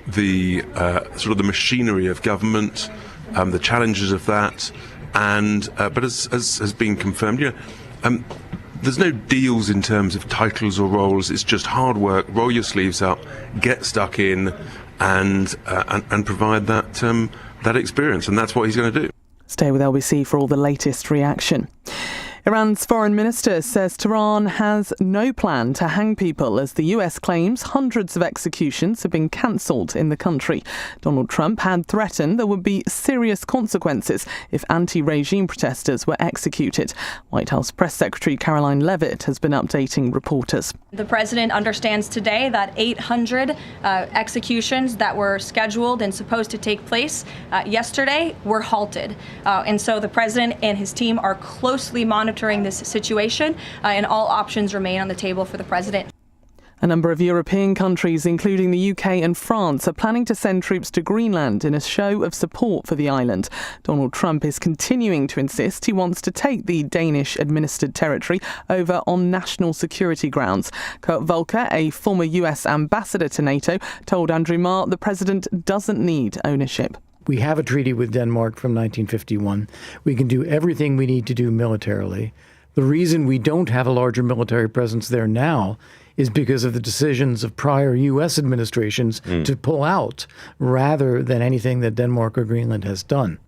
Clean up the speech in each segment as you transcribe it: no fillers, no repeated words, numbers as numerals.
the sort of the machinery of government, the challenges of that, and but as has been confirmed, there's no deals in terms of titles or roles. It's just hard work, roll your sleeves up, get stuck in, and provide that experience, and that's what he's going to do. Stay with LBC for all the latest reaction. Iran's foreign minister says Tehran has no plan to hang people as the US claims hundreds of executions have been cancelled in the country. Donald Trump had threatened there would be serious consequences if anti-regime protesters were executed. White House Press Secretary Caroline Leavitt has been updating reporters. The president understands today that 800 executions that were scheduled and supposed to take place yesterday were halted. And so the president and his team are closely monitoring this situation, and all options remain on the table for the president. A number of European countries, including the UK and France, are planning to send troops to Greenland in a show of support for the island. Donald Trump is continuing to insist he wants to take the Danish-administered territory over on national security grounds. Kurt Volker, a former US ambassador to NATO, told Andrew Marr the president doesn't need ownership. We have a treaty with Denmark from 1951. We can do everything we need to do militarily. The reason we don't have a larger military presence there now is because of the decisions of prior U.S. administrations to pull out rather than anything that Denmark or Greenland has done.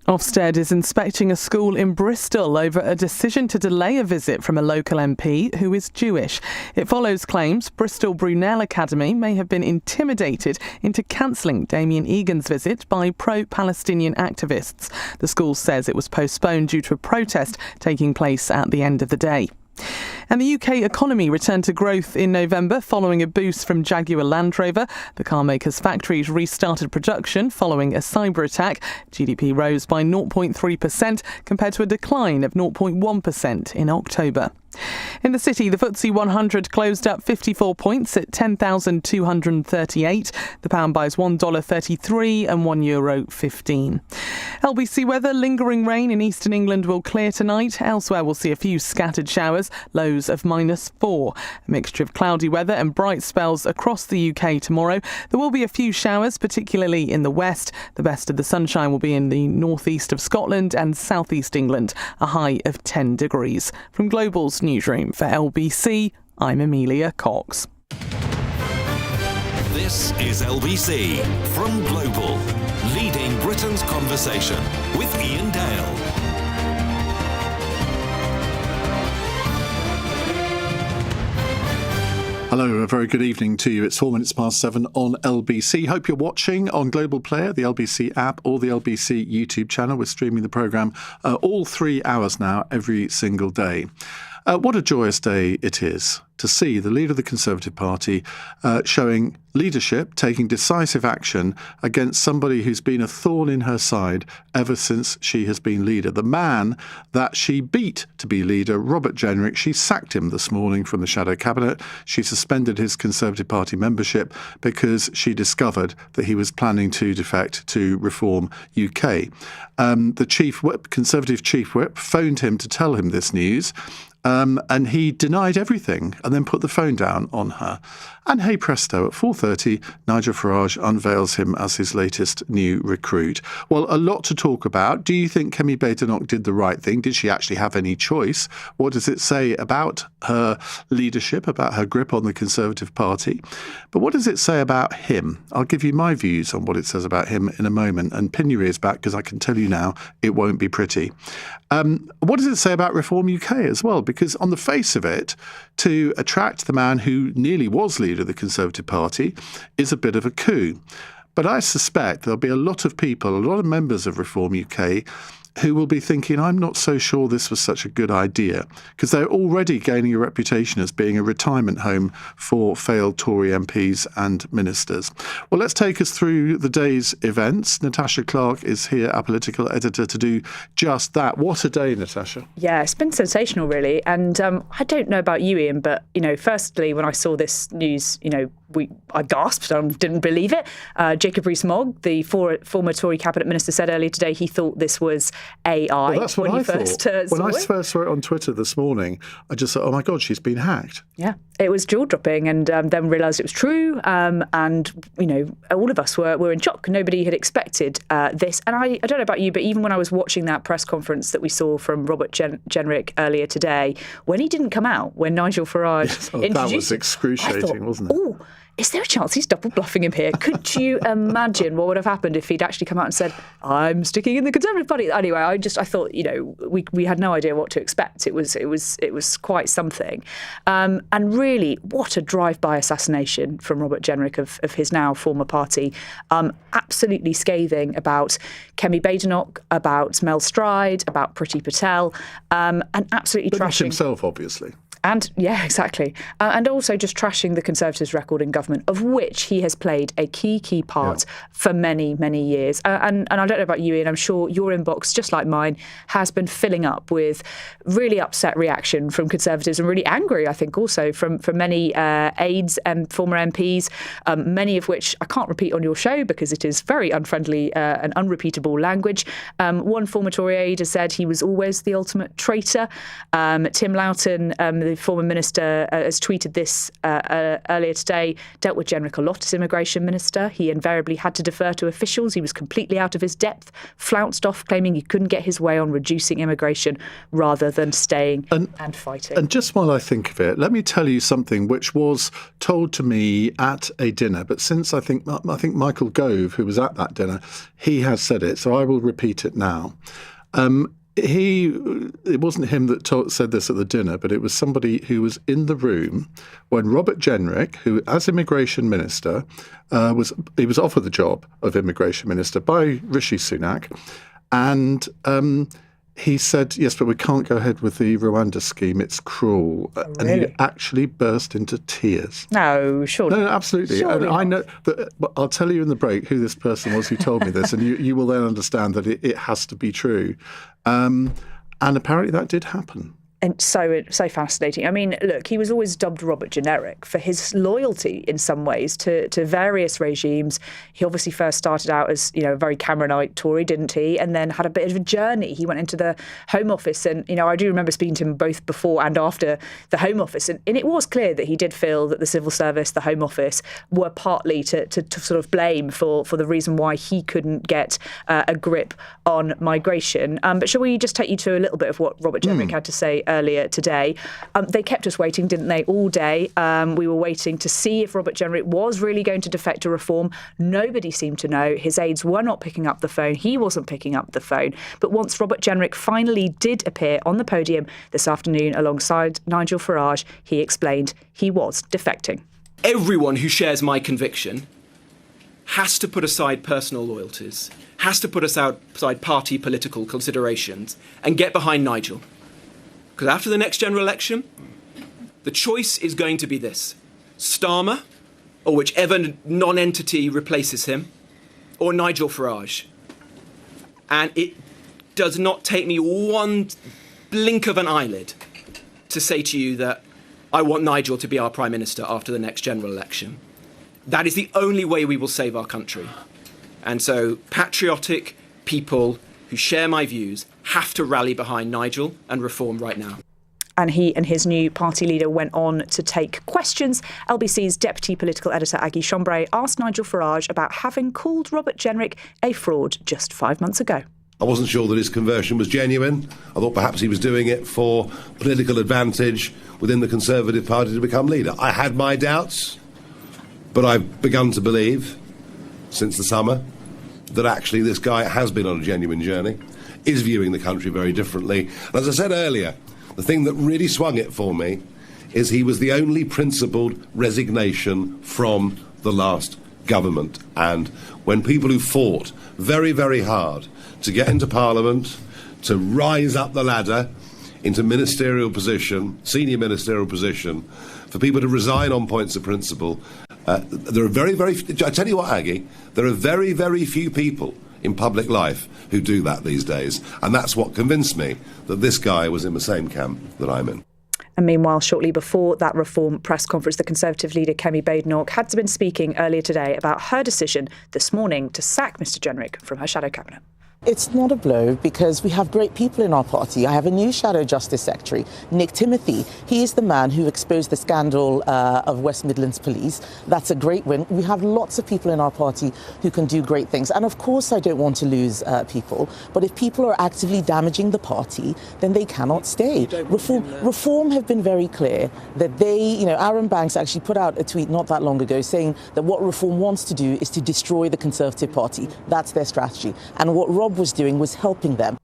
Ofsted is inspecting a school in Bristol over a decision to delay a visit from a local MP who is Jewish. It follows claims Bristol Brunel Academy may have been intimidated into cancelling Damien Egan's visit by pro-Palestinian activists. The school says it was postponed due to a protest taking place at the end of the day. And the UK economy returned to growth in November following a boost from Jaguar Land Rover. The car maker's factories restarted production following a cyber attack. GDP rose by 0.3% compared to a decline of 0.1% in October. In the city, the FTSE 100 closed up 54 points at 10,238. The pound buys $1.33 and €1.15. LBC weather: lingering rain in eastern England will clear tonight. Elsewhere we'll see a few scattered showers, lows of -4. A mixture of cloudy weather and bright spells across the UK tomorrow. There will be a few showers, particularly in the west. The best of the sunshine will be in the northeast of Scotland and southeast England, a high of 10 degrees. From Global's newsroom for LBC, I'm Amelia Cox. This is LBC from Global, leading Britain's conversation with Iain Dale. Hello, a very good evening to you. It's 4 minutes past 7 on LBC. Hope you're watching on Global Player, the LBC app, or the LBC YouTube channel. We're streaming the programme all 3 hours now, every single day. What a joyous day it is to see the leader of the Conservative Party showing leadership, taking decisive action against somebody who's been a thorn in her side ever since she has been leader. The man that she beat to be leader, Robert Jenrick, she sacked him this morning from the shadow cabinet. She suspended his Conservative Party membership because she discovered that he was planning to defect to Reform UK. The chief whip, Conservative chief whip, phoned him to tell him this news. And he denied everything and then put the phone down on her. And hey presto, at 4:30, Nigel Farage unveils him as his latest new recruit. Well, a lot to talk about. Do you think Kemi Badenoch did the right thing? Did she actually have any choice? What does it say about her leadership, about her grip on the Conservative Party? But what does it say about him? I'll give you my views on what it says about him in a moment. And pin your ears back, because I can tell you now it won't be pretty. What does it say about Reform UK as well? Because on the face of it, to attract the man who nearly was leader of the Conservative Party is a bit of a coup. But I suspect there'll be a lot of people, a lot of members of Reform UK, who will be thinking, I'm not so sure this was such a good idea, because they're already gaining a reputation as being a retirement home for failed Tory MPs and ministers. Well, let's take us through the day's events. Natasha Clark is here, our political editor, to do just that. What a day, Natasha. Yeah, it's been sensational, really. And I don't know about you, Iain, but, firstly, when I saw this news, I gasped and didn't believe it. Jacob Rees-Mogg, the former Tory cabinet minister, said earlier today he thought this was AI. Well, that's what when I he first thought. When I saw it. first saw it on Twitter this morning, I just thought, oh my God, she's been hacked. Yeah, it was jaw-dropping, and then realised it was true. And all of us were in shock. Nobody had expected this. And I don't know about you, but even when I was watching that press conference that we saw from Robert Jenrick earlier today, when he didn't come out, when Nigel Farage introduced that was excruciating, wasn't it? Oh, is there a chance he's double bluffing him here? Could you imagine what would have happened if he'd actually come out and said, I'm sticking in the Conservative Party? Anyway, I thought, we had no idea what to expect. It was quite something. And really, what a drive-by assassination from Robert Jenrick of his now former party. Absolutely scathing about Kemi Badenoch, about Mel Stride, about Priti Patel, and absolutely but trashing... not himself, obviously. And yeah, exactly. And also just trashing the Conservatives' record in government, of which he has played a key part for many, many years. And I don't know about you, Ian, I'm sure your inbox, just like mine, has been filling up with really upset reaction from Conservatives and really angry, I think, also from many aides and former MPs, many of which I can't repeat on your show because it is very unfriendly and unrepeatable language. One former Tory aide has said he was always the ultimate traitor. Tim Loughton, the former minister, has tweeted this earlier today, dealt with Jenrick a lot as immigration minister. He invariably had to defer to officials. He was completely out of his depth, flounced off, claiming he couldn't get his way on reducing immigration rather than staying and fighting. And just while I think of it, let me tell you something which was told to me at a dinner, but since I think Michael Gove, who was at that dinner, he has said it, so I will repeat it now. It wasn't him that said this at the dinner, but it was somebody who was in the room when Robert Jenrick, who as immigration minister, was offered the job of immigration minister by Rishi Sunak, and he said, yes, but we can't go ahead with the Rwanda scheme. It's cruel. Oh, really? And he actually burst into tears. No, surely. No, absolutely. Surely and I know that, but I'll tell you in the break who this person was who told me this, and you will then understand that it has to be true. And apparently that did happen. And so fascinating. I mean, look, he was always dubbed Robert Generic for his loyalty in some ways to various regimes. He obviously first started out as, a very Cameronite Tory, didn't he? And then had a bit of a journey. He went into the Home Office and, I do remember speaking to him both before and after the Home Office. And it was clear that he did feel that the Civil Service, the Home Office, were partly to sort of blame for the reason why he couldn't get a grip on migration. But shall we just take you to a little bit of what Robert Jenrick had to say earlier today? They kept us waiting, didn't they, all day? We were waiting to see if Robert Jenrick was really going to defect to reform. Nobody seemed to know. His aides were not picking up the phone. He wasn't picking up the phone. But once Robert Jenrick finally did appear on the podium this afternoon alongside Nigel Farage, he explained he was defecting. Everyone who shares my conviction has to put aside personal loyalties, has to put aside party political considerations and get behind Nigel. Because after the next general election, the choice is going to be this: Starmer, or whichever non-entity replaces him, or Nigel Farage. And it does not take me one blink of an eyelid to say to you that I want Nigel to be our Prime Minister after the next general election. That is the only way we will save our country. And so patriotic people who share my views have to rally behind Nigel and reform right now. And he and his new party leader went on to take questions. LBC's deputy political editor Aggie Chambray asked Nigel Farage about having called Robert Jenrick a fraud just 5 months ago. I wasn't sure that his conversion was genuine. I thought perhaps he was doing it for political advantage within the Conservative Party to become leader. I had my doubts, but I've begun to believe since the summer that actually this guy has been on a genuine journey, is viewing the country very differently. And as I said earlier, the thing that really swung it for me is he was the only principled resignation from the last government. And when people who fought very, very hard to get into Parliament, to rise up the ladder into ministerial position, senior ministerial position, for people to resign on points of principle, there are very, very few, I tell you what, Aggie, there are very, very few people in public life who do that these days. And that's what convinced me that this guy was in the same camp that I'm in. And meanwhile, shortly before that reform press conference, the Conservative leader Kemi Badenoch had been speaking earlier today about her decision this morning to sack Mr Jenrick from her shadow cabinet. It's not a blow because we have great people in our party. I have a new Shadow Justice Secretary, Nick Timothy. He is the man who exposed the scandal of West Midlands Police. That's a great win. We have lots of people in our party who can do great things. And of course, I don't want to lose people. But if people are actively damaging the party, then they cannot stay. Reform have been very clear that Aaron Banks actually put out a tweet not that long ago saying that what Reform wants to do is to destroy the Conservative Party. That's their strategy. And what Rob was doing was helping them.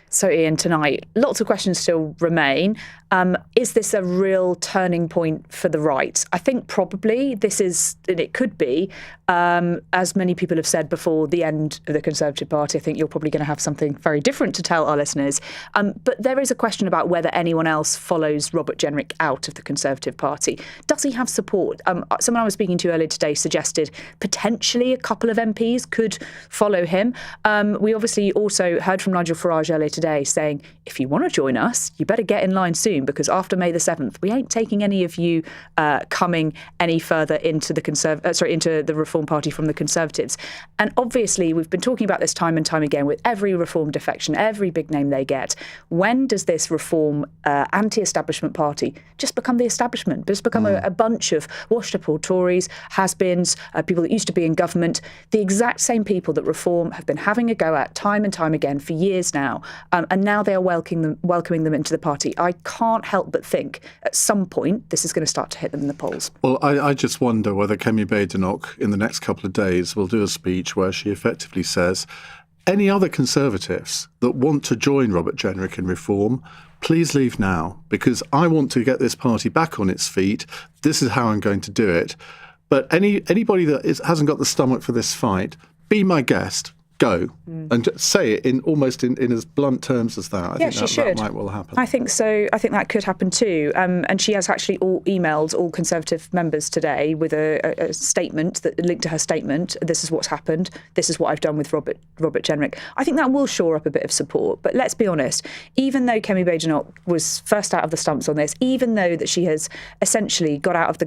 So, Iain, tonight, lots of questions still remain. Is this a real turning point for the right? I think probably this is, and it could be, as many people have said before, the end of the Conservative Party. I think you're probably going to have something very different to tell our listeners. But there is a question about whether anyone else follows Robert Jenrick out of the Conservative Party. Does he have support? Someone I was speaking to earlier today suggested potentially a couple of MPs could follow him. We obviously also heard from Nigel Farage earlier today saying, if you want to join us, you better get in line soon, because after May the 7th, we ain't taking any of you coming any further into the into the Reform Party from the Conservatives. And obviously, we've been talking about this time and time again with every Reform defection, every big name they get. When does this Reform anti-establishment party just become the establishment? Just become a bunch of washed-up old Tories, has-beens, people that used to be in government, the exact same people that Reform have been having a go at time and time again for years now. And now they are welcoming them into the party. I can't help but think at some point this is going to start to hit them in the polls. Well, I just wonder whether Kemi Badenoch in the next couple of days will do a speech where she effectively says, any other Conservatives that want to join Robert Jenrick in Reform, please leave now, because I want to get this party back on its feet. This is how I'm going to do it. But anybody that hasn't got the stomach for this fight, be my guest. Go and say it in almost in as blunt terms as that. I think that might well happen. I think so. I think that could happen too. And she has actually emailed all Conservative members today with a statement that linked to her statement. This is what's happened. This is what I've done with Robert Jenrick. I think that will shore up a bit of support. But let's be honest. Even though Kemi Badenoch was first out of the stumps on this, even though that she has essentially got out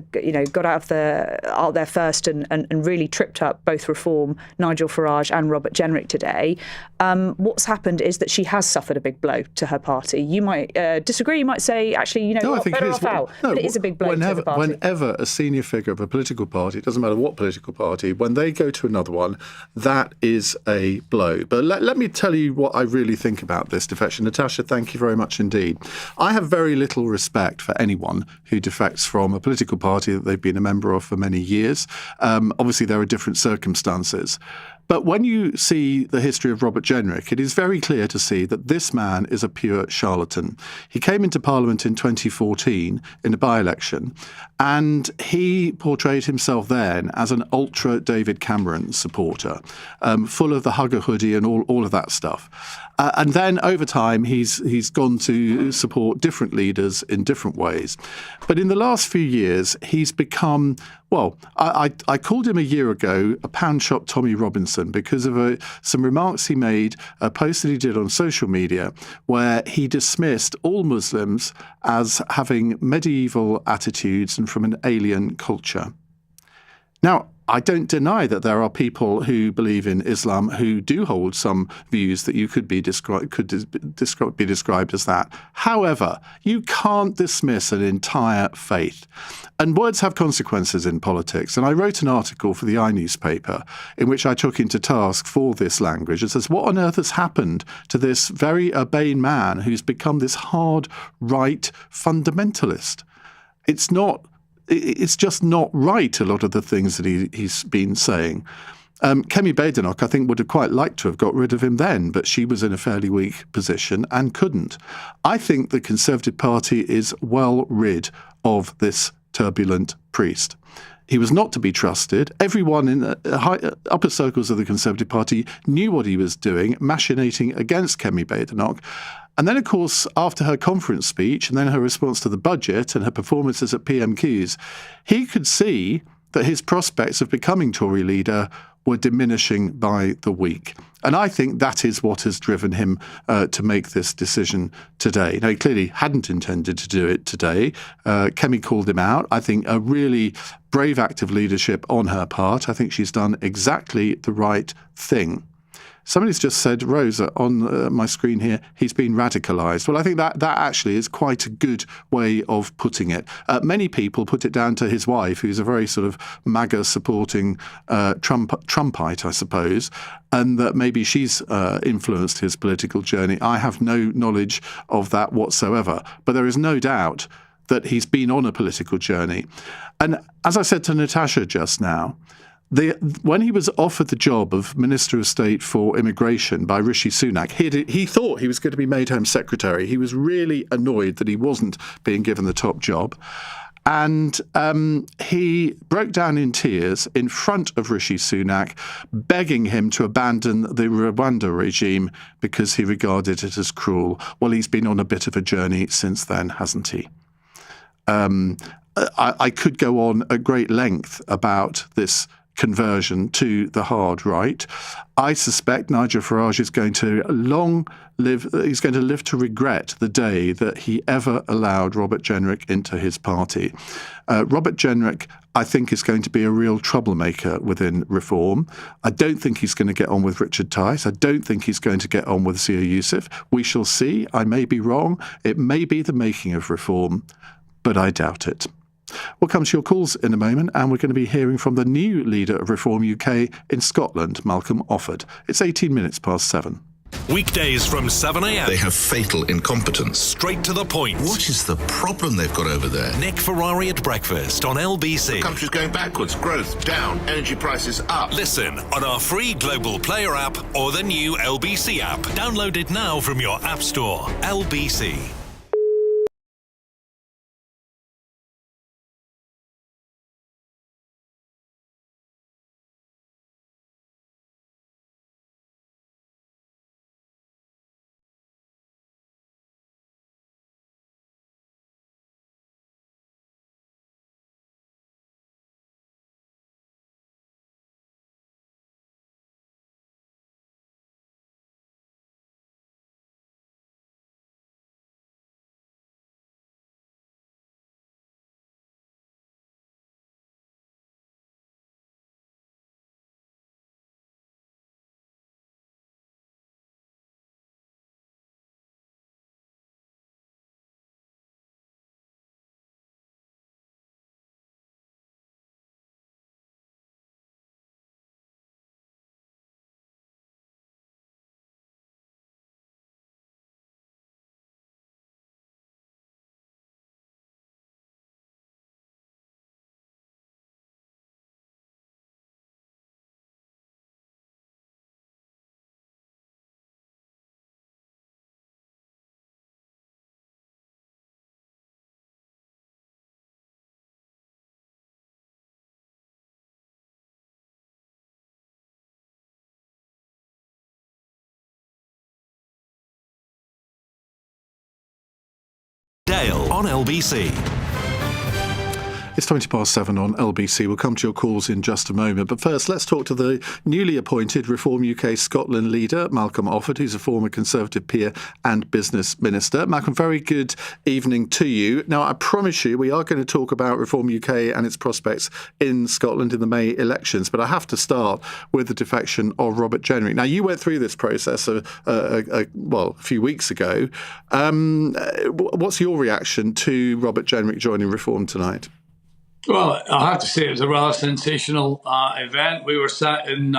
there first and really tripped up both Reform, Nigel Farage and Robert Jenrick today, what's happened is that she has suffered a big blow to her party. You might disagree. You might say, actually, better off out. But it is a big blow to the party. Whenever a senior figure of a political party, it doesn't matter what political party, when they go to another one, that is a blow. But let me tell you what I really think about this defection. Natasha, thank you very much indeed. I have very little respect for anyone who defects from a political party that they've been a member of for many years. Obviously, there are different circumstances. But when you see the history of Robert Jenrick, it is very clear to see that this man is a pure charlatan. He came into Parliament in 2014 in a by-election, and he portrayed himself then as an ultra David Cameron supporter, full of the hugger hoodie and all of that stuff. And then over time, he's gone to support different leaders in different ways. But in the last few years, he's become, well, I called him a year ago a pound shop Tommy Robinson because of some remarks he made, a post that he did on social media, where he dismissed all Muslims as having medieval attitudes and from an alien culture. Now, I don't deny that there are people who believe in Islam who do hold some views that you could be described as that. However, you can't dismiss an entire faith. And words have consequences in politics. And I wrote an article for the newspaper in which I took into task for this language. It says, what on earth has happened to this very urbane man who's become this hard right fundamentalist? It's just not right, a lot of the things that he's been saying. Kemi Badenoch, I think, would have quite liked to have got rid of him then, but she was in a fairly weak position and couldn't. I think the Conservative Party is well rid of this turbulent priest. He was not to be trusted. Everyone in the upper circles of the Conservative Party knew what he was doing, machinating against Kemi Badenoch. And then, of course, after her conference speech and then her response to the budget and her performances at PMQs, he could see that his prospects of becoming Tory leader were diminishing by the week. And I think that is what has driven him to make this decision today. Now, he clearly hadn't intended to do it today. Kemi called him out. I think a really brave act of leadership on her part. I think she's done exactly the right thing. Somebody's just said, Rosa, on my screen here, he's been radicalised. Well, I think that actually is quite a good way of putting it. Many people put it down to his wife, who's a very sort of MAGA-supporting Trumpite, I suppose, and that maybe she's influenced his political journey. I have no knowledge of that whatsoever. But there is no doubt that he's been on a political journey. And as I said to Natasha just now, when he was offered the job of Minister of State for Immigration by Rishi Sunak, he thought he was going to be made Home Secretary. He was really annoyed that he wasn't being given the top job. And he broke down in tears in front of Rishi Sunak, begging him to abandon the Rwanda regime because he regarded it as cruel. Well, he's been on a bit of a journey since then, hasn't he? I could go on at great length about this conversion to the hard right. I suspect Nigel Farage is going to live to regret the day that he ever allowed Robert Jenrick into his party. Robert Jenrick, I think, is going to be a real troublemaker within Reform. I don't think he's going to get on with Richard Tice. I don't think he's going to get on with Zia Youssef. We shall see. I may be wrong. It may be the making of Reform, but I doubt it. We'll come to your calls in a moment, and we're going to be hearing from the new leader of Reform UK in Scotland, Malcolm Offord. It's 18 minutes past 7. Weekdays from 7 a.m. They have fatal incompetence. Straight to the point. What is the problem they've got over there? Nick Ferrari at breakfast on LBC. The country's going backwards. Growth down. Energy prices up. Listen on our free Global Player app or the new LBC app. Download it now from your app store. LBC. Dale on LBC. It's 20 past 7 on LBC. We'll come to your calls in just a moment. But first, let's talk to the newly appointed Reform UK Scotland leader, Malcolm Offord, who's a former Conservative peer and business minister. Malcolm, very good evening to you. Now, I promise you, we are going to talk about Reform UK and its prospects in Scotland in the May elections. But I have to start with the defection of Robert Jenrick. Now, you went through this process a few weeks ago. What's your reaction to Robert Jenrick joining Reform tonight? Well, I have to say it was a rather sensational event. We were sat in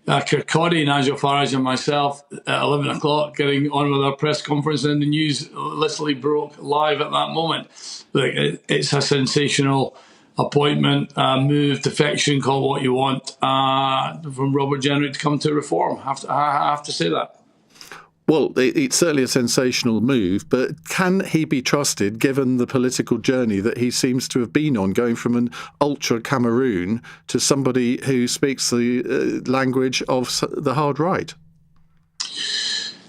Kirkcaldy, Nigel Farage and myself, at 11 o'clock getting on with our press conference, and the news literally broke live at that moment. Look, it's a sensational appointment, move, defection, call what you want, from Robert Jenrick to come to Reform. I have to say that. Well, it's certainly a sensational move, but can he be trusted given the political journey that he seems to have been on, going from an ultra Cameroon to somebody who speaks the language of the hard right?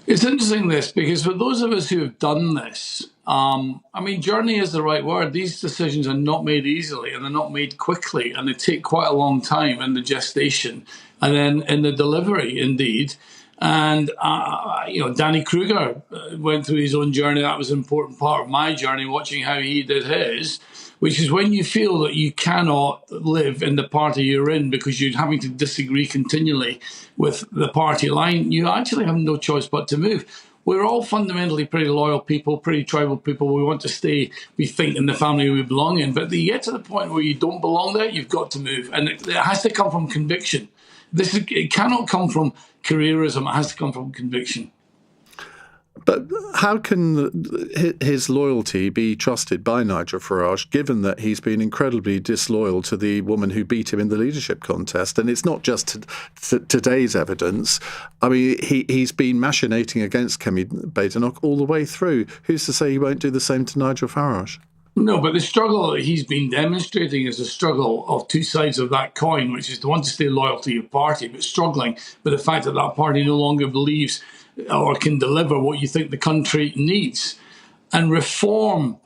It's interesting, this, because for those of us who have done this, journey is the right word. These decisions are not made easily, and they're not made quickly, and they take quite a long time in the gestation and then in the delivery, indeed. And, Danny Kruger went through his own journey. That was an important part of my journey, watching how he did his, which is when you feel that you cannot live in the party you're in because you're having to disagree continually with the party line, you actually have no choice but to move. We're all fundamentally pretty loyal people, pretty tribal people. We want to stay, we think, in the family we belong in. But you get to the point where you don't belong there, you've got to move. And it has to come from conviction. It cannot come from careerism. It has to come from conviction. But how can his loyalty be trusted by Nigel Farage, given that he's been incredibly disloyal to the woman who beat him in the leadership contest? And it's not just today's evidence. I mean, he's been machinating against Kemi Badenoch all the way through. Who's to say he won't do the same to Nigel Farage? No, but the struggle that he's been demonstrating is a struggle of two sides of that coin, which is to want to stay loyal to your party, but struggling with the fact that that party no longer believes or can deliver what you think the country needs. And reform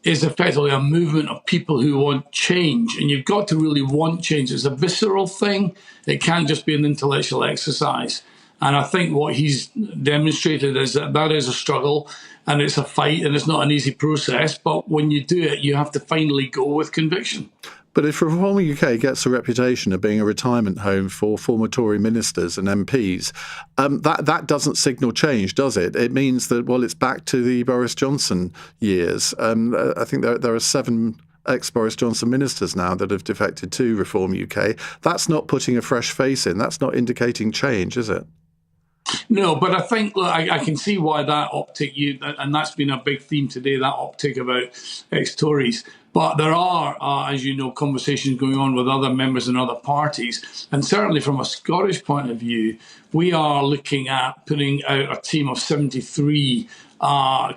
is effectively a movement of people who want change. And you've got to really want change. It's a visceral thing. It can't just be an intellectual exercise. And I think what he's demonstrated is that is a struggle and it's a fight and it's not an easy process. But when you do it, you have to finally go with conviction. But if Reform UK gets a reputation of being a retirement home for former Tory ministers and MPs, that doesn't signal change, does it? It means that, well, it's back to the Boris Johnson years. I think there are 7 ex-Boris Johnson ministers now that have defected to Reform UK. That's not putting a fresh face in. That's not indicating change, is it? No, but I think I can see why that optic, and that's been a big theme today, that optic about ex-Tories. But there are, as you know, conversations going on with other members in other parties. And certainly from a Scottish point of view, we are looking at putting out a team of 73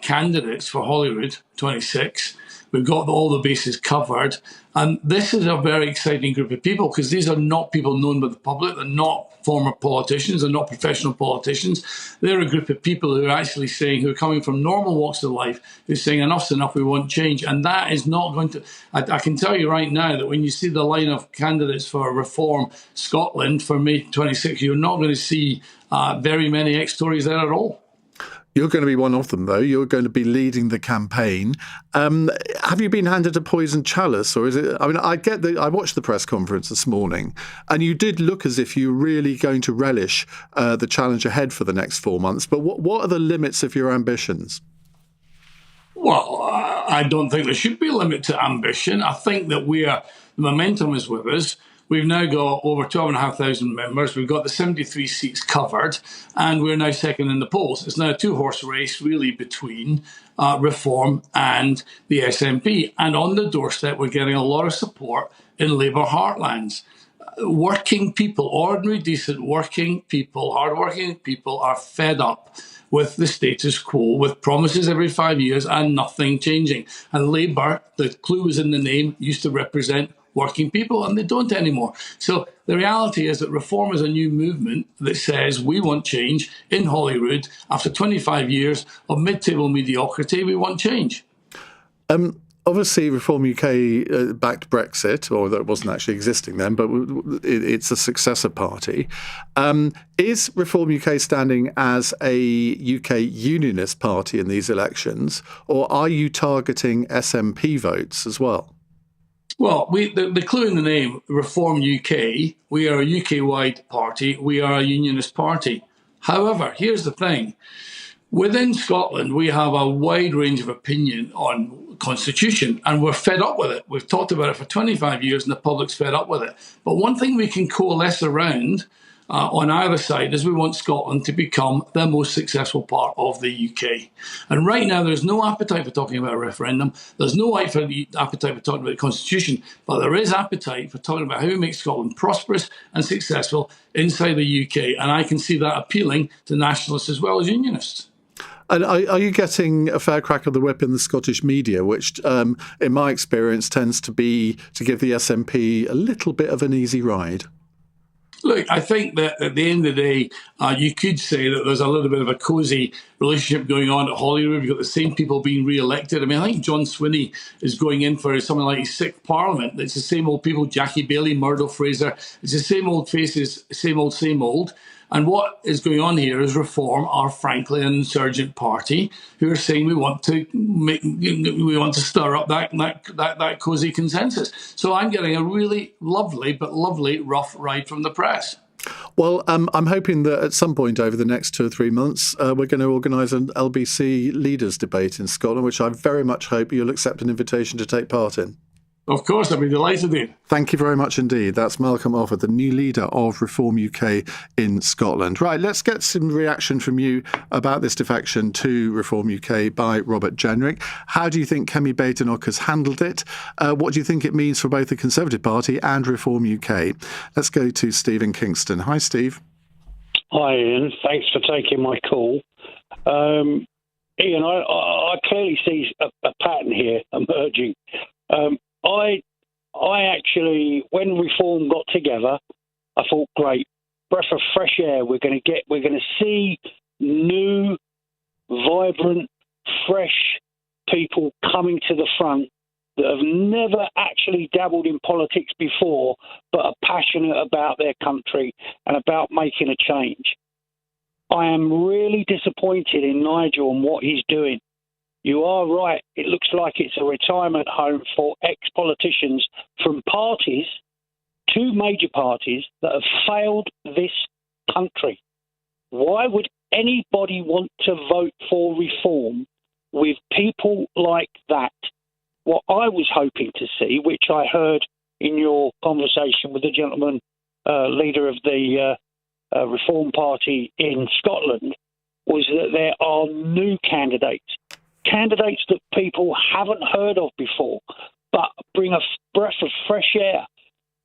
candidates for Holyrood 26. We've got all the bases covered. And this is a very exciting group of people because these are not people known by the public. They're not former politicians. They're not professional politicians. They're a group of people who are actually saying, who are coming from normal walks of life, who's saying enough's enough, we want change. And that is not going to, I can tell you right now that when you see the line of candidates for Reform Scotland for May 26, you're not going to see very many ex-Tories there at all. You're going to be one of them, though. You're going to be leading the campaign. Have you been handed a poisoned chalice, or is it? I mean, I watched the press conference this morning, and you did look as if you were really going to relish the challenge ahead for the next 4 months. But what are the limits of your ambitions? Well, I don't think there should be a limit to ambition. I think that the momentum is with us. We've now got over 12,500 members. We've got the 73 seats covered, and we're now second in the polls. It's now a two-horse race, really, between Reform and the SNP. And on the doorstep, we're getting a lot of support in Labour heartlands. Working people, ordinary, decent working people, hardworking people are fed up with the status quo, with promises every 5 years and nothing changing. And Labour, the clue is in the name, used to represent working people, and they don't anymore. So the reality is that Reform is a new movement that says we want change in Holyrood. After 25 years of mid-table mediocrity, we want change. Obviously, Reform UK backed Brexit, or that wasn't actually existing then, but it's a successor party. Is Reform UK standing as a UK unionist party in these elections, or are you targeting SNP votes as well? Well, the clue in the name, Reform UK, we are a UK-wide party, we are a unionist party. However, here's the thing. Within Scotland, we have a wide range of opinion on Constitution, and we're fed up with it. We've talked about it for 25 years, and the public's fed up with it. But one thing we can coalesce around on either side is we want Scotland to become the most successful part of the UK. And right now, there's no appetite for talking about a referendum. There's no appetite for talking about the Constitution, but there is appetite for talking about how we make Scotland prosperous and successful inside the UK. And I can see that appealing to nationalists as well as unionists. And are you getting a fair crack of the whip in the Scottish media, which, in my experience, tends to give the SNP a little bit of an easy ride? Look, I think that at the end of the day, you could say that there's a little bit of a cosy relationship going on at Holyrood. We've got the same people being re-elected. I mean, I think John Swinney is going in for something like his 6th Parliament. It's the same old people, Jackie Bailey, Murdo Fraser. It's the same old faces, same old, same old. And what is going on here is Reform are frankly an insurgent party who are saying we want to stir up that cosy consensus. So I'm getting a really lovely rough ride from the press. Well, I'm hoping that at some point over the next 2 or 3 months, we're going to organise an LBC leaders debate in Scotland, which I very much hope you'll accept an invitation to take part in. Of course, I'd be delighted to. Thank you very much indeed. That's Malcolm Offord, the new leader of Reform UK in Scotland. Right, let's get some reaction from you about this defection to Reform UK by Robert Jenrick. How do you think Kemi Badenoch has handled it? What do you think it means for both the Conservative Party and Reform UK? Let's go to Steve in Kingston. Hi, Steve. Hi, Ian. Thanks for taking my call. Ian, I clearly see a pattern here emerging. I actually, when Reform got together, I thought, great, breath of fresh air. We're going to see new, vibrant, fresh people coming to the front that have never actually dabbled in politics before, but are passionate about their country and about making a change. I am really disappointed in Nigel and what he's doing. You are right. It looks like it's a retirement home for ex-politicians from parties, 2 major parties, that have failed this country. Why would anybody want to vote for Reform with people like that? What I was hoping to see, which I heard in your conversation with the gentleman, leader of the Reform Party in Scotland, was that there are new candidates that people haven't heard of before, but bring a breath of fresh air.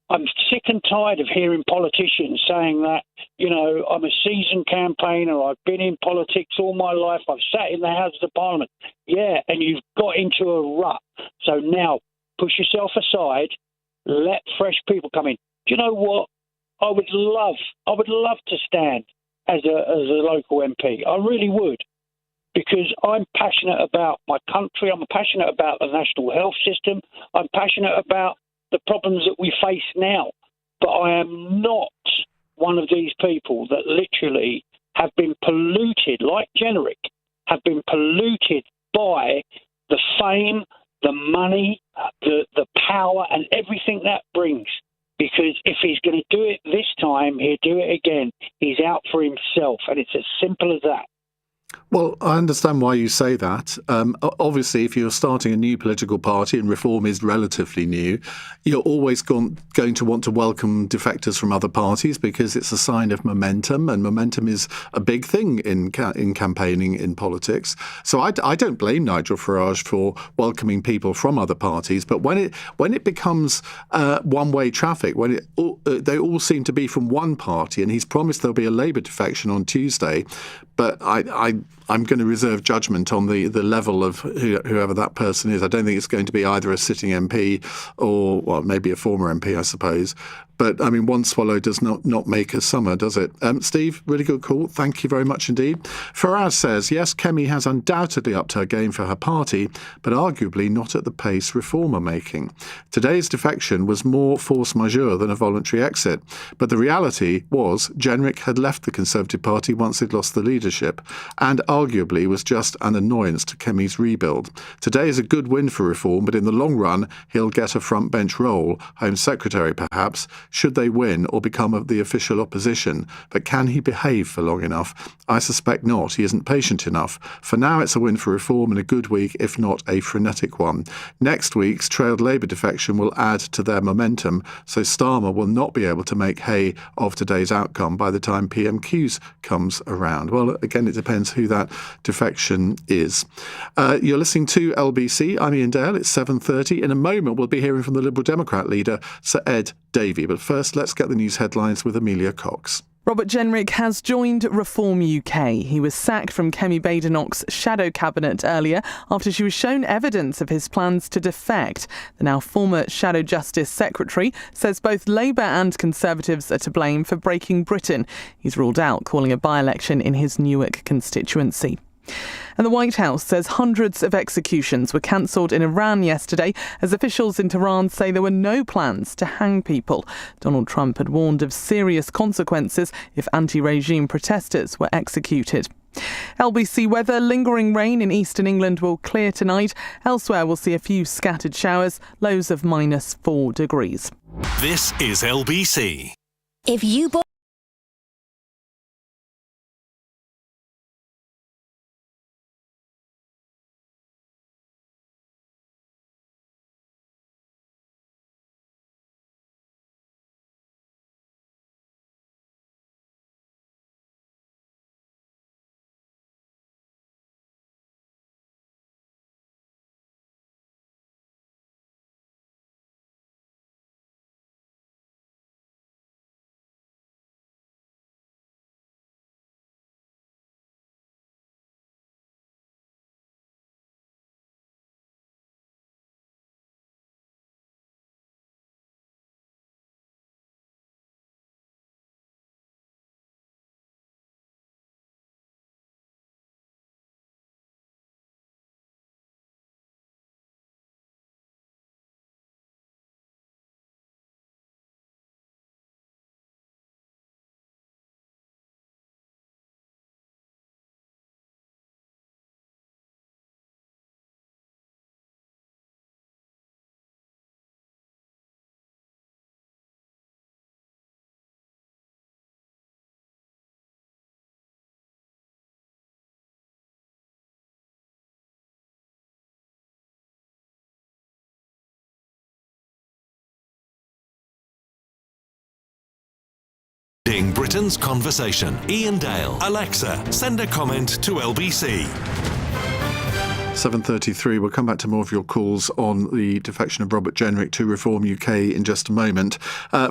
I'm sick and tired of hearing politicians saying that, I'm a seasoned campaigner, I've been in politics all my life, I've sat in the Houses of Parliament. Yeah, and you've got into a rut. So now, push yourself aside, let fresh people come in. Do you know what? I would love to stand as a local MP. I really would. Because I'm passionate about my country, I'm passionate about the national health system, I'm passionate about the problems that we face now. But I am not one of these people that literally have been polluted, like Jenrick, have been polluted by the fame, the money, the power and everything that brings. Because if he's going to do it this time, he'll do it again. He's out for himself, and it's as simple as that. Well, I understand why you say that. Obviously, if you're starting a new political party and Reform is relatively new, you're always going to want to welcome defectors from other parties because it's a sign of momentum, and momentum is a big thing in campaigning in politics. So I don't blame Nigel Farage for welcoming people from other parties, but when it becomes one-way traffic, when they all seem to be from one party, and he's promised there'll be a Labour defection on Tuesday, but I'm going to reserve judgment on the level of whoever that person is. I don't think it's going to be either a sitting MP or, well, maybe a former MP, I suppose. But, I mean, one swallow does not make a summer, does it? Steve, really good call. Thank you very much indeed. Faraz says, yes, Kemi has undoubtedly upped her game for her party, but arguably not at the pace Reform are making. Today's defection was more force majeure than a voluntary exit. But the reality was Jenrick had left the Conservative Party once he'd lost the leadership, and arguably was just an annoyance to Kemi's rebuild. Today is a good win for Reform, but in the long run, he'll get a front bench role, Home Secretary perhaps, should they win or become of the official opposition. But can he behave for long enough? I suspect not. He isn't patient enough. For now, it's a win for Reform and a good week, if not a frenetic one. Next week's trailed Labour defection will add to their momentum, so Starmer will not be able to make hay of today's outcome by the time PMQs comes around. Well, again, it depends who that defection is. You're listening to LBC. I'm Iain Dale. It's 7:30. In a moment, we'll be hearing from the Liberal Democrat leader, Sir Ed Davey. But first, let's get the news headlines with Amelia Cox. Robert Jenrick has joined Reform UK. He was sacked from Kemi Badenoch's shadow cabinet earlier after she was shown evidence of his plans to defect. The now former Shadow Justice Secretary says both Labour and Conservatives are to blame for breaking Britain. He's ruled out calling a by-election in his Newark constituency. And the White House says hundreds of executions were cancelled in Iran yesterday as officials in Tehran say there were no plans to hang people. Donald Trump had warned of serious consequences if anti-regime protesters were executed. LBC weather: lingering rain in eastern England will clear tonight. Elsewhere we'll see a few scattered showers, lows of -4 degrees. This is LBC. If you bought Britain's conversation. Iain Dale. Alexa, send a comment to LBC. 7:33. We'll come back to more of your calls on the defection of Robert Jenrick to Reform UK in just a moment.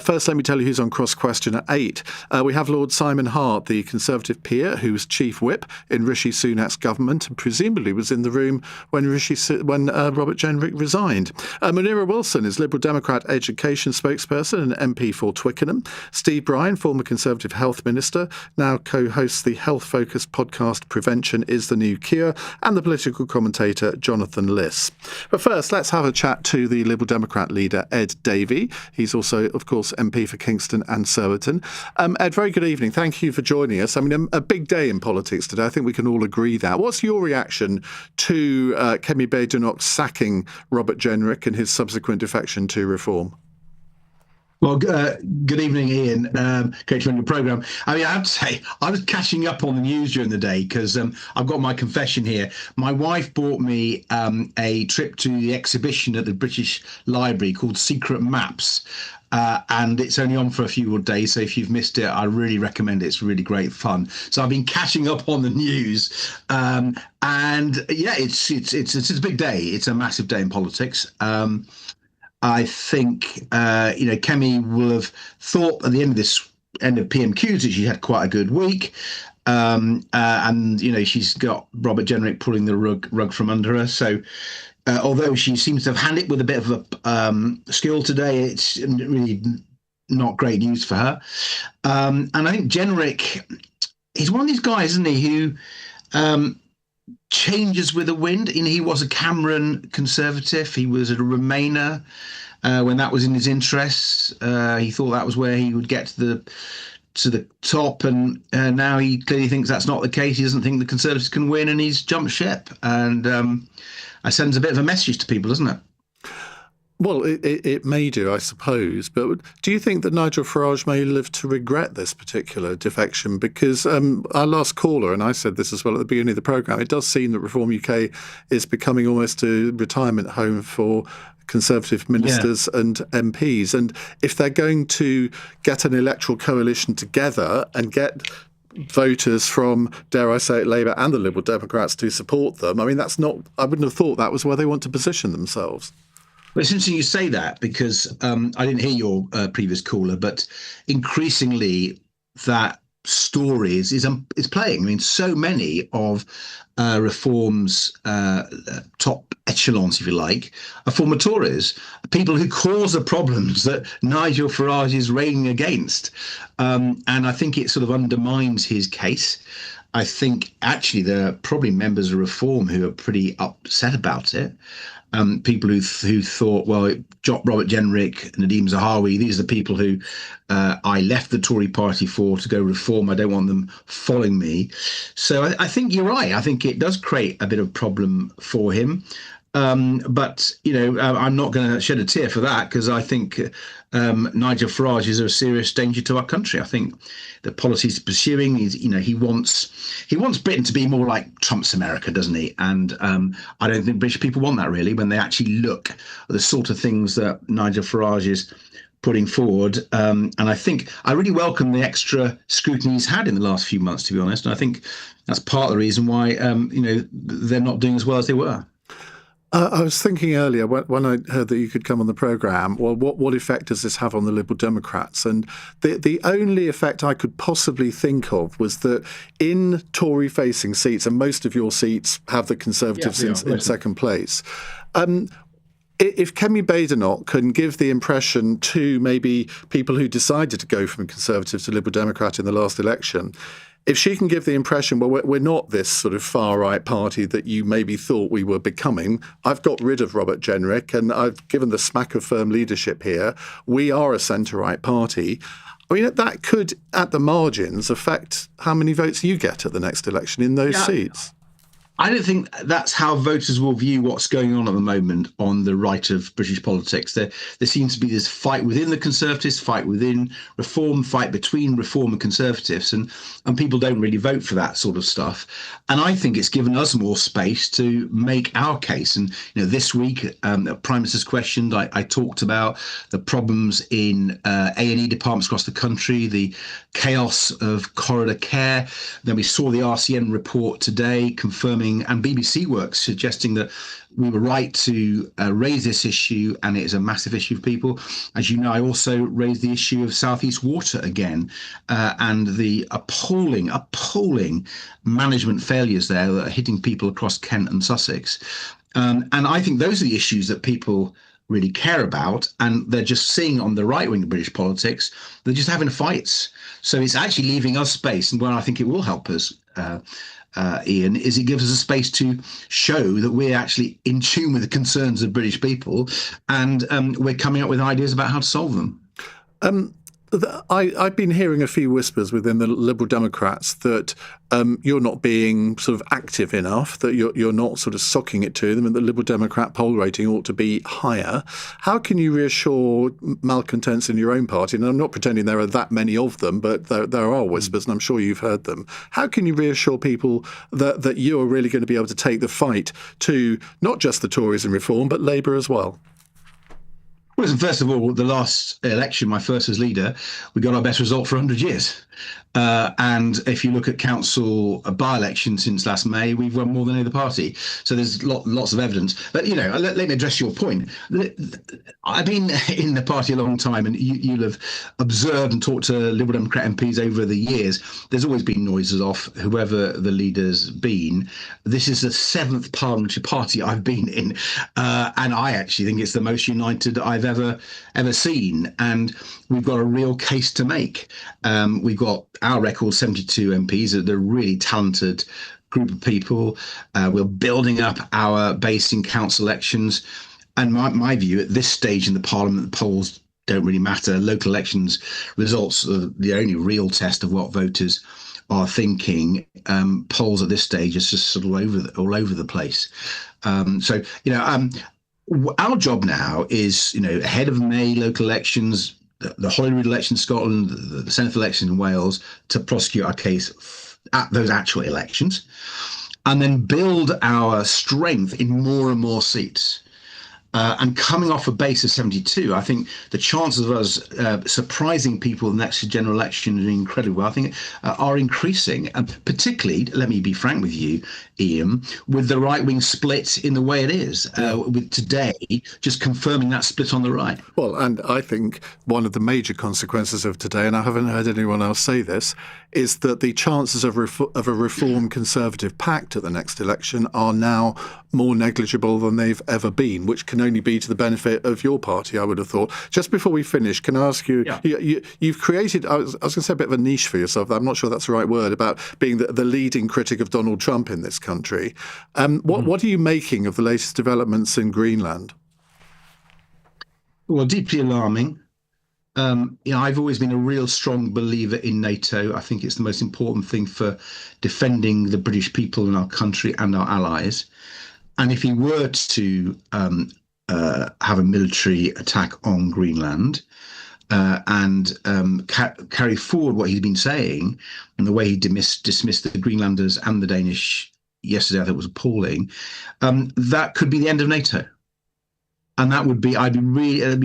First, let me tell you who's on Cross Question at 8. We have Lord Simon Hart, the Conservative peer who was Chief Whip in Rishi Sunak's government and presumably was in the room when Robert Jenrick resigned. Munira Wilson is Liberal Democrat Education spokesperson and MP for Twickenham. Steve Bryan, former Conservative Health Minister, now co-hosts the health-focused podcast Prevention is the New Cure, and the political commentator Jonathan Liss. But first, let's have a chat to the Liberal Democrat leader, Ed Davey. He's also, of course, MP for Kingston and Surbiton. Ed, very good evening. Thank you for joining us. I mean, a big day in politics today. I think we can all agree that. What's your reaction to Kemi Badenoch sacking Robert Jenrick and his subsequent defection to Reform? Well, good evening, Ian. Great to be on your programme. I mean, I have to say, I was catching up on the news during the day because I've got my confession here. My wife bought me a trip to the exhibition at the British Library called Secret Maps. And it's only on for a few more days, so if you've missed it, I really recommend it. It's really great fun. So I've been catching up on the news, and yeah, it's a big day. It's a massive day in politics. I think Kemi will have thought at the end of PMQs that she had quite a good week, and she's got Robert Jenrick pulling the rug from under her. So. Although she seems to have handled it with a bit of a skill today, it's really not great news for her. And I think Jenrick, he's one of these guys, isn't he, who changes with the wind. He was a Cameron Conservative. He was a Remainer when that was in his interests. He thought that was where he would get to the top, and now he clearly thinks that's not the case. He doesn't think the Conservatives can win, and he's jumped ship. And it sends a bit of a message to people, doesn't it? Well, it may do, I suppose. But do you think that Nigel Farage may live to regret this particular defection? Because our last caller, and I said this as well at the beginning of the programme, it does seem that Reform UK is becoming almost a retirement home for Conservative ministers and MPs. And if they're going to get an electoral coalition together and get voters from, dare I say it, Labour and the Liberal Democrats to support them, I mean, I wouldn't have thought that was where they want to position themselves. Well, it's interesting you say that because I didn't hear your previous caller, but increasingly that story is playing. I mean, so many of Reform's top echelons, if you like, are former Tories, people who cause the problems that Nigel Farage is railing against. And I think it sort of undermines his case. I think actually there are probably members of Reform who are pretty upset about it. People who thought, well, Robert Jenrick, Nadeem Zahawi, these are the people who I left the Tory party for to go Reform. I don't want them following me. So I think you're right. I think it does create a bit of problem for him. But, I'm not going to shed a tear for that, because I think Nigel Farage is a serious danger to our country. I think the policies he's pursuing, he wants Britain to be more like Trump's America, doesn't he? And I don't think British people want that, really, when they actually look at the sort of things that Nigel Farage is putting forward. And I think I really welcome the extra scrutiny he's had in the last few months, to be honest. And I think that's part of the reason why, they're not doing as well as they were. I was thinking earlier when I heard that you could come on the programme, well, what effect does this have on the Liberal Democrats? And the only effect I could possibly think of was that in Tory-facing seats, and most of your seats have the Conservatives in second place, if Kemi Badenoch can give the impression to maybe people who decided to go from Conservative to Liberal Democrat in the last election, if she can give the impression, well, we're not this sort of far-right party that you maybe thought we were becoming. I've got rid of Robert Jenrick and I've given the smack of firm leadership here. We are a centre-right party. I mean, that could, at the margins, affect how many votes you get at the next election in those seats. I don't think that's how voters will view what's going on at the moment on the right of British politics. There seems to be this fight within the Conservatives, fight within Reform, fight between Reform and Conservatives, and people don't really vote for that sort of stuff. And I think it's given us more space to make our case. And this week, Prime Minister's questioned, I talked about the problems in A&E departments across the country, the chaos of corridor care. Then we saw the RCN report today confirming, and BBC work suggesting that we were right to raise this issue, and it is a massive issue for people. As you know, I also raised the issue of South East Water again, and the appalling management failures there that are hitting people across Kent and Sussex. And I think those are the issues that people really care about, and they're just seeing on the right wing of British politics, they're just having fights. So it's actually leaving us space, and where I think it will help us, Iain, is it gives us a space to show that we're actually in tune with the concerns of British people, and we're coming up with ideas about how to solve them. I've been hearing a few whispers within the Liberal Democrats that you're not being sort of active enough, that you're not sort of socking it to them, and the Liberal Democrat poll rating ought to be higher. How can you reassure malcontents in your own party? And I'm not pretending there are that many of them, but there are whispers, and I'm sure you've heard them. How can you reassure people that you're really going to be able to take the fight to not just the Tories and Reform, but Labour as well? Well, first of all, the last election, my first as leader, we got our best result for 100 years. And if you look at council by-election since last May, we've won more than any other party. So there's lots of evidence. But, let me address your point. I've been in the party a long time, and you'll have observed and talked to Liberal Democrat MPs over the years. There's always been noises off whoever the leader's been. This is the 7th parliamentary party I've been in. And I actually think it's the most united I've ever seen. And we've got a real case to make. We've got our record 72 MPs. They're a really talented group of people. We're building up our base in council elections. And my view at this stage in the Parliament, the polls don't really matter. Local elections results are the only real test of what voters are thinking. Polls at this stage is just sort of all over the place. Our job now is, ahead of May local elections, the Holyrood election in Scotland, the Senedd election in Wales, to prosecute our case at those actual elections, and then build our strength in more and more seats. And coming off a base of 72, I think the chances of us surprising people in the next general election is incredible. I think are increasing, and particularly, let me be frank with you, Iain, with the right-wing split in the way it is, with today just confirming that split on the right. Well, and I think one of the major consequences of today, and I haven't heard anyone else say this, is that the chances of a Reform Conservative pact at the next election are now more negligible than they've ever been, which can only be to the benefit of your party, I would have thought. Just before we finish, can I ask you, you've created, I was going to say a bit of a niche for yourself, I'm not sure that's the right word, about being the leading critic of Donald Trump in this country. What are you making of the latest developments in Greenland? Well, deeply alarming. I've always been a real strong believer in NATO. I think it's the most important thing for defending the British people in our country and our allies. And if he were to have a military attack on Greenland and carry forward what he's been saying and the way he dismissed the Greenlanders and the Danish yesterday, I think was appalling, that could be the end of NATO. And that would be, I'd be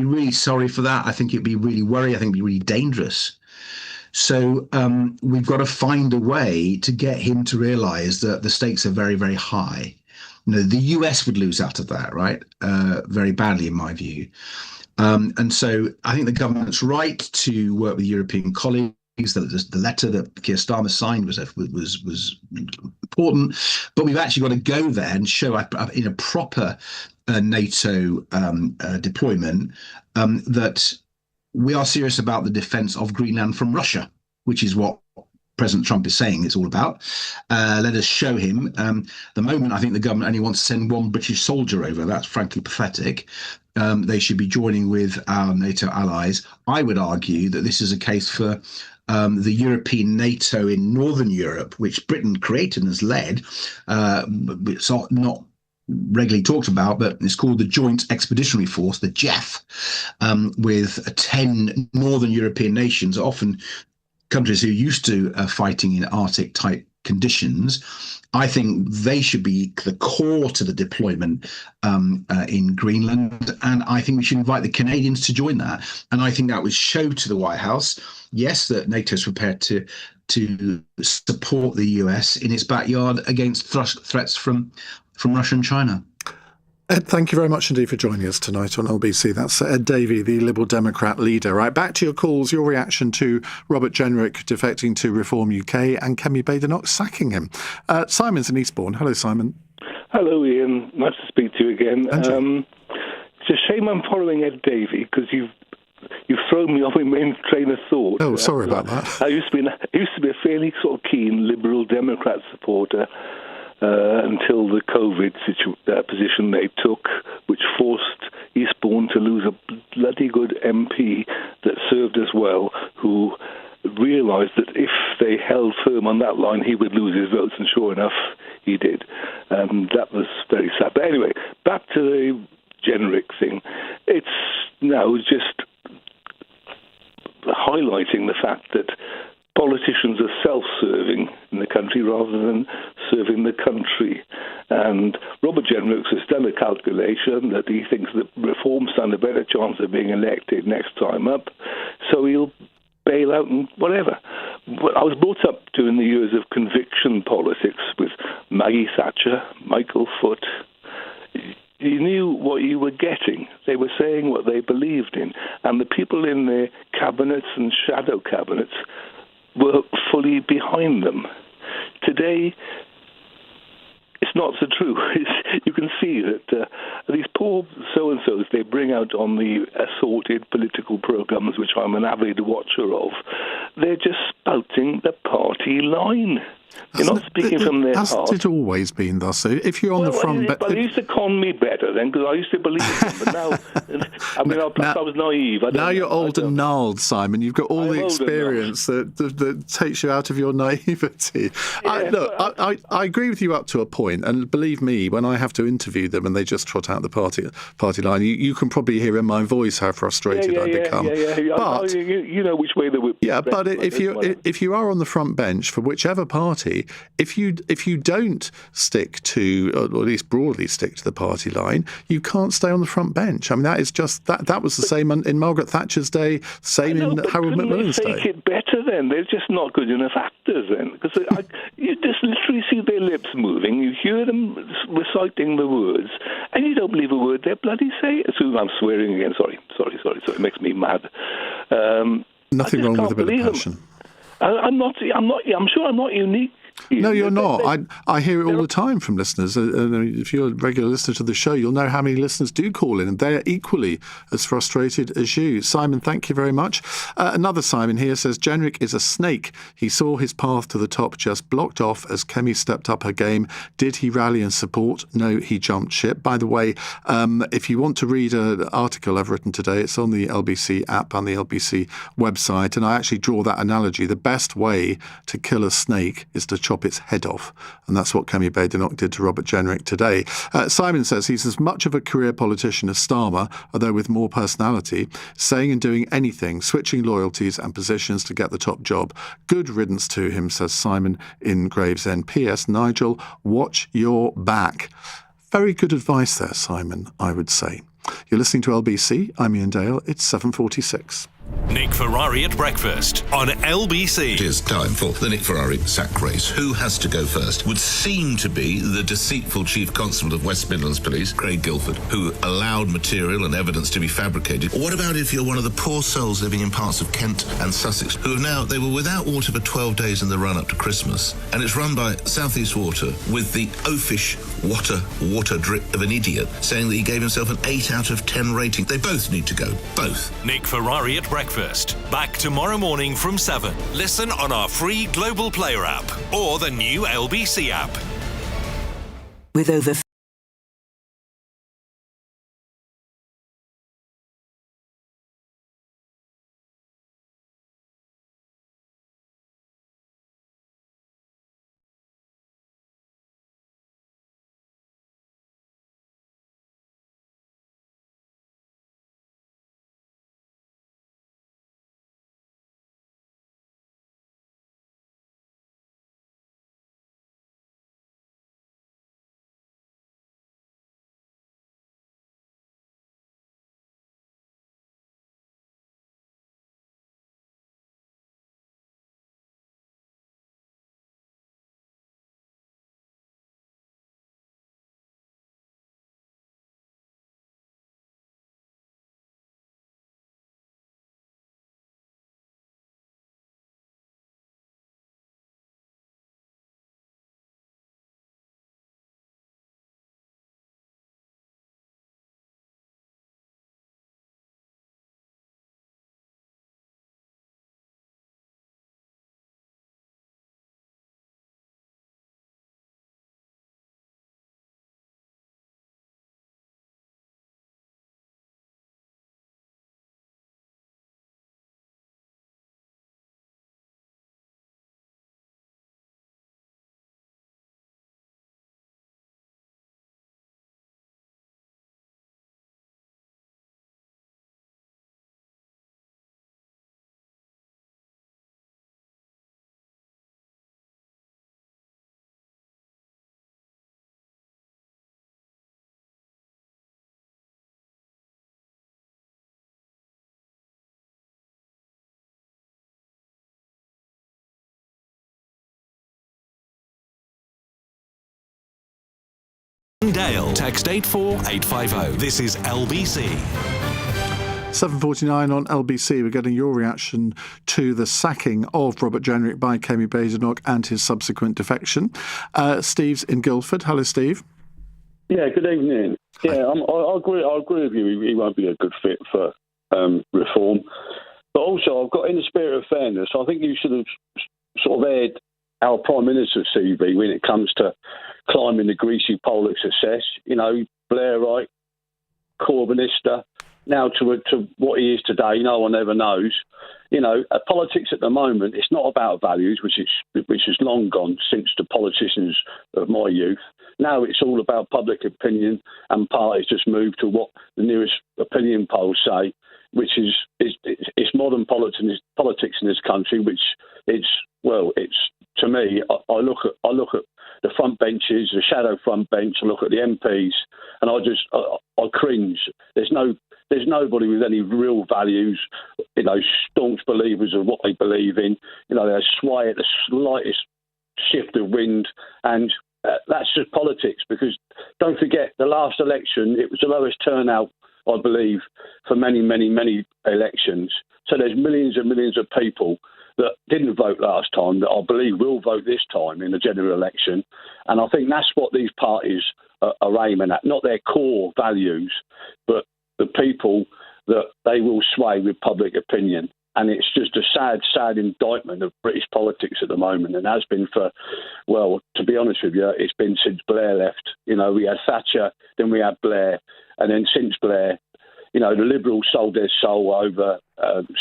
really sorry for that. I think it'd be really worrying. I think it'd be really dangerous. So we've got to find a way to get him to realise that the stakes are very, very high. The US would lose out of that, right? Very badly, in my view. And so I think the government's right to work with European colleagues. The letter that Keir Starmer signed was important, but we've actually got to go there and show in a proper NATO deployment that we are serious about the defence of Greenland from Russia, which is what President Trump is saying it's all about. Let us show him. The moment I think the government only wants to send one British soldier over. That's frankly pathetic. They should be joining with our NATO allies. I would argue that this is a case for the European NATO in Northern Europe, which Britain created and has led. It's not regularly talked about, but it's called the Joint Expeditionary Force, the JEF, with 10 Northern European nations, often countries who are used to fighting in Arctic-type conditions. I think they should be the core to the deployment in Greenland, and I think we should invite the Canadians to join that. And I think that would show to the White House, yes, that NATO is prepared to support the US in its backyard against threats from Russia and China. Ed, thank you very much indeed for joining us tonight on LBC. That's Ed Davey, the Liberal Democrat leader. Right, back to your calls, your reaction to Robert Jenrick defecting to Reform UK and Kemi Badenoch sacking him. Simon's in Eastbourne. Hello, Simon. Hello, Ian. Nice to speak to you again. It's a shame I'm following Ed Davey because you've thrown me off my main train of thought. Oh, sorry about that. I used to be a fairly sort of keen Liberal Democrat supporter until the COVID position they took, which forced Eastbourne to lose a bloody good MP that served us well, who realised that if they held firm on that line, he would lose his votes, and sure enough, he did. And that was very sad. But anyway, back to the Jenrick thing. It's now just highlighting the fact that politicians are self-serving in the country rather than serving the country. And Robert Jenrick has done a calculation that he thinks that Reform stand a better chance of being elected next time up, so he'll bail out and whatever. I was brought up during the years of conviction politics with Maggie Thatcher, Michael Foot. You knew what you were getting. They were saying what they believed in. And the people in their cabinets and shadow cabinets were fully behind them. Today, it's not so true. You can see that these poor so-and-sos they bring out on the assorted political programmes, which I'm an avid watcher of, they're just spouting the party line. You're not speaking from their heart. Hasn't it always been thus? So if you're on the front... But they used to con me better then, because I used to believe them. But now, I was naive. Now you're old and gnarled, Simon. You've got all the experience that takes you out of your naivety. Yeah, I agree with you up to a point, and believe me, when I have to interview them and they just trot out the party line, you can probably hear in my voice how frustrated I become. But you know which way they would. Yeah, but if you are on the front bench for whichever party, if you don't stick to, or at least broadly stick to the party line, you can't stay on the front bench. I mean, that is just that was the same in Margaret Thatcher's day, same in Harold Macmillan's day. Make it better then. They're just not good enough actors then, because you just literally see their lips moving, you hear them reciting the words, and you don't believe a word they bloody say. So I'm swearing again. Sorry. It makes me mad. Nothing wrong with a bit of passion. I'm sure I'm not unique. No, you're not. I hear it all the time from listeners. If you're a regular listener to the show, you'll know how many listeners do call in, and they're equally as frustrated as you. Simon, thank you very much. Another Simon here says, Jenrick is a snake. He saw his path to the top just blocked off as Kemi stepped up her game. Did he rally and support? No, he jumped ship. By the way, if you want to read an article I've written today, it's on the LBC app and the LBC website, and I actually draw that analogy. The best way to kill a snake is to chop its head off. And that's what Kemi Badenoch did to Robert Jenrick today. Simon says he's as much of a career politician as Starmer, although with more personality, saying and doing anything, switching loyalties and positions to get the top job. Good riddance to him, says Simon in Gravesend. P.S. Nigel, watch your back. Very good advice there, Simon, I would say. You're listening to LBC. I'm Iain Dale. It's 7:46. Nick Ferrari at breakfast on LBC. It is time for the Nick Ferrari sack race. Who has to go first? Would seem to be the deceitful Chief Constable of West Midlands Police, Craig Guildford, who allowed material and evidence to be fabricated. Or what about if you're one of the poor souls living in parts of Kent and Sussex who have now, they were without water for 12 days in the run-up to Christmas, and it's run by South East Water with the oafish water drip of an idiot saying that he gave himself an 8 out of 10 rating. They both need to go. Both. Nick Ferrari at breakfast. Back tomorrow morning from 7. Listen on our free Global Player app or the new LBC app. With over Dale. Text 84850. This is LBC. 7:49 on LBC. We're getting your reaction to the sacking of Robert Jenrick by Kemi Badenoch and his subsequent defection. Steve's in Guildford. Hello, Steve. Yeah, good evening. Yeah, I agree with you. He won't be a good fit for reform. But also, I've got, in the spirit of fairness, I think you should have sort of aired our Prime Minister's CV when it comes to climbing the greasy pole of success. You know, Blairite, Corbynista, now to what he is today. No one ever knows. You know, politics at the moment, it's not about values, which is long gone since the politicians of my youth. Now it's all about public opinion, and parties just move to what the nearest opinion polls say, which is it's modern politics in this country. Which it's to me, I look at the front benches, the shadow front bench. I look at the MPs, and I cringe. There's nobody with any real values, you know, staunch believers of what they believe in. You know, they sway at the slightest shift of wind, and that's just politics. Because don't forget, the last election, it was the lowest turnout, I believe, for many, many, many elections. So there's millions and millions of people that didn't vote last time that I believe will vote this time in the general election. And I think that's what these parties are aiming at, not their core values, but the people that they will sway with public opinion. And it's just a sad, sad indictment of British politics at the moment, and has been for, well, to be honest with you, it's been since Blair left. You know, we had Thatcher, then we had Blair, and then since Blair, you know, the Liberals sold their soul over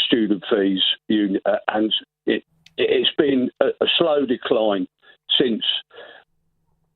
student fees, and it's been a slow decline since.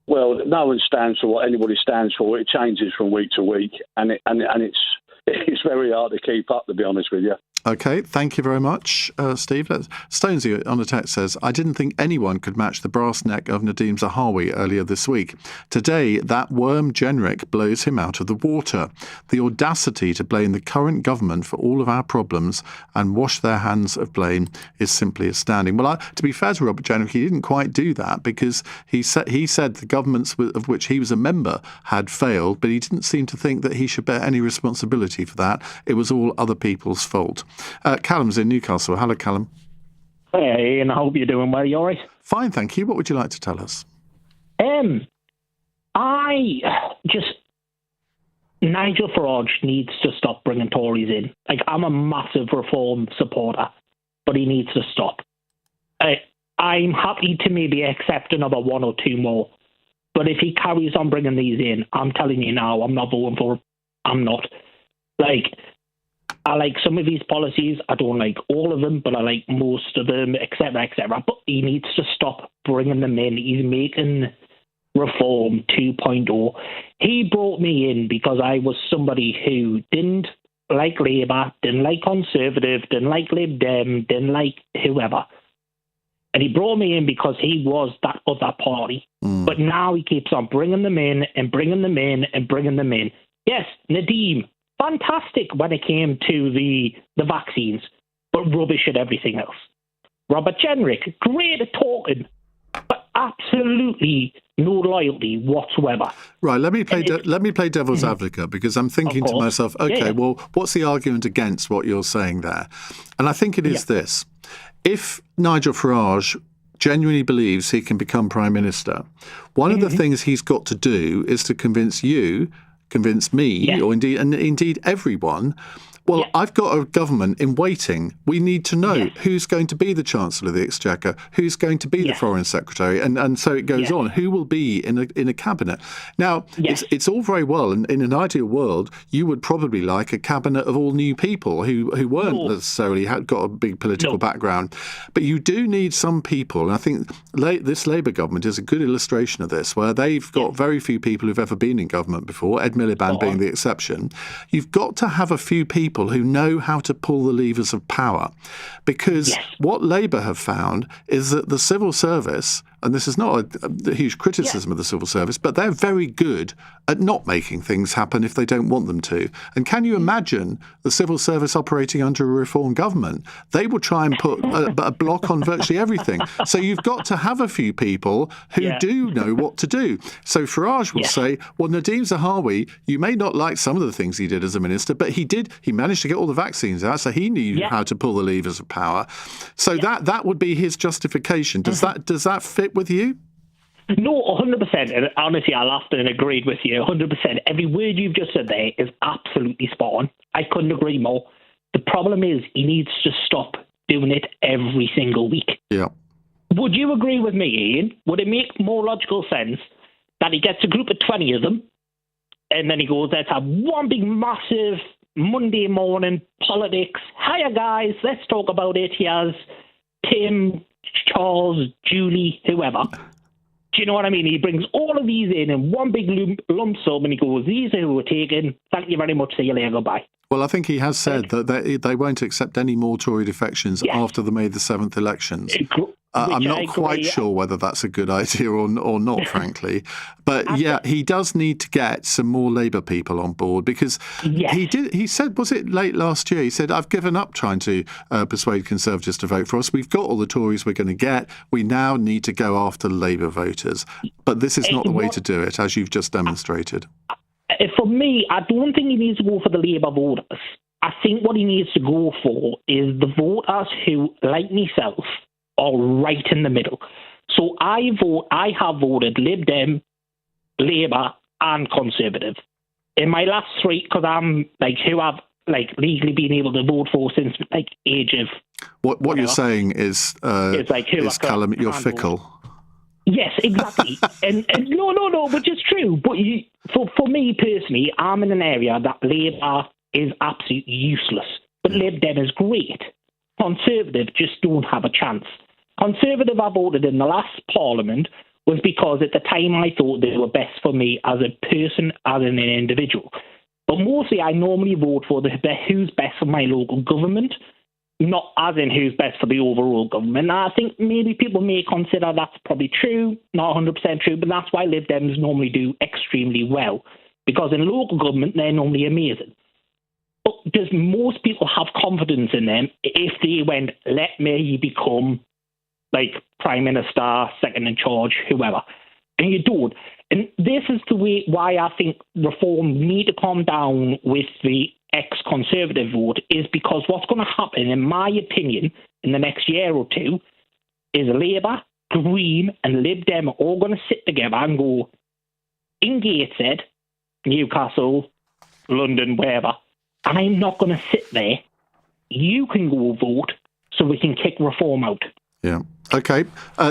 Well, no one stands for what anybody stands for. It changes from week to week, and it's very hard to keep up, to be honest with you. OK, thank you very much, Steve. Stonesy on the text says, I didn't think anyone could match the brass neck of Nadhim Zahawi earlier this week. Today, that worm Jenrick blows him out of the water. The audacity to blame the current government for all of our problems and wash their hands of blame is simply astounding. Well, to be fair to Robert Jenrick, he didn't quite do that, because he said the governments of which he was a member had failed, but he didn't seem to think that he should bear any responsibility for that. It was all other people's fault. Callum's in Newcastle. Hello, Callum. Hey, Ian, I hope you're doing well. You all right? Fine, thank you. What would you like to tell us? Nigel Farage needs to stop bringing Tories in. Like, I'm a massive reform supporter, but he needs to stop. I'm happy to maybe accept another one or two more, but if he carries on bringing these in, I'm telling you now, I'm not voting for him. I'm not. I like some of his policies. I don't like all of them, but I like most of them, etc., etc. But he needs to stop bringing them in. He's making reform 2.0. He brought me in because I was somebody who didn't like Labour, didn't like Conservative, didn't like Lib Dem, didn't like whoever. And he brought me in because he was that other party. But now he keeps on bringing them in and bringing them in and bringing them in. Yes, Nadhim, fantastic when it came to the vaccines, but rubbish at everything else. Robert Jenrick, great at talking, but absolutely no loyalty whatsoever. Right, let me play devil's advocate, because I'm thinking to myself, okay, well, what's the argument against what you're saying there? And I think it is this. If Nigel Farage genuinely believes he can become Prime Minister, one of the things he's got to do is to convince me, or indeed everyone, well, I've got a government in waiting. We need to know who's going to be the Chancellor of the Exchequer, who's going to be the Foreign Secretary, and so it goes on. Who will be in a cabinet? Now, it's all very well, and in an ideal world, you would probably like a cabinet of all new people who weren't necessarily got a big political background. But you do need some people, and I think this Labour government is a good illustration of this, where they've got very few people who've ever been in government before, Ed Miliband being the exception. You've got to have a few people who know how to pull the levers of power, because what Labour have found is that the civil service, and this is not a huge criticism of the civil service, but they're very good at not making things happen if they don't want them to. And can you imagine the civil service operating under a reform government? They will try and put a block on virtually everything. So you've got to have a few people who do know what to do. So Farage will say, well, Nadhim Zahawi, you may not like some of the things he did as a minister, but he managed to get all the vaccines out, so he knew how to pull the levers of power. So that would be his justification. Does that fit with you? No, 100%. And honestly, I laughed and agreed with you 100%. Every word you've just said there is absolutely spot on. I couldn't agree more. The problem is he needs to stop doing it every single week. Yeah. Would you agree with me, Ian? Would it make more logical sense that he gets a group of 20 of them and then he goes, let's have one big massive Monday morning politics. Hiya, guys. Let's talk about it. Here's Tim, Charles, Julie, whoever. Do you know what I mean? He brings all of these in one big lump sum and he goes, these are who are taken. Thank you very much. See you later. Goodbye. Well, I think he has said that they won't accept any more Tory defections after the May the 7th elections. I'm not quite sure whether that's a good idea or not, frankly. But he does need to get some more Labour people on board, because he said, was it late last year? He said, I've given up trying to persuade Conservatives to vote for us. We've got all the Tories we're going to get. We now need to go after Labour voters. But this is not the way to do it, as you've just demonstrated. For me, I don't think he needs to go for the Labour voters. I think what he needs to go for is the voters who, like myself, are right in the middle. So I have voted Lib Dem, Labour, and Conservative. In my last three, because I'm who I've legally been able to vote for since age of. What you're saying is Callum, you're fickle. Vote. Yes, exactly. and no, which is true. But for me personally, I'm in an area that Labour is absolutely useless. But Lib Dem is great. Conservative just don't have a chance. Conservative I voted in the last Parliament was because at the time I thought they were best for me as a person, as an individual. But mostly I normally vote for who's best for my local government, not as in who's best for the overall government. Now, I think maybe people may consider that's probably true, not 100% true, but that's why Lib Dems normally do extremely well, because in local government they're normally amazing. But does most people have confidence in them if they went, let me become Prime Minister, second in charge, whoever? And you don't. And this is the way why I think reform need to calm down with the ex-Conservative vote, is because what's going to happen, in my opinion, in the next year or two, is Labour, Green and Lib Dem are all going to sit together and go, in Gateshead, Newcastle, London, wherever, and I'm not going to sit there. You can go vote so we can kick reform out. Yeah. Okay.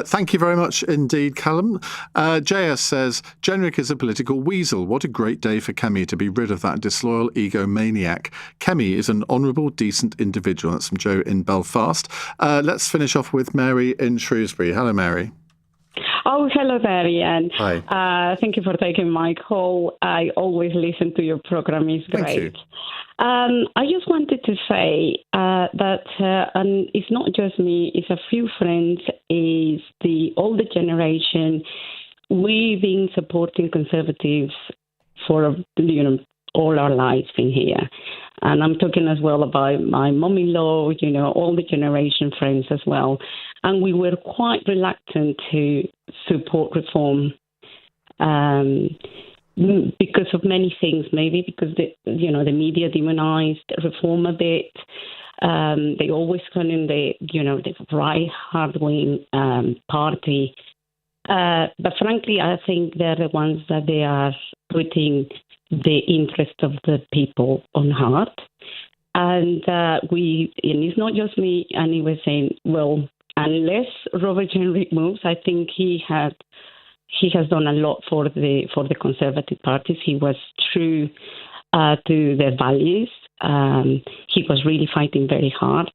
Thank you very much indeed, Callum. JS says, Jenrick is a political weasel. What a great day for Kemi to be rid of that disloyal egomaniac. Kemi is an honourable, decent individual. That's from Joe in Belfast. Let's finish off with Mary in Shrewsbury. Hello, Mary. Oh, hello there, Ian. Hi. Thank you for taking my call. I always listen to your program. It's great. Thank you. I just wanted to say that and it's not just me, it's a few friends, is the older generation. We've been supporting Conservatives for, all our lives in here. And I'm talking as well about my mum-in-law, all the generation friends as well. And we were quite reluctant to support reform because of many things, maybe because the media demonized reform a bit. They always come in the right hard-wing party. But frankly, I think they're the ones that they are putting the interest of the people on heart. And it's not just me, and he was saying, well, unless Robert Jenrick moves, I think he has done a lot for the Conservative parties. He was true to their values. He was really fighting very hard.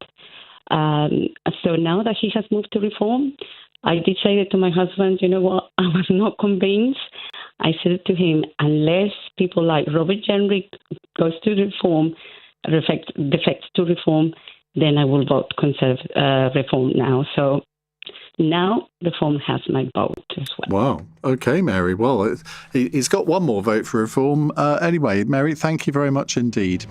So now that he has moved to reform, I did say that to my husband, you know what, I was not convinced. I said to him, unless people like Robert Jenrick goes to reform, defects to reform, then I will vote reform now. So now reform has my vote as well. Wow. Okay, Mary. Well, he's got one more vote for reform. Anyway, Mary, thank you very much indeed.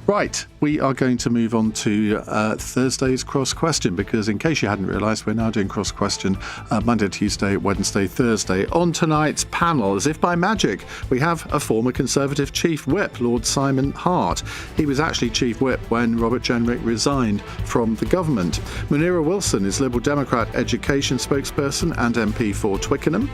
Right, we are going to move on to Thursday's Cross Question, because in case you hadn't realised, we're now doing Cross Question Monday, Tuesday, Wednesday, Thursday. On tonight's panel, as if by magic, we have a former Conservative Chief Whip, Lord Simon Hart. He was actually Chief Whip when Robert Jenrick resigned from the government. Munira Wilson is Liberal Democrat Education spokesperson and MP for Twickenham.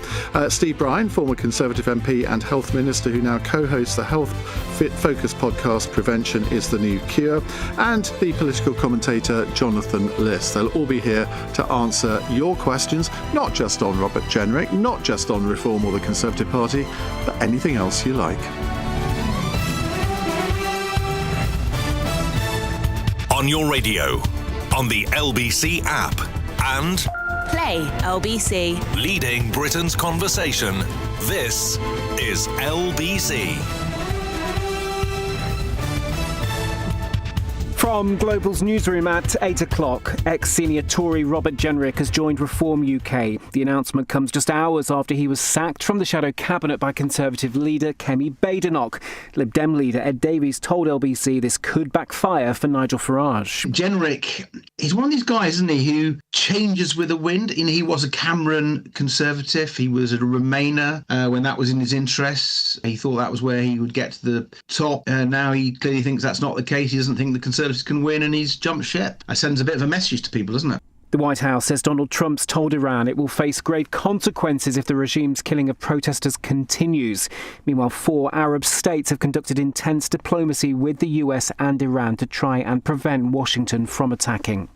Steve Bryan, former Conservative MP and Health Minister, who now co-hosts the Health Fit Focus podcast Prevention is the New Cure, and the political commentator Jonathan Liss. They'll all be here to answer your questions, not just on Robert Jenrick, not just on reform or the Conservative Party, but anything else you like. On your radio, on the LBC app, and Play LBC. Leading Britain's conversation. This is LBC. From Global's newsroom at 8 o'clock, ex-senior Tory Robert Jenrick has joined Reform UK. The announcement comes just hours after he was sacked from the shadow cabinet by Conservative leader Kemi Badenoch. Lib Dem leader Ed Davies told LBC this could backfire for Nigel Farage. Jenrick, he's one of these guys, isn't he, who changes with the wind. He was a Cameron Conservative. He was a Remainer when that was in his interests. He thought that was where he would get to the top. Now he clearly thinks that's not the case. He doesn't think the Conservatives can win, and he's jumped ship. That sends a bit of a message to people, doesn't it? The White House says Donald Trump's told Iran it will face grave consequences if the regime's killing of protesters continues. Meanwhile, 4 Arab states have conducted intense diplomacy with the US and Iran to try and prevent Washington from attacking.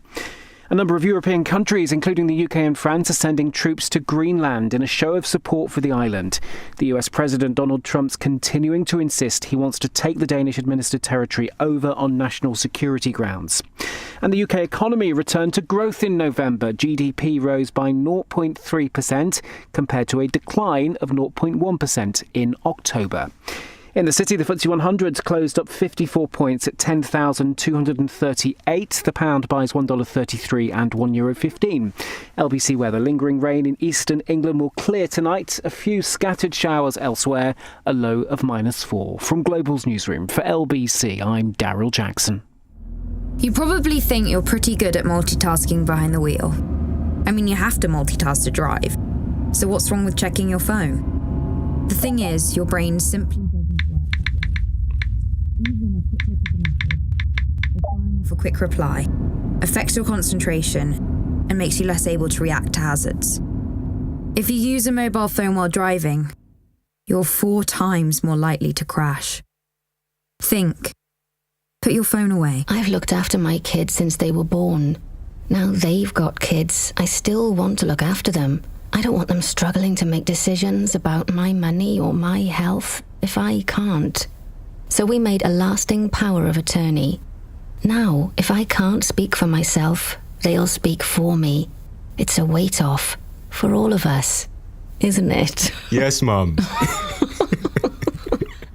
A number of European countries, including the UK and France, are sending troops to Greenland in a show of support for the island. The US President Donald Trump's continuing to insist he wants to take the Danish-administered territory over on national security grounds. And the UK economy returned to growth in November. GDP rose by 0.3% compared to a decline of 0.1% in October. In the city, the FTSE 100 closed up 54 points at 10,238. The pound buys $1.33 and €1.15. LBC weather. Lingering rain in eastern England will clear tonight. A few scattered showers elsewhere. A low of -4. From Global's newsroom for LBC, I'm Daryl Jackson. You probably think you're pretty good at multitasking behind the wheel. I mean, you have to multitask to drive. So what's wrong with checking your phone? The thing is, your brain simply for quick reply, affects your concentration and makes you less able to react to hazards. If you use a mobile phone while driving, you're 4 times more likely to crash. Think. Put your phone away. I've looked after my kids since they were born. Now they've got kids. I still want to look after them. I don't want them struggling to make decisions about my money or my health if I can't. So we made a lasting power of attorney. Now, if I can't speak for myself, they'll speak for me. It's a weight off for all of us, isn't it? Yes, Mum.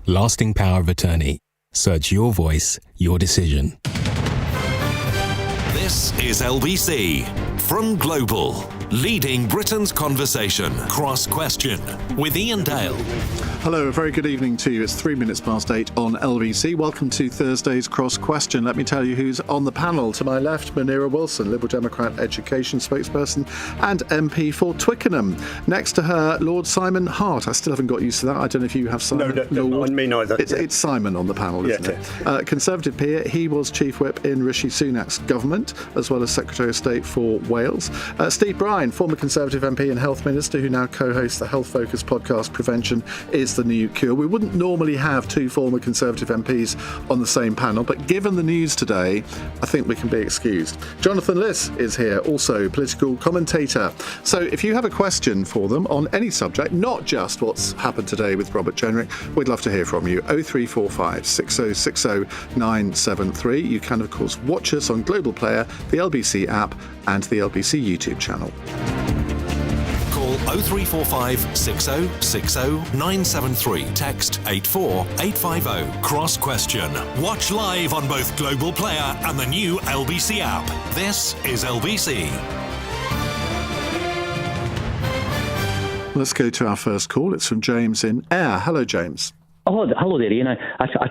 Lasting power of attorney. Search your voice, your decision. This is LBC from Global, leading Britain's conversation. Cross Question with Iain Dale. Hello, a very good evening to you. It's 3 minutes past 8 on LBC. Welcome to Thursday's Cross Question. Let me tell you who's on the panel. To my left, Munira Wilson, Liberal Democrat education spokesperson and MP for Twickenham. Next to her, Lord Simon Hart. I still haven't got used to that. I don't know if you have, Simon. No, me neither. It's Simon on the panel, isn't it? Conservative peer. He was Chief Whip in Rishi Sunak's government, as well as Secretary of State for Wales. Steve Bryan, former Conservative MP and Health Minister, who now co-hosts the health-focused podcast Prevention is the New Cure. We wouldn't normally have 2 former Conservative MPs on the same panel, but given the news today, I think we can be excused. Jonathan Liss is here, also political commentator. So if you have a question for them on any subject, not just what's happened today with Robert Jenrick, we'd love to hear from you. 0345 6060 973. You can, of course, watch us on Global Player, the LBC app and the LBC YouTube channel. Call 0345 6060 973. Text 84850. Cross Question. Watch live on both Global Player and the new LBC app. This is LBC. Let's go to our first call. It's from James in Ayr. Hello, James. Oh, hello there, Ian. I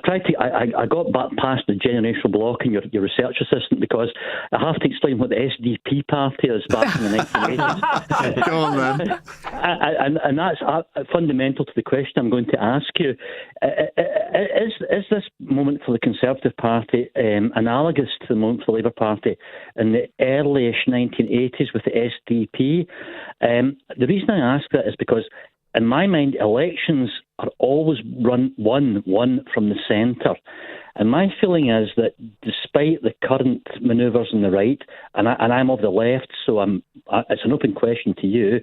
tried to. I got back past the generational block and your research assistant because I have to explain what the SDP party is back in the 1980s. Go on, then. And that's fundamental to the question I'm going to ask you. Is this moment for the Conservative Party analogous to the moment for the Labour Party in the early-ish 1980s with the SDP? The reason I ask that is because, in my mind, elections are always won from the centre. And my feeling is that despite the current manoeuvres on the right, and I'm of the left, so it's an open question to you,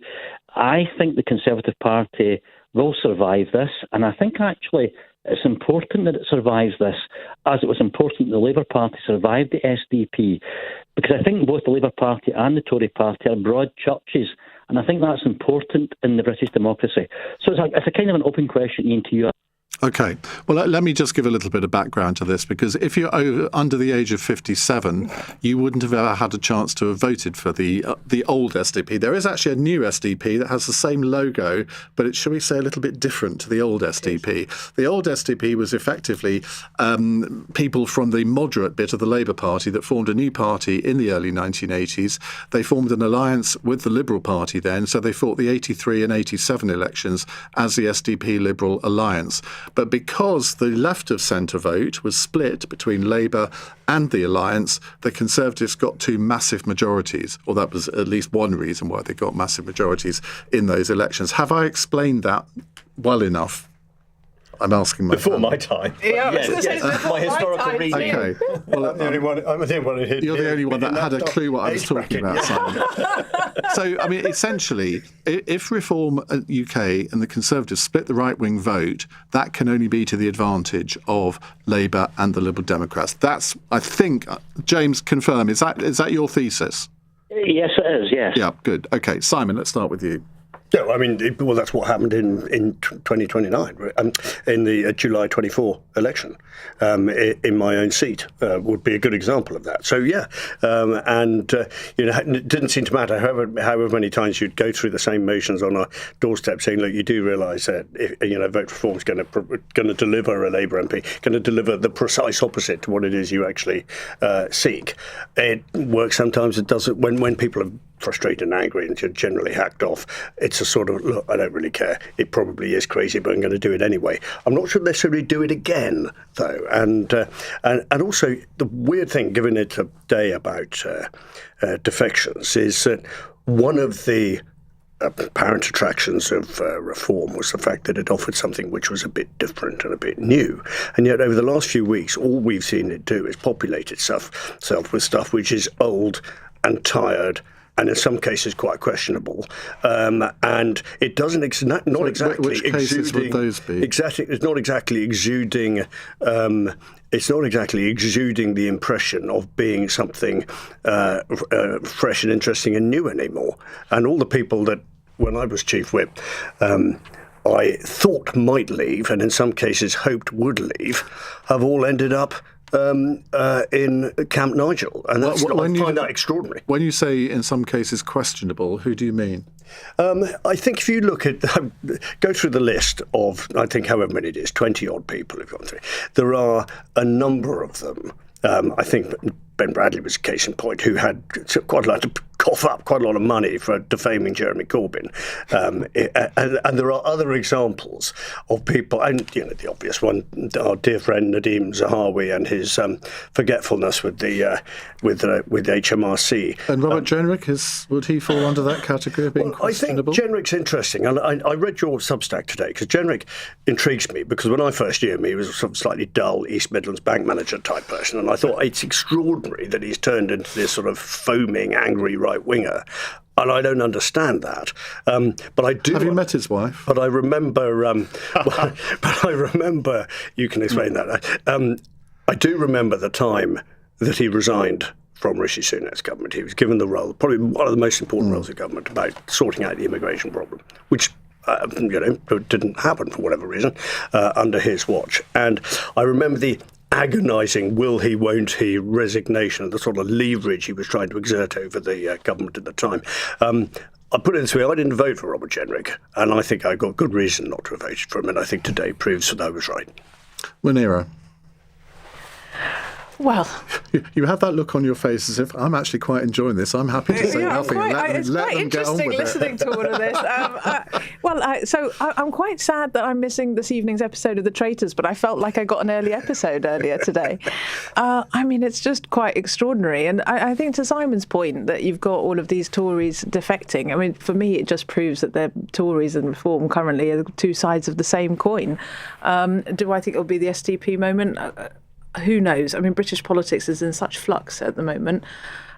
I think the Conservative Party will survive this. And I think actually it's important that it survives this, as it was important the Labour Party survived the SDP, because I think both the Labour Party and the Tory Party are broad churches, and I think that's important in the British democracy. So it's a kind of an open question, Ian, to you. Okay. Well, let me just give a little bit of background to this, because if you're under the age of 57, you wouldn't have ever had a chance to have voted for the old SDP. There is actually a new SDP that has the same logo, but it's, shall we say, a little bit different to the old SDP. The old SDP was effectively people from the moderate bit of the Labour Party that formed a new party in the early 1980s. They formed an alliance with the Liberal Party then, so they fought the 83 and 87 elections as the SDP Liberal Alliance. But because the left of centre vote was split between Labour and the alliance, the Conservatives got two massive majorities, or that was at least one reason why they got massive majorities in those elections. Have I explained that well enough? I'm asking my before my time. Yeah, yes. My historical reading. Okay. Well, I'm the only one who you're the only one that had a clue what I was talking about, Simon. So, I mean, essentially, if Reform UK and the Conservatives split the right-wing vote, that can only be to the advantage of Labour and the Liberal Democrats. That's, I think, James, confirm. Is that your thesis? Yes, it is. Yes. Yeah. Good. Okay, Simon, let's start with you. No, I mean, well, that's what happened in 2029, in the July 24 election. In my own seat would be a good example of that. So, yeah, it didn't seem to matter however many times you'd go through the same motions on a doorstep saying, look, you do realise that, vote reform is going to deliver a Labour MP, going to deliver the precise opposite to what it is you actually seek. It works sometimes, it doesn't. When people are frustrated and angry and you're generally hacked off, it's a sort of, look, I don't really care. It probably is crazy, but I'm going to do it anyway. I'm not sure necessarily do it again, though. And also, the weird thing, given it a day about defections, is that one of the apparent attractions of reform was the fact that it offered something which was a bit different and a bit new. And yet over the last few weeks, all we've seen it do is populate itself with stuff which is old and tired and in some cases quite questionable, and it doesn't not exactly. Which cases would those be? Exactly, it's not exactly exuding. It's not exactly exuding the impression of being something fresh and interesting and new anymore. And all the people that, when I was chief whip, I thought might leave, and in some cases hoped would leave, have all ended up in Camp Nigel, and I find that extraordinary. When you say in some cases questionable, who do you mean? I think if you look at, go through the list of, I think however many it is, 20 odd people have gone through, there are a number of them. I think Ben Bradley was a case in point, who had quite a lot to cough up quite a lot of money for defaming Jeremy Corbyn. And there are other examples of people, and the obvious one, our dear friend Nadeem Zahawi and his forgetfulness with HMRC. And Robert Jenrick, would he fall under that category of being questionable? I think Jenrick's interesting, and I read your Substack today, because Jenrick intrigues me, because when I first knew him, he was a sort of slightly dull East Midlands bank manager type person, and I thought it's extraordinary that he's turned into this sort of foaming, angry right-winger. And I don't understand that, but I do. Have you met his wife? But I remember. You can explain that. I do remember the time that he resigned from Rishi Sunak's government. He was given the role, probably one of the most important roles of government, about sorting out the immigration problem, which didn't happen for whatever reason under his watch. And I remember the agonising will he, won't he resignation, the sort of leverage he was trying to exert over the government at the time. I put it this way, I didn't vote for Robert Jenrick, and I think I got good reason not to have voted for him, and I think today proves that I was right. Munira. Well, you have that look on your face as if I'm actually quite enjoying this. I'm happy to say nothing. It's quite interesting listening to all of this. So I'm quite sad that I'm missing this evening's episode of The Traitors, but I felt like I got an early episode earlier today. I mean, it's just quite extraordinary. And I think to Simon's point that you've got all of these Tories defecting, I mean, for me, it just proves that the Tories and Reform currently are two sides of the same coin. Do I think it'll be the SDP moment? Who knows? I mean, British politics is in such flux at the moment.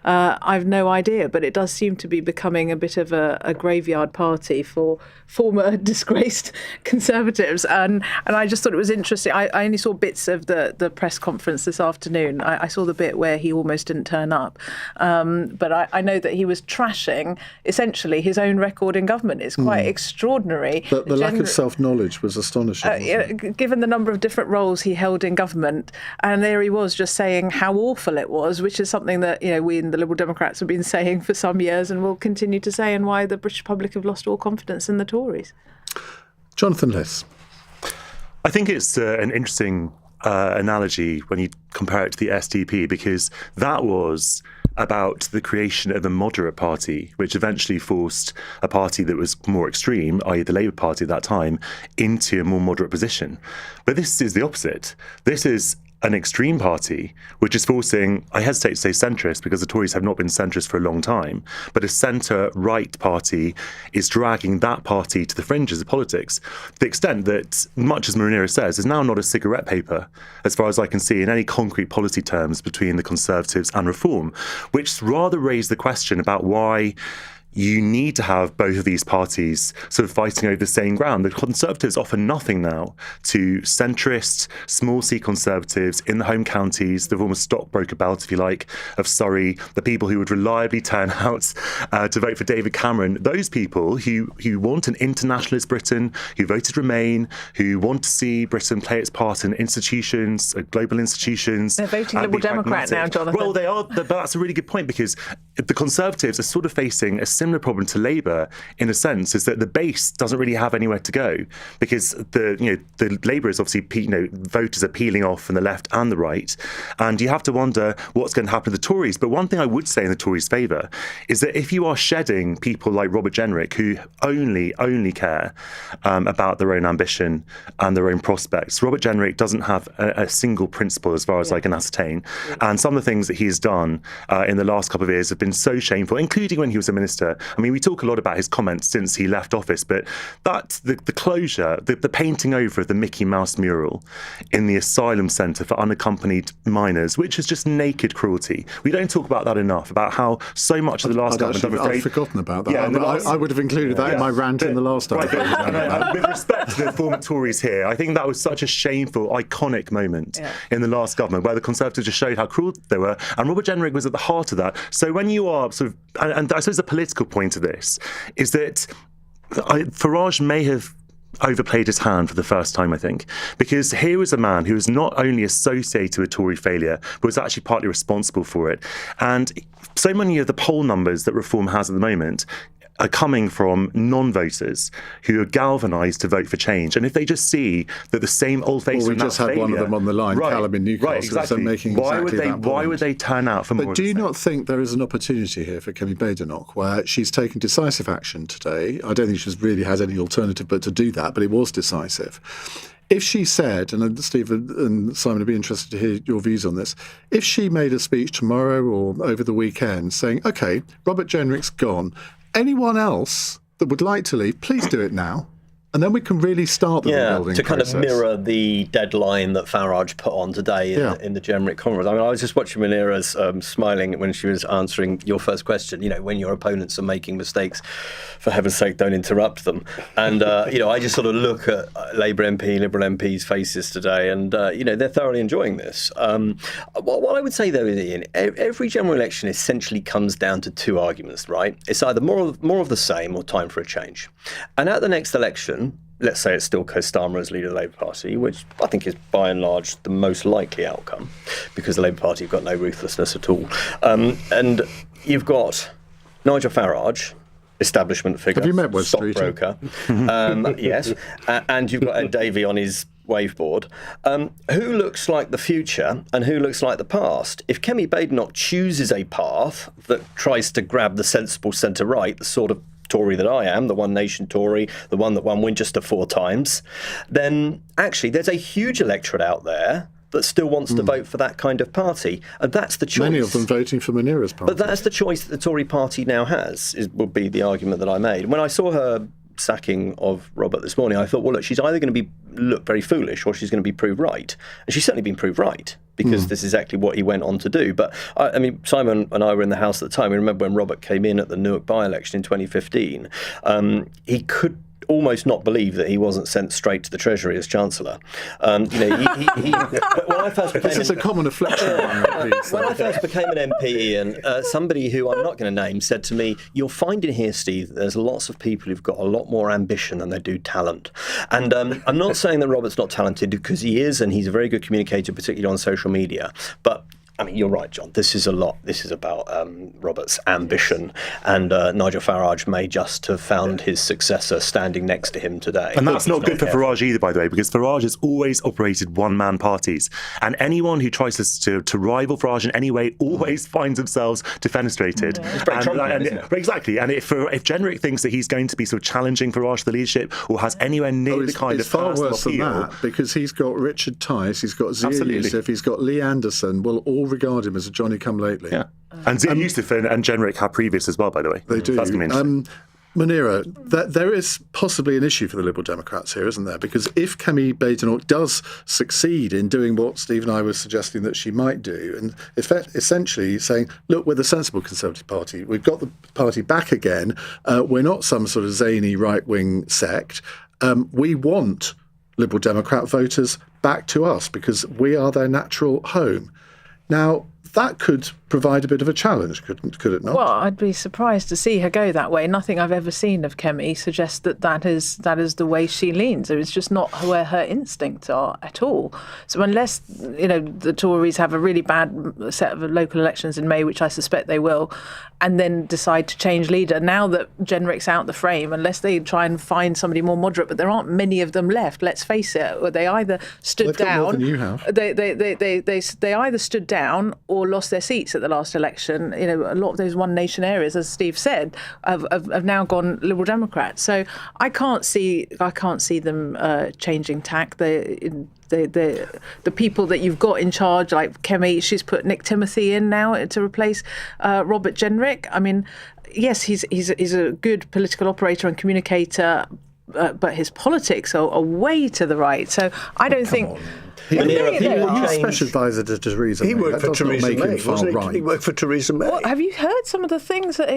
I've no idea, but it does seem to be becoming a bit of a graveyard party for former disgraced Conservatives. And I just thought it was interesting. I only saw bits of the press conference this afternoon. I saw the bit where he almost didn't turn up. But I know that he was trashing, essentially, his own record in government. It's quite extraordinary. The lack of self-knowledge was astonishing. Given the number of different roles he held in government, and there he was just saying how awful it was, which is something that we in the Liberal Democrats have been saying for some years and will continue to say, and why the British public have lost all confidence in the Tories. Jonathan Liss. I think it's an interesting analogy when you compare it to the SDP, because that was about the creation of a moderate party, which eventually forced a party that was more extreme, i.e. the Labour Party at that time, into a more moderate position. But this is the opposite. This is an extreme party, which is forcing, I hesitate to say centrist, because the Tories have not been centrist for a long time, but a centre-right party is dragging that party to the fringes of politics, to the extent that, much as Marinera says, is now not a cigarette paper, as far as I can see, in any concrete policy terms between the Conservatives and Reform, which rather raised the question about why you need to have both of these parties sort of fighting over the same ground. The Conservatives offer nothing now to centrist, small C Conservatives in the home counties, the former stockbroker belt, if you like, of Surrey, the people who would reliably turn out to vote for David Cameron, those people who want an internationalist Britain, who voted Remain, who want to see Britain play its part in institutions, global institutions. They're voting Liberal Democrat now, Jonathan. Well, they are, but that's a really good point, because the Conservatives are sort of facing a similar problem to Labour, in a sense, is that the base doesn't really have anywhere to go, because the Labour is obviously, voters are peeling off from the left and the right, and you have to wonder what's going to happen to the Tories. But one thing I would say in the Tories' favour is that if you are shedding people like Robert Jenrick, who only care about their own ambition and their own prospects, Robert Jenrick doesn't have a single principle as far as I can ascertain, and some of the things that he has done in the last couple of years have been so shameful, including when he was a minister. I mean, we talk a lot about his comments since he left office, but the closure, the painting over of the Mickey Mouse mural in the asylum centre for unaccompanied minors, which is just naked cruelty. We don't talk about that enough, about how so much of the last government, I'm afraid... I've forgotten about that. Yeah, I would have included that in my rant in the last time. With respect to the former Tories here, I think that was such a shameful, iconic moment in the last government, where the Conservatives just showed how cruel they were, and Robert Jenrick was at the heart of that. So when you are sort of... And I suppose the political point of this is that Farage may have overplayed his hand for the first time, I think, because here was a man who was not only associated with Tory failure, but was actually partly responsible for it. And so many of the poll numbers that Reform has at the moment are coming from non-voters who are galvanised to vote for change. And if they just see that the same old faces... Well, we just had one of them on the line, Callum in Newcastle, exactly. So making why would they turn out for more? But do you not think there is an opportunity here for Kemi Badenoch, where she's taken decisive action today? I don't think she's really had any alternative but to do that, but it was decisive. If she said, and Steve and Simon would be interested to hear your views on this, if she made a speech tomorrow or over the weekend saying, OK, Robert Jenrick's gone, anyone else that would like to leave, please do it now. And then we can really start the rebuilding to kind process. Of mirror the deadline that Farage put on today in the Jenrick conference. I mean, I was just watching Manera's smiling when she was answering your first question. When your opponents are making mistakes, for heaven's sake, don't interrupt them. And, I just sort of look at Labour MP, Liberal MPs' faces today, and, they're thoroughly enjoying this. What I would say, though, Ian, every general election essentially comes down to two arguments, right? It's either more of the same or time for a change. And at the next election, let's say it's still Keir Starmer as leader of the Labour Party, which I think is by and large the most likely outcome, because the Labour Party have got no ruthlessness at all. And you've got Nigel Farage, establishment figure, have you met West stockbroker, yes, and you've got Ed Davey on his waveboard, who looks like the future and who looks like the past. If Kemi Badenoch chooses a path that tries to grab the sensible centre-right, the sort of Tory that I am, the One Nation Tory, the one that won Winchester 4 times, then actually there's a huge electorate out there that still wants to vote for that kind of party. And that's the choice. Many of them voting for Manera's party. But that's the choice that the Tory party now has, would be the argument that I made. When I saw her sacking of Robert this morning, I thought, well, look, she's either going to look very foolish or she's going to be proved right. And she's certainly been proved right, because this is exactly what he went on to do. But, I mean, Simon and I were in the House at the time. We remember when Robert came in at the Newark by-election in 2015. He could almost not believe that he wasn't sent straight to the Treasury as Chancellor. When I first became this is a common affliction. When I first became an MP, Ian, somebody who I'm not going to name said to me, "You'll find in here, Steve, that there's lots of people who've got a lot more ambition than they do talent." And I'm not saying that Robert's not talented, because he is, and he's a very good communicator, particularly on social media. But I mean, you're right, John. This is about Robert's ambition, and Nigel Farage may just have found his successor standing next to him today. And that's not good for Farage either, by the way, because Farage has always operated one-man parties, and anyone who tries to rival Farage in any way always finds themselves defenestrated. Exactly. And if Jenrick thinks that he's going to be sort of challenging Farage to the leadership, or has anywhere near the kind of far personal worse appeal, than that, because he's got Richard Tice, he's got Zia Absolutely. Youssef, he's got Lee Anderson, will all regard him as a Johnny-come-lately. Yeah. And Zia Youssef and Jenrick have previous as well, by the way. They do. That's going to be interesting. Munira, there is possibly an issue for the Liberal Democrats here, isn't there? Because if Kemi Badenoch does succeed in doing what Steve and I were suggesting that she might do, and essentially saying, look, we're the sensible Conservative Party, we've got the party back again, we're not some sort of zany right-wing sect, we want Liberal Democrat voters back to us because we are their natural home. Now, that could provide a bit of a challenge, could it not? Well, I'd be surprised to see her go that way. Nothing I've ever seen of Kemi suggests that is the way she leans. It's just not where her instincts are at all. So unless, the Tories have a really bad set of local elections in May, which I suspect they will, and then decide to change leader, now that Jenrick's out the frame, unless they try and find somebody more moderate, but there aren't many of them left, let's face it, or they either stood down. More than you have. They either stood down or lost their seats at the last election. A lot of those One Nation areas, as Steve said, have now gone Liberal Democrat. So I can't see them changing tack. The people that you've got in charge, like Kemi, she's put Nick Timothy in now to replace Robert Jenrick. I mean, yes, he's a good political operator and communicator, but his politics are way to the right. So I don't think. He was special advisor to Theresa May. He worked for Theresa May, wasn't he? Right. He worked for Theresa May. What, have you heard some of the things that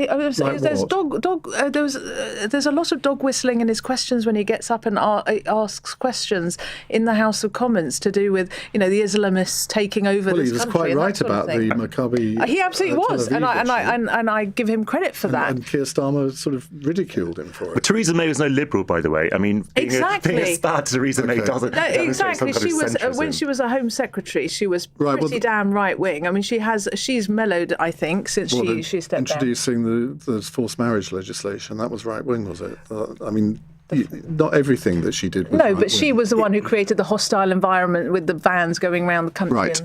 there's a lot of dog whistling in his questions when he gets up and asks questions in the House of Commons to do with the Islamists taking over this country. Well, he was quite right about the Maccabi. He absolutely was, and I give him credit for that. And Keir Starmer sort of ridiculed him for it. But Theresa May was no liberal, by the way. I mean, being a spat to Theresa May doesn't. No, exactly. She was when she was a Home Secretary. She was pretty damn right wing. I mean, she's mellowed, I think, since she stepped down. Introducing the forced marriage legislation, that was right wing, was it? I mean, not everything that she did was no, but she was the one who created the hostile environment with the vans going around the country. Right.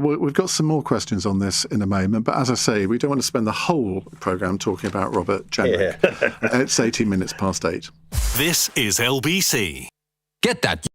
We've got some more questions on this in a moment, but as I say, we don't want to spend the whole programme talking about Robert Jenrick. It's 18 minutes past 8. This is LBC. Get that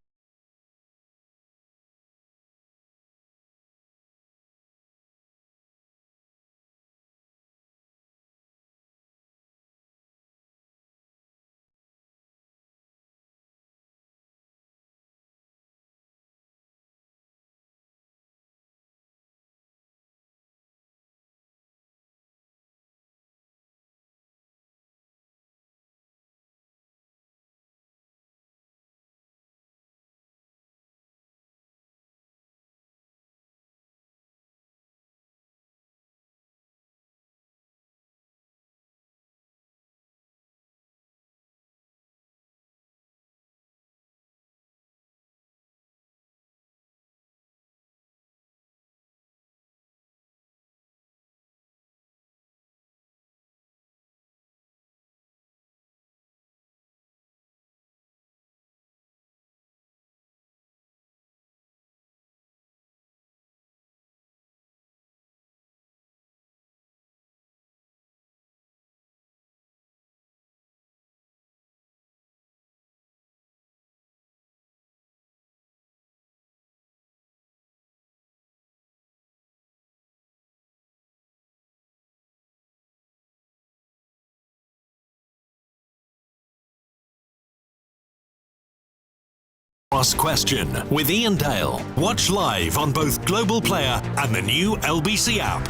Cross Question with Iain Dale. Watch live on both Global Player and the new LBC app.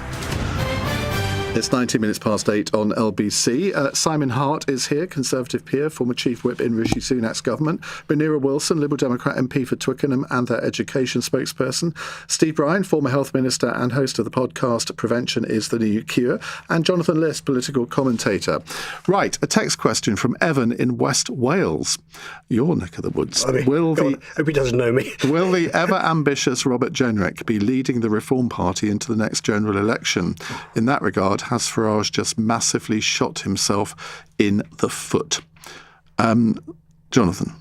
It's 19 minutes past 8 on LBC. Simon Hart is here, Conservative peer, former Chief Whip in Rishi Sunak's government. Banira Wilson, Liberal Democrat MP for Twickenham and their education spokesperson. Steve Bryan, former Health Minister and host of the podcast Prevention is the New Cure. And Jonathan List, political commentator. Right, a text question from Evan in West Wales, your neck of the woods. Hope he doesn't know me. Will the ever-ambitious Robert Jenrick be leading the Reform Party into the next general election? In that regard, has Farage just massively shot himself in the foot? Jonathan?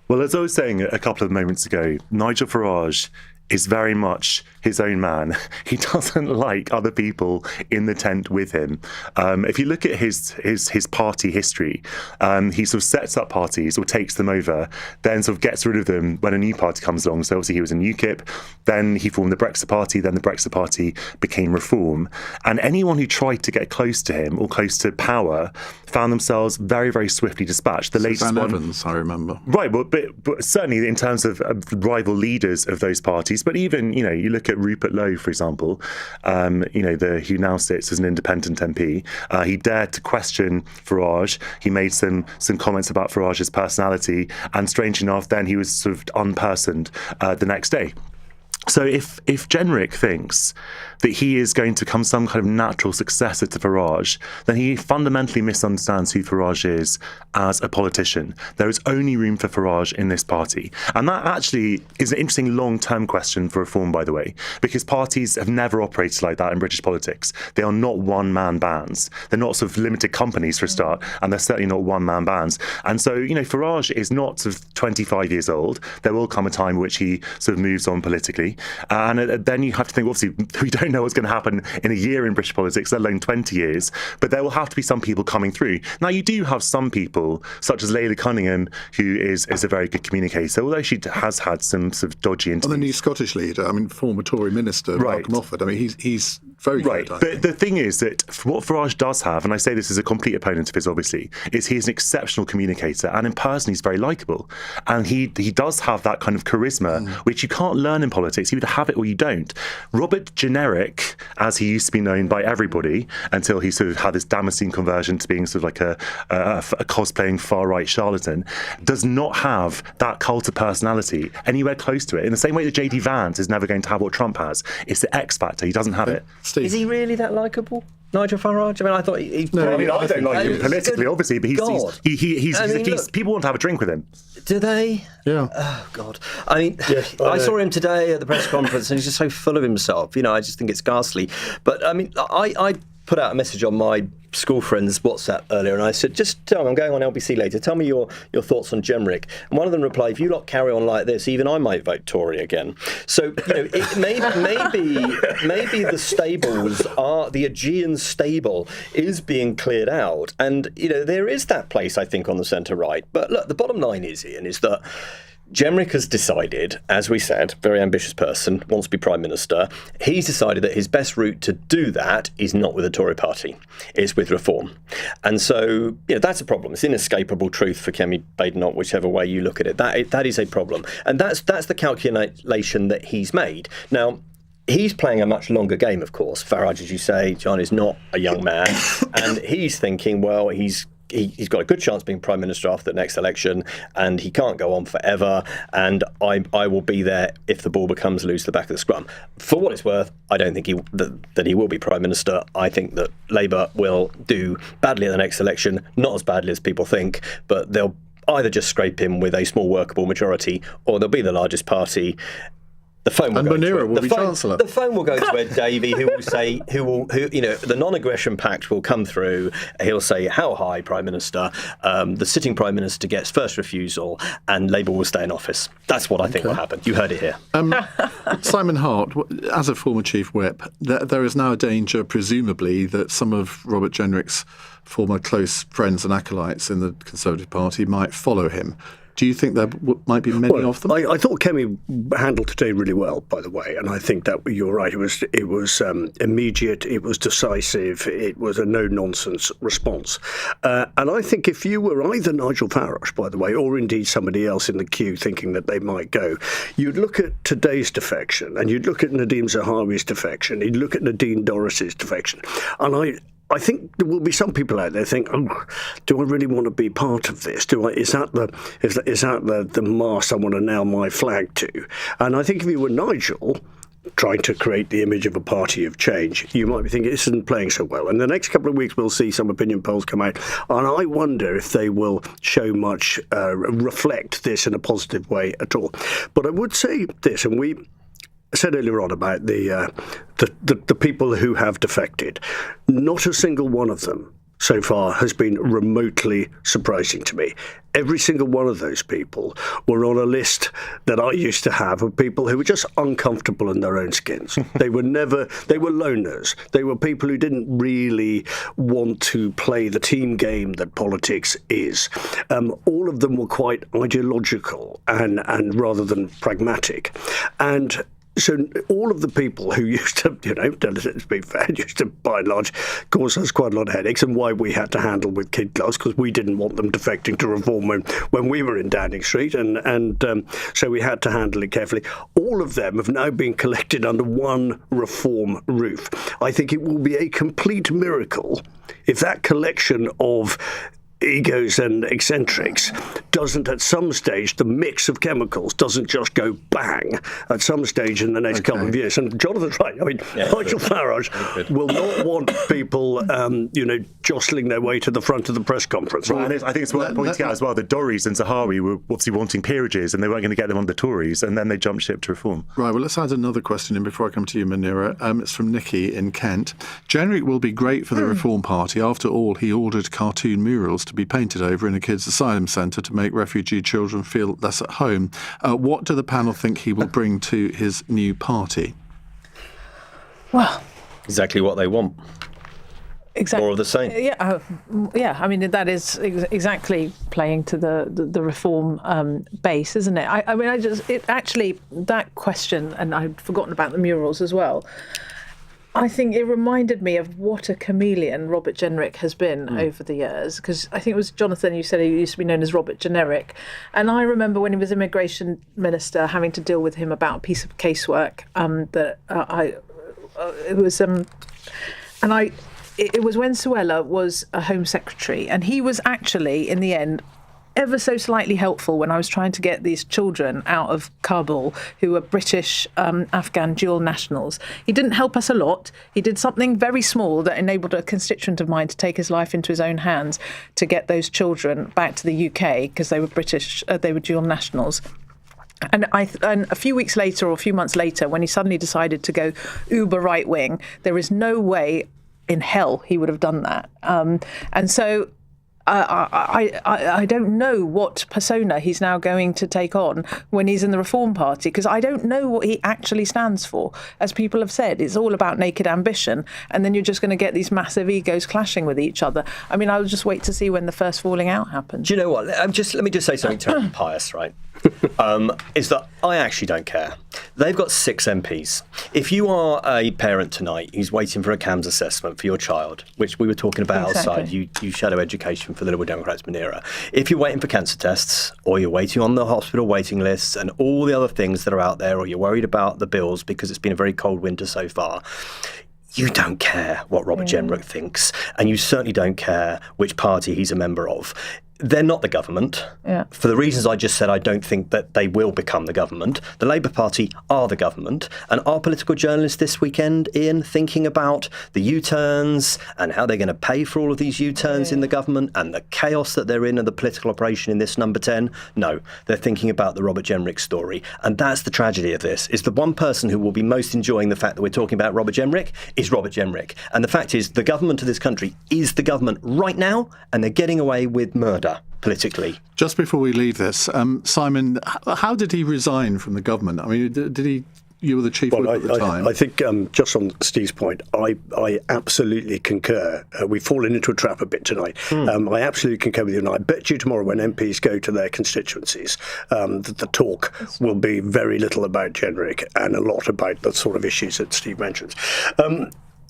Well, as I was saying a couple of moments ago, Nigel Farage is very much his own man. He doesn't like other people in the tent with him. If you look at his party history, he sort of sets up parties or takes them over, then sort of gets rid of them when a new party comes along. So obviously he was in UKIP, then he formed the Brexit Party, then the Brexit Party became Reform. And anyone who tried to get close to him or close to power found themselves very, very swiftly dispatched. The latest one, Evans, I remember. Right, but certainly in terms of rival leaders of those parties, but even, you look at Rupert Lowe, for example, who now sits as an independent MP. He dared to question Farage. He made some comments about Farage's personality, and strange enough, then he was sort of unpersoned the next day. So if Jenrick thinks that he is going to become some kind of natural successor to Farage, then he fundamentally misunderstands who Farage is as a politician. There is only room for Farage in this party. And that actually is an interesting long-term question for Reform, by the way, because parties have never operated like that in British politics. They are not one-man bands. They're not sort of limited companies for a start, and they're certainly not one-man bands. And so, Farage is not sort of 25 years old. There will come a time in which he sort of moves on politically. And then you have to think, obviously, we don't know what's going to happen in a year in British politics, let alone 20 years. But there will have to be some people coming through. Now, you do have some people, such as Layla Cunningham, who is a very good communicator, although she has had some sort of dodgy interviews. And the new Scottish leader, former Tory minister, Malcolm Moffat, he's very good. But the thing is that what Farage does have, and I say this as a complete opponent of his, obviously, is he's an exceptional communicator, and in person he's very likeable. And he does have that kind of charisma, which you can't learn in politics. You either have it or you don't. Robert Jenrick, as he used to be known by everybody, until he sort of had this Damascene conversion to being sort of like a cosplaying far-right charlatan, does not have that cult of personality anywhere close to it. In the same way that J.D. Vance is never going to have what Trump has. It's the X factor. He doesn't have it. Steve. Is he really that likeable, Nigel Farage? I thought he I don't like him politically, obviously, but he's people want to have a drink with him. Do they? Yeah. Oh, God. I saw him today at the press conference, and he's just so full of himself. I just think it's ghastly. But, I put out a message on my school friend's WhatsApp earlier, and I said, just tell me, I'm going on LBC later, tell me your thoughts on Jenrick. And one of them replied, if you lot carry on like this, even I might vote Tory again. So, maybe the stables the Aegean stable is being cleared out. And, there is that place, I think, on the centre-right. But look, the bottom line is, Ian, is that Jenrick has decided, as we said, very ambitious person, wants to be Prime Minister. He's decided that his best route to do that is not with the Tory party, it's with Reform. And so, that's a problem. It's inescapable truth for Kemi Badenoch, whichever way you look at it. That is a problem. And that's the calculation that he's made. Now, he's playing a much longer game, of course. Farage, as you say, John, is not a young man. And he's thinking, well, he's got a good chance of being Prime Minister after the next election, and he can't go on forever, and I will be there if the ball becomes loose at the back of the scrum. For what it's worth, I don't think that he will be Prime Minister. I think that Labour will do badly at the next election, not as badly as people think, but they'll either just scrape him with a small workable majority, or they'll be the largest party. The phone will Chancellor. The phone will go to Ed Davey, who will say, the non-aggression pact will come through. He'll say, how high, Prime Minister? The sitting Prime Minister gets first refusal, and Labour will stay in office. That's what I think will happen. You heard it here. Simon Hart, as a former Chief Whip, there is now a danger, presumably, that some of Robert Jenrick's former close friends and acolytes in the Conservative Party might follow him. Do you think there might be many of them? I thought Kemi handled today really well, by the way, and I think that you're right. It was immediate, it was decisive, it was a no-nonsense response. And I think if you were either Nigel Farage, by the way, or indeed somebody else in the queue thinking that they might go, you'd look at today's defection, and you'd look at Nadeem Zahawi's defection, you'd look at Nadine Dorris's defection, and I think there will be some people out there think, oh, do I really want to be part of this? Is that the mast I want to nail my flag to? And I think if you were Nigel, trying to create the image of a party of change, you might be thinking this isn't playing so well. In the next couple of weeks, we'll see some opinion polls come out, and I wonder if they will show much, reflect this in a positive way at all. But I would say this, and we said earlier on about the people who have defected. Not a single one of them so far has been remotely surprising to me. Every single one of those people were on a list that I used to have of people who were just uncomfortable in their own skins. They were loners. They were people who didn't really want to play the team game that politics is. All of them were quite ideological and rather than pragmatic. And so all of the people who used to, to be fair, used to by and large cause us quite a lot of headaches, and why we had to handle with kid gloves because we didn't want them defecting to reform when we were in Downing Street, and so we had to handle it carefully. All of them have now been collected under one reform roof. I think it will be a complete miracle if that collection of egos and eccentrics doesn't at some stage, the mix of chemicals doesn't just go bang at some stage in the next couple of years. And Jonathan's right. I mean, Nigel Farage will not want people, jostling their way to the front of the press conference. Right. And I think it's worth pointing out as well that Dorries and Zahawi were obviously wanting peerages and they weren't going to get them on the Tories, and then they jumped ship to reform. Right, well, let's add another question in before I come to you, Munira. It's from Nikki in Kent. Jenrick will be great for the Reform Party. After all, he ordered cartoon murals to be painted over in a kids' asylum centre to make refugee children feel less at home. What do the panel think he will bring to his new party? Well, exactly what they want. Exactly. More of the same. Yeah. I mean, that is exactly playing to the reform base, isn't it? That question, and I'd forgotten about the murals as well. I think it reminded me of what a chameleon Robert Jenrick has been over the years, because I think it was Jonathan, you said he used to be known as Robert Generic. And I remember when he was immigration minister having to deal with him about a piece of casework it was when Suella was a Home Secretary, and he was actually, in the end, ever so slightly helpful when I was trying to get these children out of Kabul who were British, Afghan dual nationals. He didn't help us a lot. He did something very small that enabled a constituent of mine to take his life into his own hands to get those children back to the UK because they were British, they were dual nationals. And a few weeks later or a few months later, when he suddenly decided to go uber right wing, there is no way in hell he would have done that. And so I don't know what persona he's now going to take on when he's in the Reform Party, because I don't know what he actually stands for. As people have said, it's all about naked ambition, and then you're just going to get these massive egos clashing with each other. I mean, I'll just wait to see when the first falling out happens. Do you know what? Let me just say something terribly pious, right? Is that I actually don't care. They've got 6 MPs. If you are a parent tonight who's waiting for a CAMS assessment for your child, which we were talking about outside, you shadow education for the Liberal Democrats, Munira. If you're waiting for cancer tests, or you're waiting on the hospital waiting lists and all the other things that are out there, or you're worried about the bills because it's been a very cold winter so far, you don't care what Robert Jenrick thinks, and you certainly don't care which party he's a member of. They're not the government. Yeah. For the reasons I just said, I don't think that they will become the government. The Labour Party are the government. And are political journalists this weekend, Iain, thinking about the U-turns and how they're going to pay for all of these U-turns in the government and the chaos that they're in and the political operation in this number 10? No, they're thinking about the Robert Jenrick story. And that's the tragedy of this, is the one person who will be most enjoying the fact that we're talking about Robert Jenrick is Robert Jenrick. And the fact is, the government of this country is the government right now, and they're getting away with murder politically. Just before we leave this, Simon, how did he resign from the government? I mean, did he you were the chief whip at the time. I think just on Steve's point, I absolutely concur. We've fallen into a trap a bit tonight. I absolutely concur with you, and I bet you tomorrow when MPs go to their constituencies, that the talk will be very little about Jenrick and a lot about the sort of issues that Steve mentions.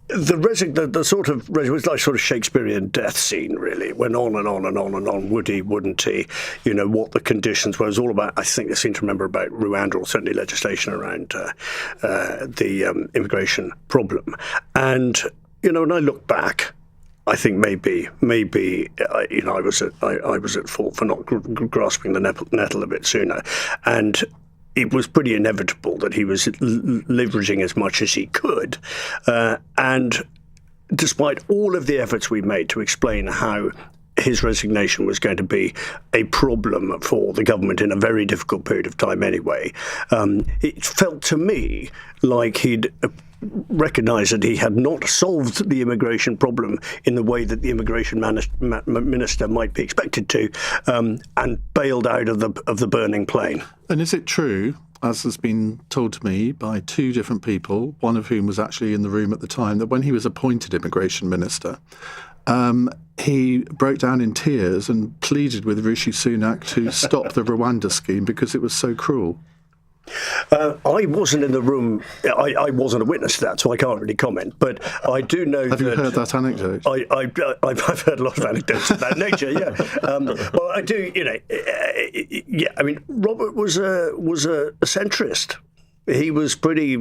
The sort of it was like sort of Shakespearean death scene, really. It went on and on and on and on. Would he, wouldn't he? You know, what the conditions were. It was all about, I think I seem to remember about Rwanda, or certainly legislation around the immigration problem. And, you know, when I look back, I think maybe you know, I was at fault for not grasping the nettle a bit sooner. And it was pretty inevitable that he was leveraging as much as he could. And despite all of the efforts we made to explain how his resignation was going to be a problem for the government in a very difficult period of time anyway, it felt to me like he'd recognised that he had not solved the immigration problem in the way that the immigration minister might be expected to, and bailed out of the burning plane. And is it true, as has been told to me by two different people, one of whom was actually in the room at the time, that when he was appointed immigration minister, he broke down in tears and pleaded with Rishi Sunak to stop the Rwanda scheme because it was so cruel? I wasn't in the room. I wasn't a witness to that, so I can't really comment. But I do know. Have you heard that anecdote? I've heard a lot of anecdotes of that nature. Yeah. Well, I do. You know. Yeah. I mean, Robert was a centrist. He was pretty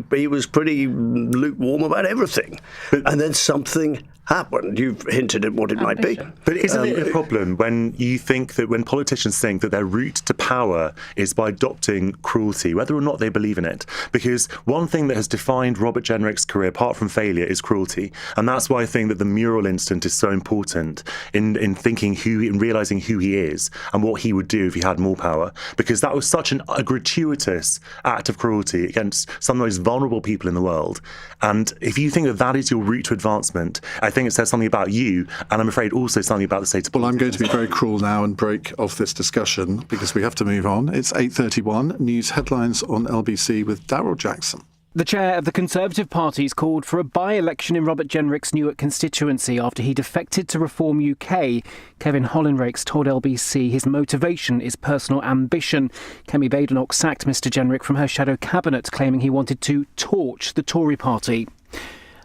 lukewarm about everything, and then something happened. You've hinted at what it might be. But isn't it a problem when you think that when politicians think that their route to power is by adopting cruelty, whether or not they believe in it? Because one thing that has defined Robert Jenrick's career, apart from failure, is cruelty. And that's why I think that the mural incident is so important in realising who he is and what he would do if he had more power. Because that was such a gratuitous act of cruelty against some of the most vulnerable people in the world. And if you think that that is your route to advancement, I think it says something about you, and I'm afraid also something about the state of politics. Well, I'm going to be very cruel now and break off this discussion because we have to move on. It's 8:31. News headlines on LBC with Daryl Jackson. The chair of the Conservative Party has called for a by-election in Robert Jenrick's Newark constituency after he defected to Reform UK. Kevin Hollinrakes told LBC his motivation is personal ambition. Kemi Badenoch sacked Mr Jenrick from her shadow cabinet, claiming he wanted to torch the Tory party.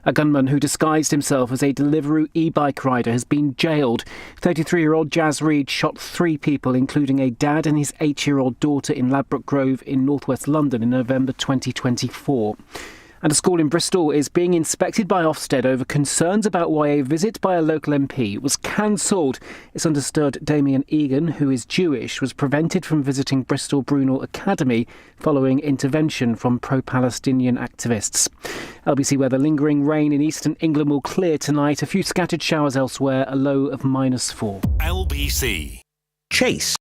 A gunman who disguised himself as a Deliveroo e-bike rider has been jailed. 33-year-old Jazz Reed shot 3 people, including a dad and his 8-year-old daughter in Ladbroke Grove in northwest London in November 2024. And a school in Bristol is being inspected by Ofsted over concerns about why a visit by a local MP was cancelled. It's understood Damien Egan, who is Jewish, was prevented from visiting Bristol Brunel Academy following intervention from pro-Palestinian activists. LBC weather: lingering rain in eastern England will clear tonight. A few scattered showers elsewhere, a low of -4. LBC. Chase.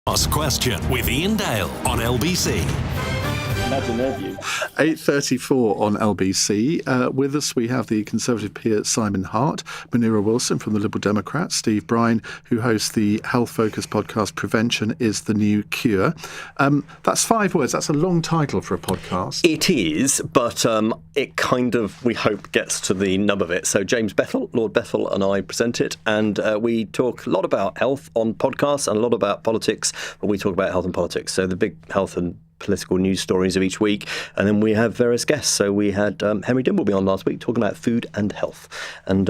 Ask Question with Iain Dale on LBC. imagine their view. 8:34 on LBC. With us, we have the Conservative peer Simon Hart, Munira Wilson from the Liberal Democrats, Steve Brine, who hosts the health-focused podcast Prevention is the New Cure. That's 5 words. That's a long title for a podcast. It is, but it kind of, we hope, gets to the nub of it. So James Bethell, Lord Bethell, and I present it, and we talk a lot about health on podcasts and a lot about politics, but we talk about health and politics. So the big health and political news stories of each week, and then we have various guests. So we had Henry Dimbleby on last week talking about food and health, and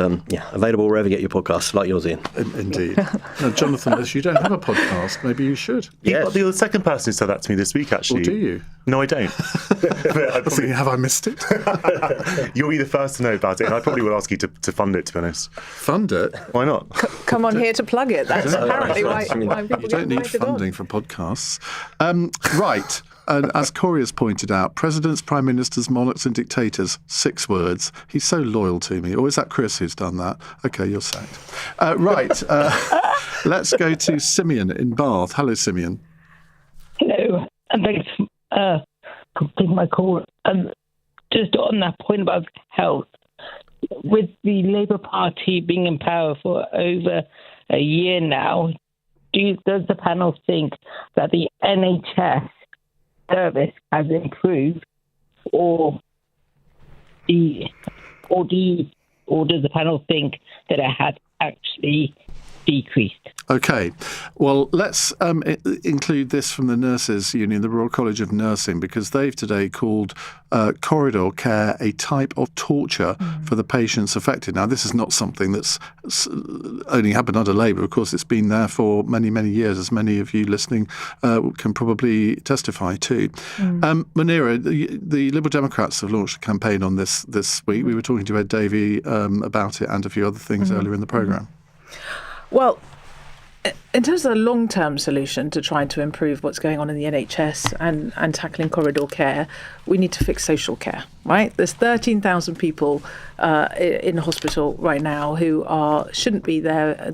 available wherever you get your podcasts, like yours, Ian. Indeed. Now, Jonathan, as you don't have a podcast, maybe you should. Yes. You're the second person who said that to me this week, actually. Or do you? No, I don't. Have I missed it? You'll be the first to know about it, and I probably will ask you to fund it, to be honest. Fund it? Why not? Come on here to plug it. That's apparently why people you don't need funding for podcasts. Right. And as Corey has pointed out, presidents, prime ministers, monarchs and dictators, 6 words. He's so loyal to me. Or is that Chris who's done that? OK, you're sacked. Right. Let's go to Simeon in Bath. Hello, Simeon. Hello, and thanks for taking my call. Just on that point about health, with the Labour Party being in power for over a year now, does the panel think that the NHS service has improved, or does the panel think that it had actually decreased? OK. Well, let's include this from the Nurses Union, the Royal College of Nursing, because they've today called corridor care a type of torture for the patients affected. Now, this is not something that's only happened under Labour. Of course, it's been there for many, many years, as many of you listening can probably testify to. Munira, the Liberal Democrats have launched a campaign on this week. We were talking to Ed Davey about it and a few other things earlier in the programme. Well, in terms of the long-term solution to trying to improve what's going on in the NHS and tackling corridor care, we need to fix social care, right? There's 13,000 people in hospital right now who shouldn't be there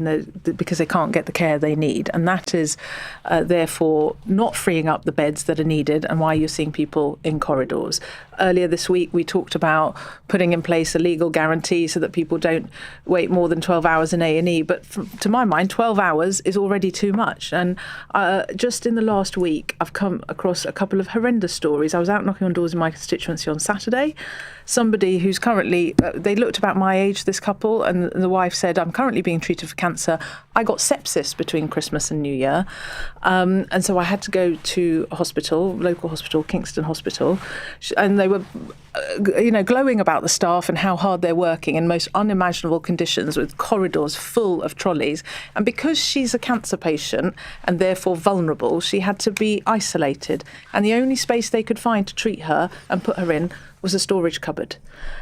because they can't get the care they need. And that is therefore not freeing up the beds that are needed, and why you're seeing people in corridors. Earlier this week, we talked about putting in place a legal guarantee so that people don't wait more than 12 hours in A&E. But to my mind, 12 hours is already too much. And just in the last week, I've come across a couple of horrendous stories. I was out knocking on doors in my constituency on Saturday. Somebody who's currently, they looked about my age, this couple, and the wife said, I'm currently being treated for cancer. I got sepsis between Christmas and New Year. And so I had to go to a hospital, local hospital, Kingston Hospital. And they were, glowing about the staff and how hard they're working in most unimaginable conditions with corridors full of trolleys. And because she's a cancer patient and therefore vulnerable, she had to be isolated. And the only space they could find to treat her and put her in was a storage cupboard.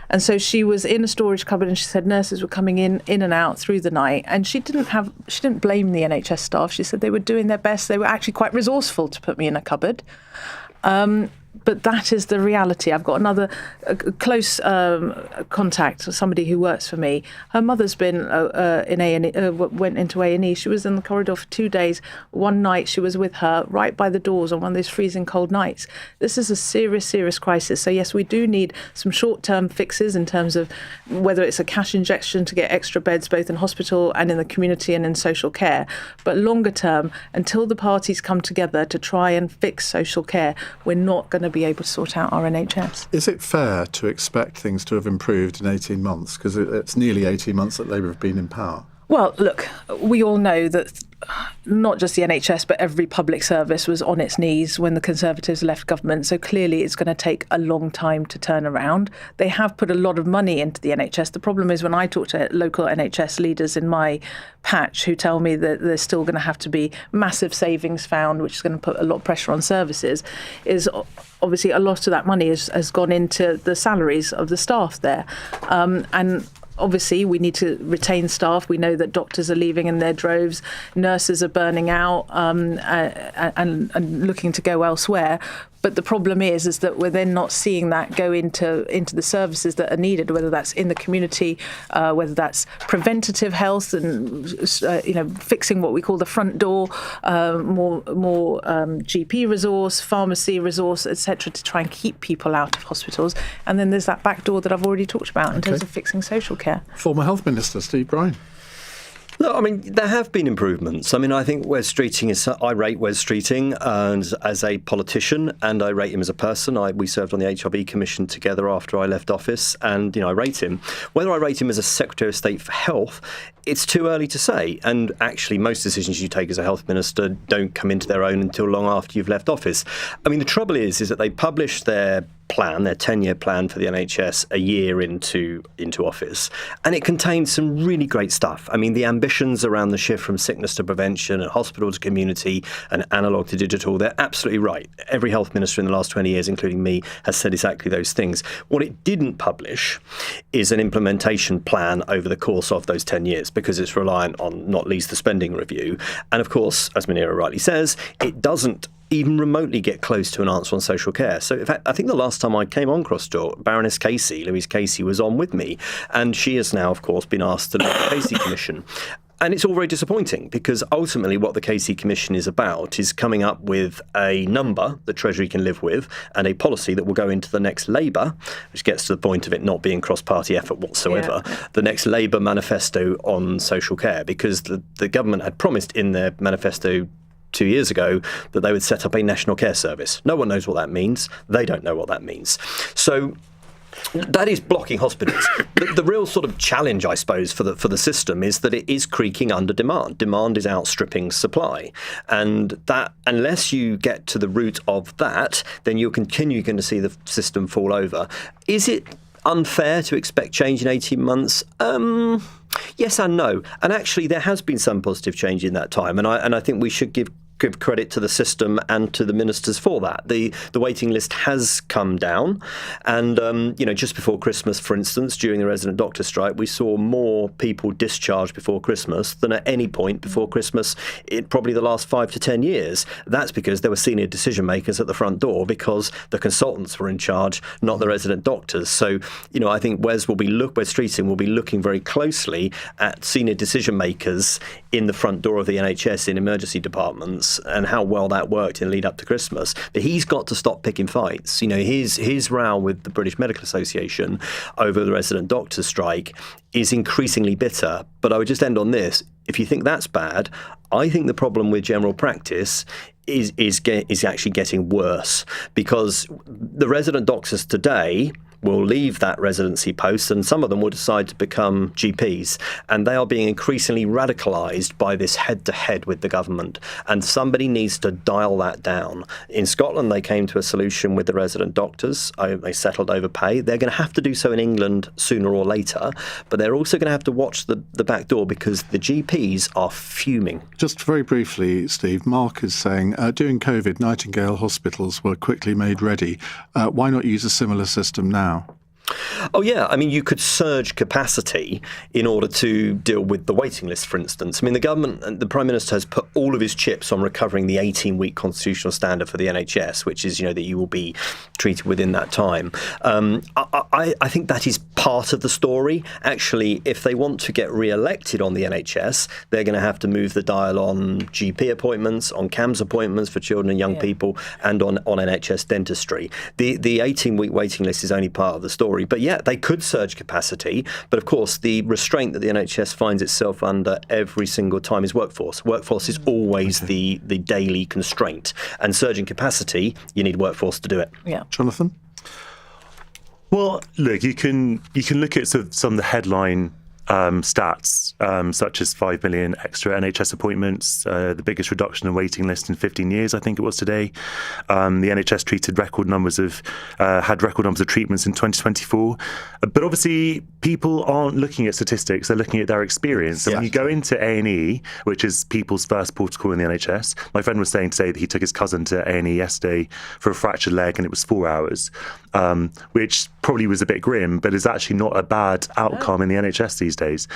And so she was in a storage cupboard, and she said nurses were coming in and out through the night. And she didn't blame the NHS staff. She said they were doing their best. They were actually quite resourceful to put me in a cupboard. But that is the reality. I've got another close contact, somebody who works for me. Her mother's been in A&E, went into A&E. She was in the corridor for 2 days. One night she was with her right by the doors on one of those freezing cold nights. This is a serious, serious crisis. So yes, we do need some short-term fixes in terms of whether it's a cash injection to get extra beds both in hospital and in the community and in social care. But longer term, until the parties come together to try and fix social care, we're not going to be able to sort out our NHS. Is it fair to expect things to have improved in 18 months? Because it's nearly 18 months that Labour have been in power. Well, look, we all know that not just the NHS, but every public service was on its knees when the Conservatives left government. So clearly it's going to take a long time to turn around. They have put a lot of money into the NHS. The problem is when I talk to local NHS leaders in my patch who tell me that there's still going to have to be massive savings found, which is going to put a lot of pressure on services, is obviously a lot of that money has gone into the salaries of the staff there. And obviously, we need to retain staff. We know that doctors are leaving in their droves. Nurses are burning out and looking to go elsewhere. But the problem is that we're then not seeing that go into the services that are needed, whether that's in the community, whether that's preventative health and fixing what we call the front door, more GP resource, pharmacy resource, etc., to try and keep people out of hospitals. And then there's that back door that I've already talked about in terms of fixing social care. Former Health Minister Steve Bryan. No, I mean, there have been improvements. I mean, I think Wes Streeting I rate Wes Streeting as a politician, and I rate him as a person. We served on the HRB Commission together after I left office, and, I rate him. Whether I rate him as a Secretary of State for Health, it's too early to say. And actually, most decisions you take as a health minister don't come into their own until long after you've left office. I mean, the trouble is that they publish their plan, their 10-year plan for the NHS a year into office, and it contains some really great stuff. I mean, the ambitions around the shift from sickness to prevention and hospital to community and analogue to digital, they're absolutely right. Every health minister in the last 20 years, including me, has said exactly those things. What it didn't publish is an implementation plan over the course of those 10 years, because it's reliant on not least the spending review. And of course, as Munira rightly says, it doesn't even remotely get close to an answer on social care. So in fact, I think the last time I came on Crosstalk, Baroness Louise Casey was on with me, and she has now, of course, been asked to lead the Casey Commission. And it's all very disappointing, because ultimately what the Casey Commission is about is coming up with a number that Treasury can live with and a policy that will go into the next Labour, which gets to the point of it not being cross-party effort whatsoever, the next Labour manifesto on social care, because the government had promised in their manifesto 2 years ago that they would set up a national care service. No one knows what that means. They don't know what that means. So that is blocking hospitals. The real sort of challenge, I suppose, for the system is that it is creaking under demand. Demand is outstripping supply. And that, unless you get to the root of that, then you're going to see the system fall over. Is it unfair to expect change in 18 months? Yes and no. And actually, there has been some positive change in that time. And I think we should give credit to the system and to the ministers for that. The waiting list has come down, and just before Christmas, for instance, during the resident doctor strike, we saw more people discharged before Christmas than at any point before Christmas in probably the last 5 to 10 years. That's because there were senior decision makers at the front door, because the consultants were in charge, not the resident doctors. So I think Wes Streeting will be looking very closely at senior decision makers in the front door of the NHS in emergency departments, and how well that worked in the lead up to Christmas. But he's got to stop picking fights. His row with the British Medical Association over the resident doctors strike is increasingly bitter. But I would just end on this. If you think that's bad, I think the problem with general practice is actually getting worse, because the resident doctors today will leave that residency post, and some of them will decide to become GPs, and they are being increasingly radicalised by this head-to-head with the government, and somebody needs to dial that down. In Scotland, they came to a solution with the resident doctors. They settled over pay. They're going to have to do so in England sooner or later, but they're also going to have to watch the back door, because the GPs are fuming. Just very briefly, Steve, Mark is saying, during COVID, Nightingale hospitals were quickly made ready. Why not use a similar system now? Oh, yeah. I mean, you could surge capacity in order to deal with the waiting list, for instance. I mean, the government and the Prime Minister has put all of his chips on recovering the 18-week constitutional standard for the NHS, which is, that you will be treated within that time. I think that is part of the story. Actually, if they want to get re-elected on the NHS, they're going to have to move the dial on GP appointments, on CAMS appointments for children and young people, and on NHS dentistry. The 18-week waiting list is only part of the story. But yeah, they could surge capacity. But of course, the restraint that the NHS finds itself under every single time is workforce. Workforce is always the daily constraint. And surging capacity, you need workforce to do it. Yeah. Jonathan? Well, look, you can look at some of the headline stats, such as 5 million extra NHS appointments, the biggest reduction in waiting list in 15 years, I think it was today. The NHS had record numbers of treatments in 2024. But obviously, people aren't looking at statistics, they're looking at their experience. So when you go into A&E, which is people's first port of call in the NHS, my friend was saying today that he took his cousin to A&E yesterday for a fractured leg, and it was 4 hours, which probably was a bit grim, but is actually not a bad outcome in the NHS these days.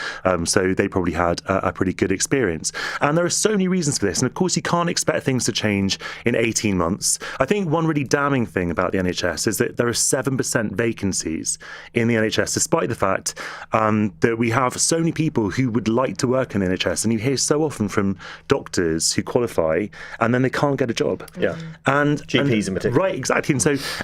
So so they probably had a pretty good experience. And there are so many reasons for this. And of course, you can't expect things to change in 18 months. I think one really damning thing about the NHS is that there are 7% vacancies in the NHS, despite the fact that we have so many people who would like to work in the NHS. And you hear so often from doctors who qualify and then they can't get a job. Yeah. And GPs in particular. Right, exactly.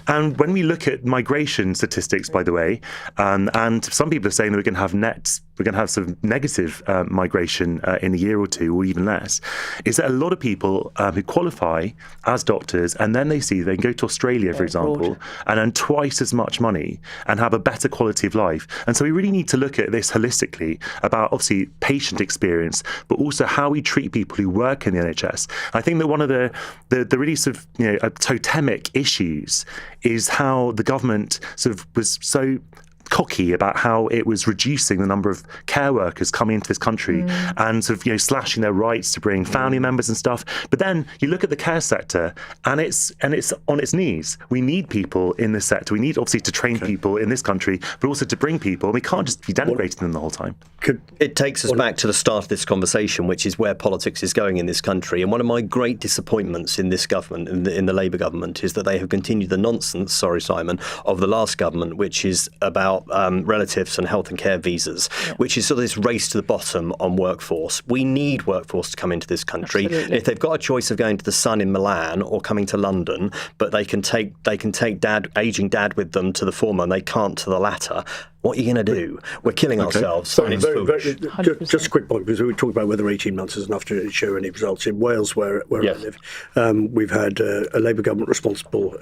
And when we look at migration statistics, by the way, and some people are saying that we're going to have some negative migration in a year or two, or even less, is that a lot of people who qualify as doctors and then they can go to Australia, for example, and earn twice as much money and have a better quality of life. And so we really need to look at this holistically about obviously patient experience, but also how we treat people who work in the NHS. I think that one of the really sort of totemic issues is how the government sort of was so cocky about how it was reducing the number of care workers coming into this country and sort of slashing their rights to bring family members and stuff. But then you look at the care sector and it's on its knees. We need people in this sector. We need obviously to train people in this country, but also to bring people. We can't just be denigrating them the whole time. It takes us back to the start of this conversation, which is where politics is going in this country. And one of my great disappointments in this government, in the Labour government, is that they have continued the nonsense, sorry Simon, of the last government, which is about relatives and health and care visas, which is sort of this race to the bottom on workforce. We need workforce to come into this country. If they've got a choice of going to the Sun in Milan or coming to London, but they can take aging dad with them to the former and they can't to the latter, what are you going to do? We're killing ourselves. Sorry, just a quick point, because we talked about whether 18 months is enough to show any results. In Wales, where I live, we've had a Labour government responsible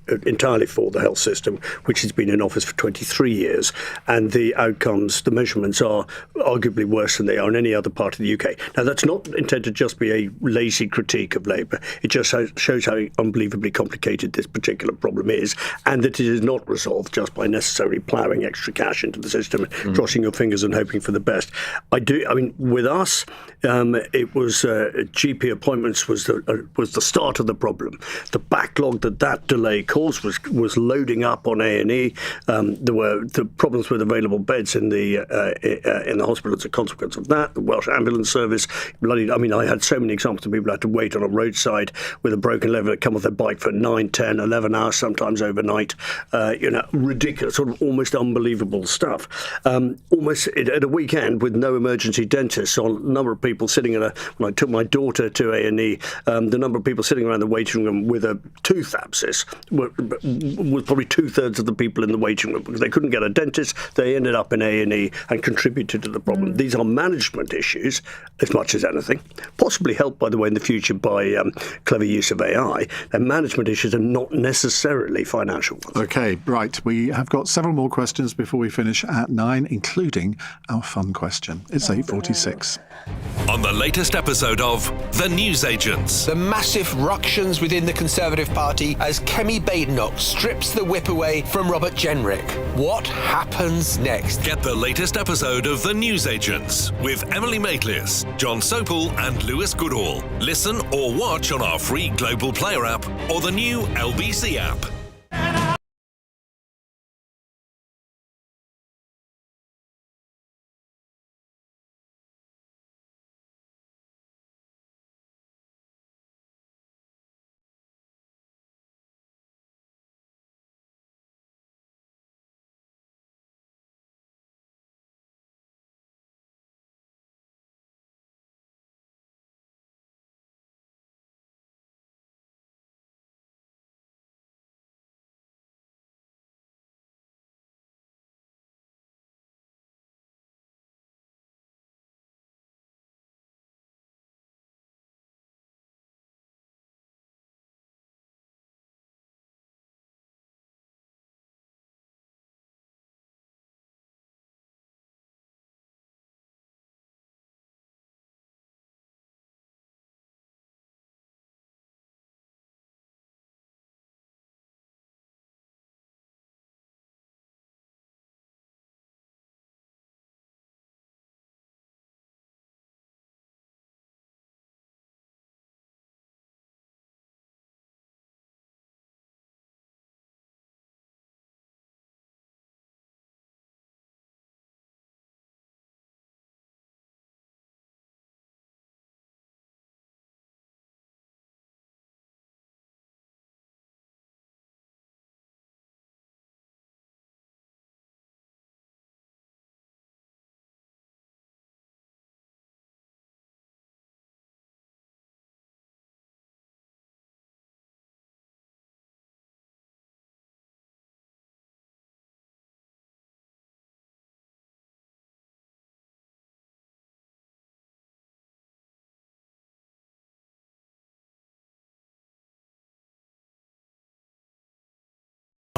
entirely for the health system, which has been in office for 23 years, and the outcomes, the measurements are arguably worse than they are in any other part of the UK. Now, that's not intended to just be a lazy critique of Labour. It just shows how unbelievably complicated this particular problem is, and that it is not resolved just by necessarily ploughing extra cash into the system, crossing your fingers and hoping for the best. With us, it was GP appointments was the start of the problem. The backlog that delay caused was loading up on A&E. There were the problems with available beds in the hospital as a consequence of that. The Welsh ambulance service, I had so many examples of people who had to wait on a roadside with a broken leg, come off their bike for 9, 10, 11 hours, sometimes overnight. Ridiculous, sort of almost unbelievable stuff. Almost at a weekend with no emergency dentists, on a number of people sitting when I took my daughter to A&E, the number of people sitting around the waiting room with a tooth abscess was probably 2/3 of the people in the waiting room, because they couldn't get a dentist. They ended up in A&E and contributed to the problem. These are management issues as much as anything, possibly helped, by the way, in the future by clever use of AI. And management issues are not necessarily financial ones. Okay, right. We have got several more questions before we finish at 9, including our fun question. It's 8:46. On the latest episode of The Newsagents. The massive ructions within the Conservative Party as Kemi Badenoch strips the whip away from Robert Jenrick. What happens next? Get the latest episode of The Newsagents with Emily Maitlis, John Sopel and Lewis Goodall. Listen or watch on our free Global Player app or the new LBC app.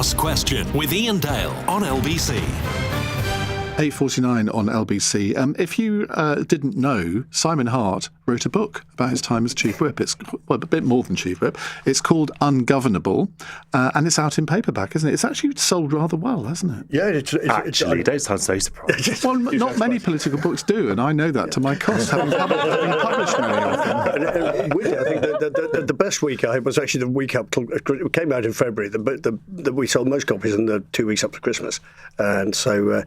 Ask Question with Iain Dale on LBC. 8:49 on LBC. If you didn't know, Simon Hart wrote a book about his time as Chief Whip. It's a bit more than Chief Whip. It's called Ungovernable, and it's out in paperback, isn't it? It's actually sold rather well, hasn't it? Yeah, it's actually, don't sound so surprised. Well, not many political books do, and I know that to my cost, having published many of them. Weirdly, I think the best week I had was actually the week up till it came out in February. We sold most copies in the 2 weeks up to Christmas, and so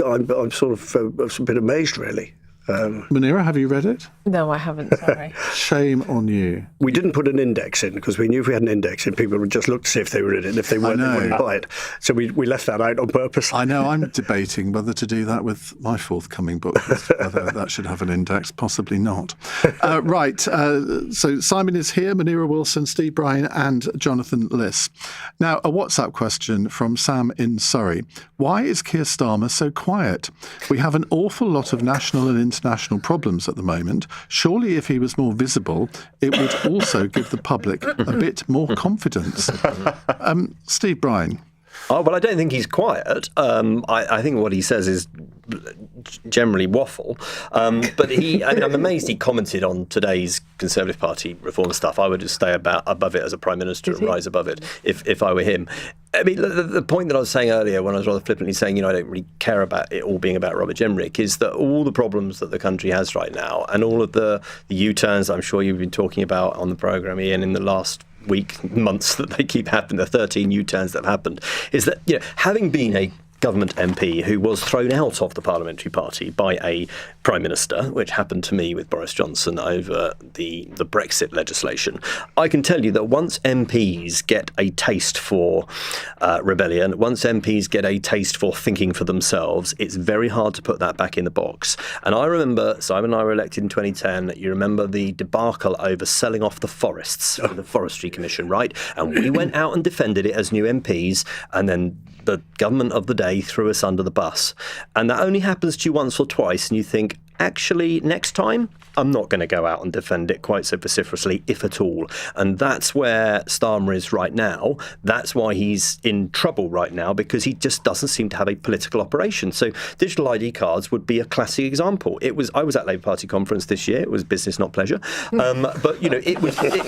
I'm sort of a bit amazed, really. Munira, have you read it? No, I haven't, sorry. Shame on you. We didn't put an index in because we knew if we had an index in, people would just look to see if they were in it, and if they weren't, they wouldn't buy it. So we left that out on purpose. I know, I'm debating whether to do that with my forthcoming book, whether that should have an index, possibly not. Right, so Simon is here, Munira Wilson, Steve Bryan and Jonathan Liss. Now, a WhatsApp question from Sam in Surrey. Why is Keir Starmer so quiet? We have an awful lot of national and international problems at the moment. Surely if he was more visible, it would also give the public a bit more confidence. Steve Bryan. Oh, well, I don't think he's quiet. I think what he says is generally waffle. But I'm amazed he commented on today's Conservative Party reform stuff. I would just stay above it as a Prime Minister and rise above it if I were him. I mean, the point that I was saying earlier when I was rather flippantly saying, I don't really care about it all being about Robert Jenrick, is that all the problems that the country has right now and all of the U-turns I'm sure you've been talking about on the programme, Ian, in the last months that they keep happening, the 13 U-turns that have happened, is that, having been a government MP who was thrown out of the parliamentary party by a Prime Minister, which happened to me with Boris Johnson over the Brexit legislation, I can tell you that once MPs get a taste for rebellion, once MPs get a taste for thinking for themselves, it's very hard to put that back in the box. And I remember, Simon and I were elected in 2010, you remember the debacle over selling off the forests with the Forestry Commission, right? And we went out and defended it as new MPs, and then the government of the day threw us under the bus. And that only happens to you once or twice, and you think, actually, next time, I'm not going to go out and defend it quite so vociferously, if at all. And that's where Starmer is right now. That's why he's in trouble right now, because he just doesn't seem to have a political operation. So digital ID cards would be a classic example. I was at Labour Party conference this year. It was business, not pleasure. But it was actually,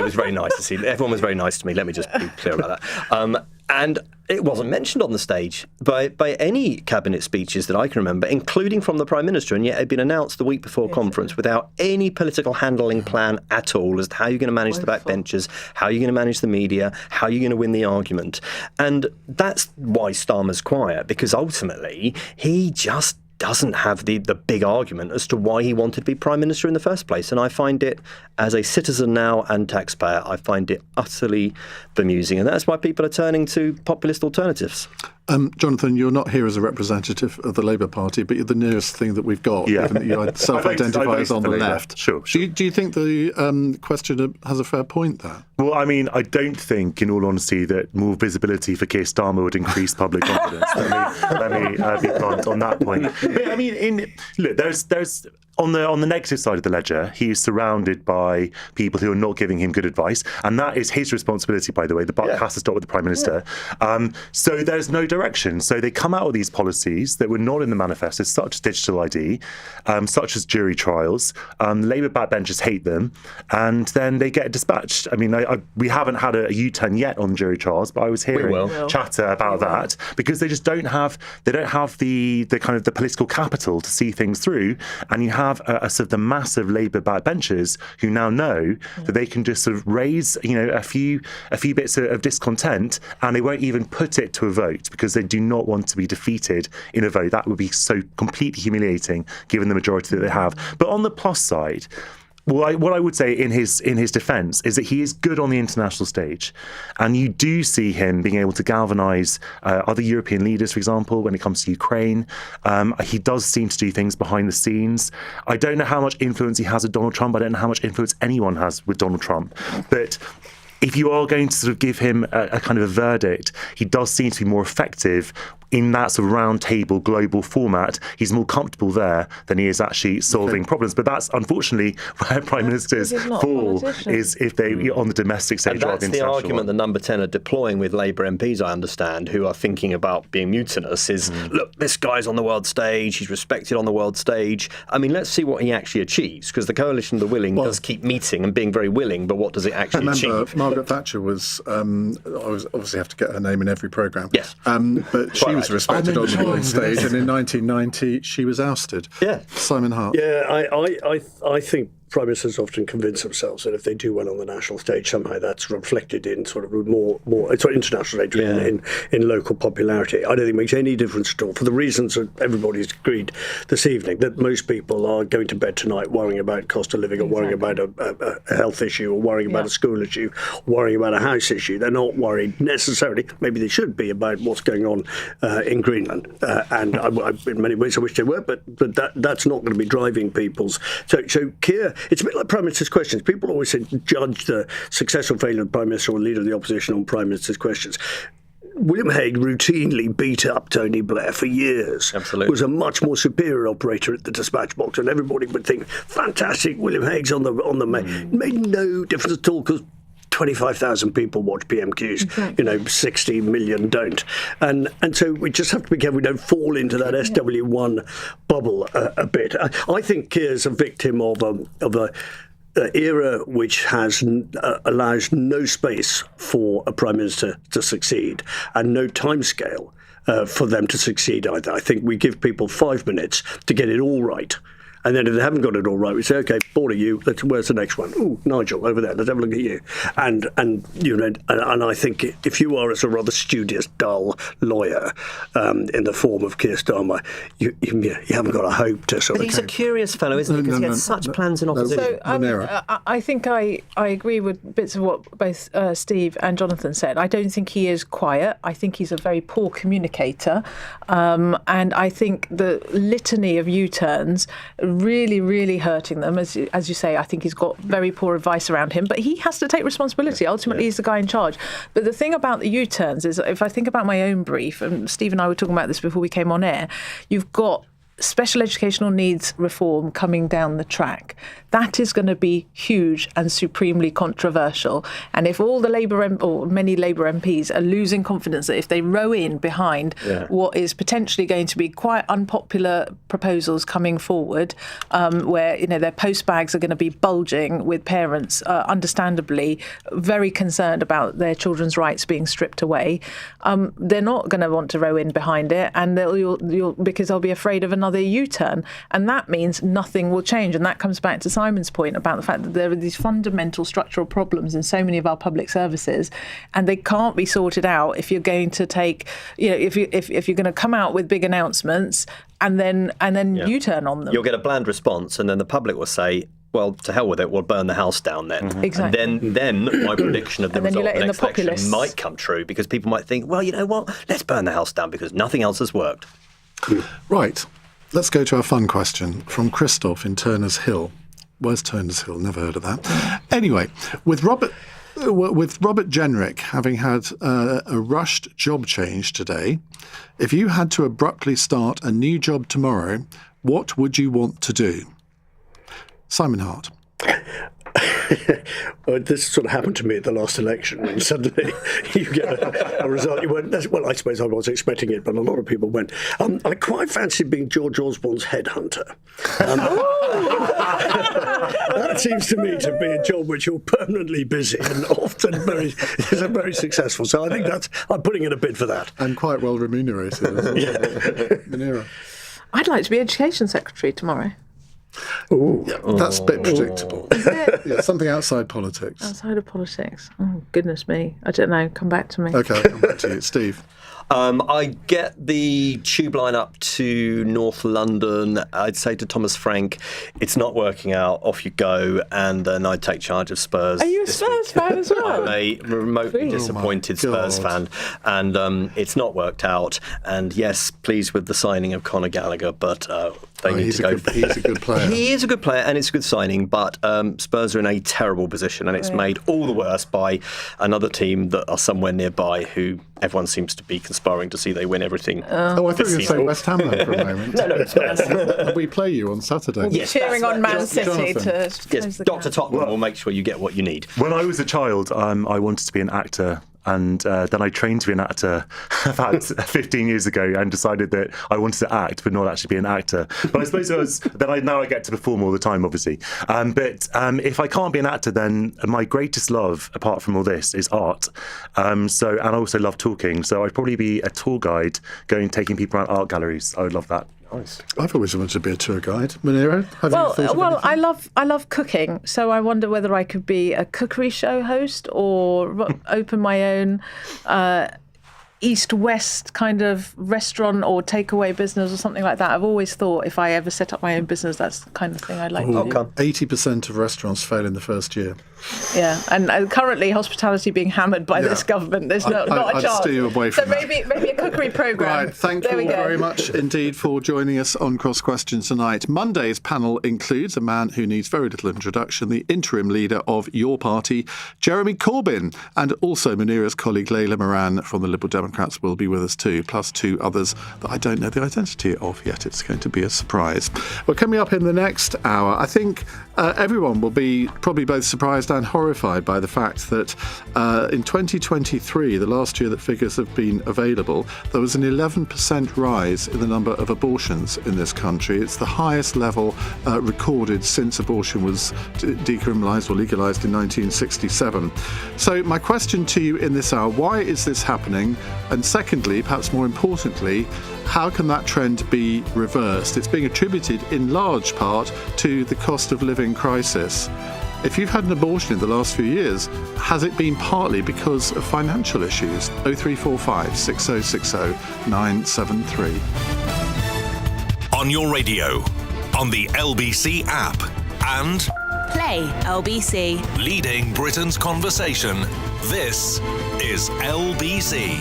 it was very nice to see. Everyone was very nice to me. Let me just be clear about that. And it wasn't mentioned on the stage by any cabinet speeches that I can remember, including from the Prime Minister, and yet it had been announced the week before conference without any political handling plan at all as to how you're going to manage the backbenchers, how you're going to manage the media, how you're going to win the argument. And that's why Starmer's quiet, because ultimately he just doesn't have the big argument as to why he wanted to be Prime Minister in the first place. And I find it, as a citizen now and taxpayer, I find it utterly bemusing. And that's why people are turning to populist alternatives. Jonathan, you're not here as a representative of the Labour Party, but you're the nearest thing that we've got, given that you self-identify as on the left. Sure. Do you think the questioner has a fair point there? Well, I mean, I don't think, in all honesty, that more visibility for Keir Starmer would increase public confidence. Let me be blunt on that point. But I mean, look, there's on the negative side of the ledger, he is surrounded by people who are not giving him good advice, and that is his responsibility, by the way. The buck has to stop with the Prime Minister. So there's no direction. So they come out with these policies that were not in the manifesto, such as digital ID, such as jury trials. Labour backbenchers hate them, and then they get dispatched. I mean, we haven't had a U-turn yet on jury trials, but I was hearing chatter about that because they just don't have the kind of the political capital to see things through, and you have a sort of the massive Labour backbenchers who now know that they can just sort of raise a few bits of discontent, and they won't even put it to a vote because they do not want to be defeated in a vote. That would be so completely humiliating given the majority that they have. But on the plus side, what I would say in his defence is that he is good on the international stage, and you do see him being able to galvanise other European leaders, for example, when it comes to Ukraine. He does seem to do things behind the scenes. I don't know how much influence he has with Donald Trump. I don't know how much influence anyone has with Donald Trump, but if you are going to sort of give him a kind of a verdict, he does seem to be more effective in that sort of round table global format, he's more comfortable there than he is actually solving problems. But that's unfortunately where prime ministers fall, is if they on the domestic stage rather than the international. That's the argument the Number 10 are deploying with Labour MPs, I understand, who are thinking about being mutinous, is, look, this guy's on the world stage, he's respected on the world stage. I mean, let's see what he actually achieves, because the Coalition of the Willing does keep meeting and being very willing, but what does it actually achieve? Margaret Thatcher was, I was obviously have to get her name in every programme. Yes. But she was respected on the world stage, and in 1990 she was ousted. Yeah. Simon Hart. Yeah, I think prime ministers often convince themselves that if they do well on the national stage, somehow that's reflected in sort of more international stage, in local popularity. I don't think it makes any difference at all, for the reasons that everybody's agreed this evening, that most people are going to bed tonight worrying about cost of living, or worrying about a health issue, or worrying about a school issue, worrying about a house issue. They're not worried necessarily, maybe they should be, about what's going on in Greenland. And in many ways I wish they were, but that's not going to be driving people's... So Keir, it's a bit like Prime Minister's questions. People always say, judge the success or failure of the Prime Minister or leader of the opposition on Prime Minister's questions. William Hague routinely beat up Tony Blair for years. Absolutely. Was a much more superior operator at the dispatch box, and everybody would think, fantastic, William Hague's on the made no difference at all, because 25,000 people watch PMQs, Exactly. 60 million don't. And so we just have to be careful we don't fall into that SW1 bubble a bit. I think Keir's a victim of a era which allows no space for a Prime Minister to succeed, and no timescale for them to succeed either. I think we give people 5 minutes to get it all right. And then if they haven't got it all right, we say, OK, bored of you. Where's the next one? Oh, Nigel, over there. Let's have a look at you. And I think if you are a sort of rather studious, dull lawyer in the form of Keir Starmer, you haven't got a hope to sort But of... he's a curious fellow, isn't he? Because he had such plans in opposition. So I think I agree with bits of what both Steve and Jonathan said. I don't think he is quiet. I think he's a very poor communicator. And I think the litany of U-turns really, really hurting them. As you say, I think he's got very poor advice around him, but he has to take responsibility. Ultimately, he's the guy in charge. But the thing about the U-turns is, if I think about my own brief, and Steve and I were talking about this before we came on air, you've got special educational needs reform coming down the track. That is going to be huge and supremely controversial. And if all the many Labour MPs are losing confidence that if they row in behind what is potentially going to be quite unpopular proposals coming forward, where their post bags are going to be bulging with parents, understandably very concerned about their children's rights being stripped away, they're not going to want to row in behind it, and because they'll be afraid of another U-turn, and that means nothing will change. And that comes back to Simon's point about the fact that there are these fundamental structural problems in so many of our public services, and they can't be sorted out if you're going to take, if you're going to come out with big announcements and then U-turn on them. You'll get a bland response, and then the public will say, well, to hell with it, we'll burn the house down then. Mm-hmm. Exactly. And then my prediction of the result of the next election might come true, because people might think, well, you know what, let's burn the house down because nothing else has worked. Right. Let's go to our fun question from Christoph in Turners Hill. Where's Turners Hill? Never heard of that. Anyway, with Robert Jenrick having had a rushed job change today, if you had to abruptly start a new job tomorrow, what would you want to do? Simon Hart. Well, this sort of happened to me at the last election, when suddenly you get a result you weren't... Well, I suppose I was expecting it, but a lot of people went. I quite fancied being George Osborne's headhunter. That seems to me to be a job which you're permanently busy and often very successful. So I think I'm putting in a bid for that. And quite well remunerated as well. Manera. I'd like to be Education Secretary tomorrow. Ooh, that's a bit predictable. Is it? Yeah, something outside politics. Outside of politics. Oh, goodness me. I don't know. Come back to me. OK, I'll come back to you. Steve? I get the tube line up to North London. I'd say to Thomas Frank, it's not working out, off you go, and then I'd take charge of Spurs. Are you a Spurs fan as well? I'm a remotely disappointed Spurs fan, and it's not worked out. And yes, pleased with the signing of Conor Gallagher, but they need to go. He's a good player. He is a good player, and it's a good signing, but Spurs are in a terrible position, and it's made all the worse by another team that are somewhere nearby who everyone seems to be conspiring to see they win everything. I thought you were going to say West Ham then for a moment. No. We play you on Saturday. We'll be cheering on Man City to close the Dr. gap. Tottenham will make sure you get what you need. When I was a child, I wanted to be an actor. And then I trained to be an actor about 15 years ago and decided that I wanted to act, but not actually be an actor. But I suppose now I get to perform all the time, obviously. But if I can't be an actor, then my greatest love, apart from all this, is art. And I also love talking. So I'd probably be a tour guide taking people around art galleries. I would love that. Nice. I've always wanted to be a tour guide. Munira, have you thought of anything? I love cooking, so I wonder whether I could be a cookery show host or open my own east-west kind of restaurant or takeaway business or something like that. I've always thought if I ever set up my own business, that's the kind of thing I'd like to do. 80% of restaurants fail in the first year. Yeah, and currently hospitality being hammered by this government. There's not a chance. I'd steer you away from that. Maybe a cookery programme. Right, thank you all very much indeed for joining us on Cross Question tonight. Monday's panel includes a man who needs very little introduction, the interim leader of your party, Jeremy Corbyn, and also Munira's colleague Layla Moran from the Liberal Democrats will be with us too, plus two others that I don't know the identity of yet. It's going to be a surprise. Well, coming up in the next hour, I think everyone will be probably both surprised and horrified by the fact that in 2023, the last year that figures have been available, there was an 11% rise in the number of abortions in this country. It's the highest level recorded since abortion was decriminalised or legalised in 1967. So my question to you in this hour, why is this happening? And secondly, perhaps more importantly, how can that trend be reversed? It's being attributed in large part to the cost of living crisis. If you've had an abortion in the last few years, has it been partly because of financial issues? 0345 6060 973. On your radio, on the LBC app, and Play LBC. leading Britain's conversation. This is LBC.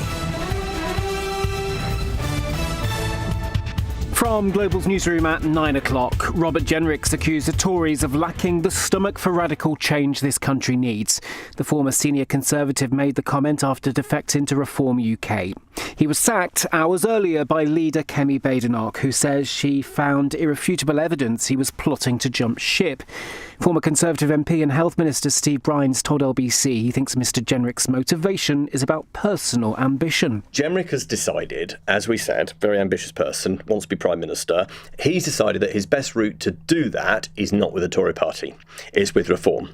From Global's newsroom at 9 o'clock, Robert Jenrick's accused the Tories of lacking the stomach for radical change this country needs. The former senior Conservative made the comment after defecting to Reform UK. He was sacked hours earlier by leader Kemi Badenoch, who says she found irrefutable evidence he was plotting to jump ship. Former Conservative MP and Health Minister Steve Brines told LBC he thinks Mr Jenrick's motivation is about personal ambition. Jenrick has decided, as we said, very ambitious person, wants to be Prime Minister. He's decided that his best route to do that is not with the Tory party, it's with Reform.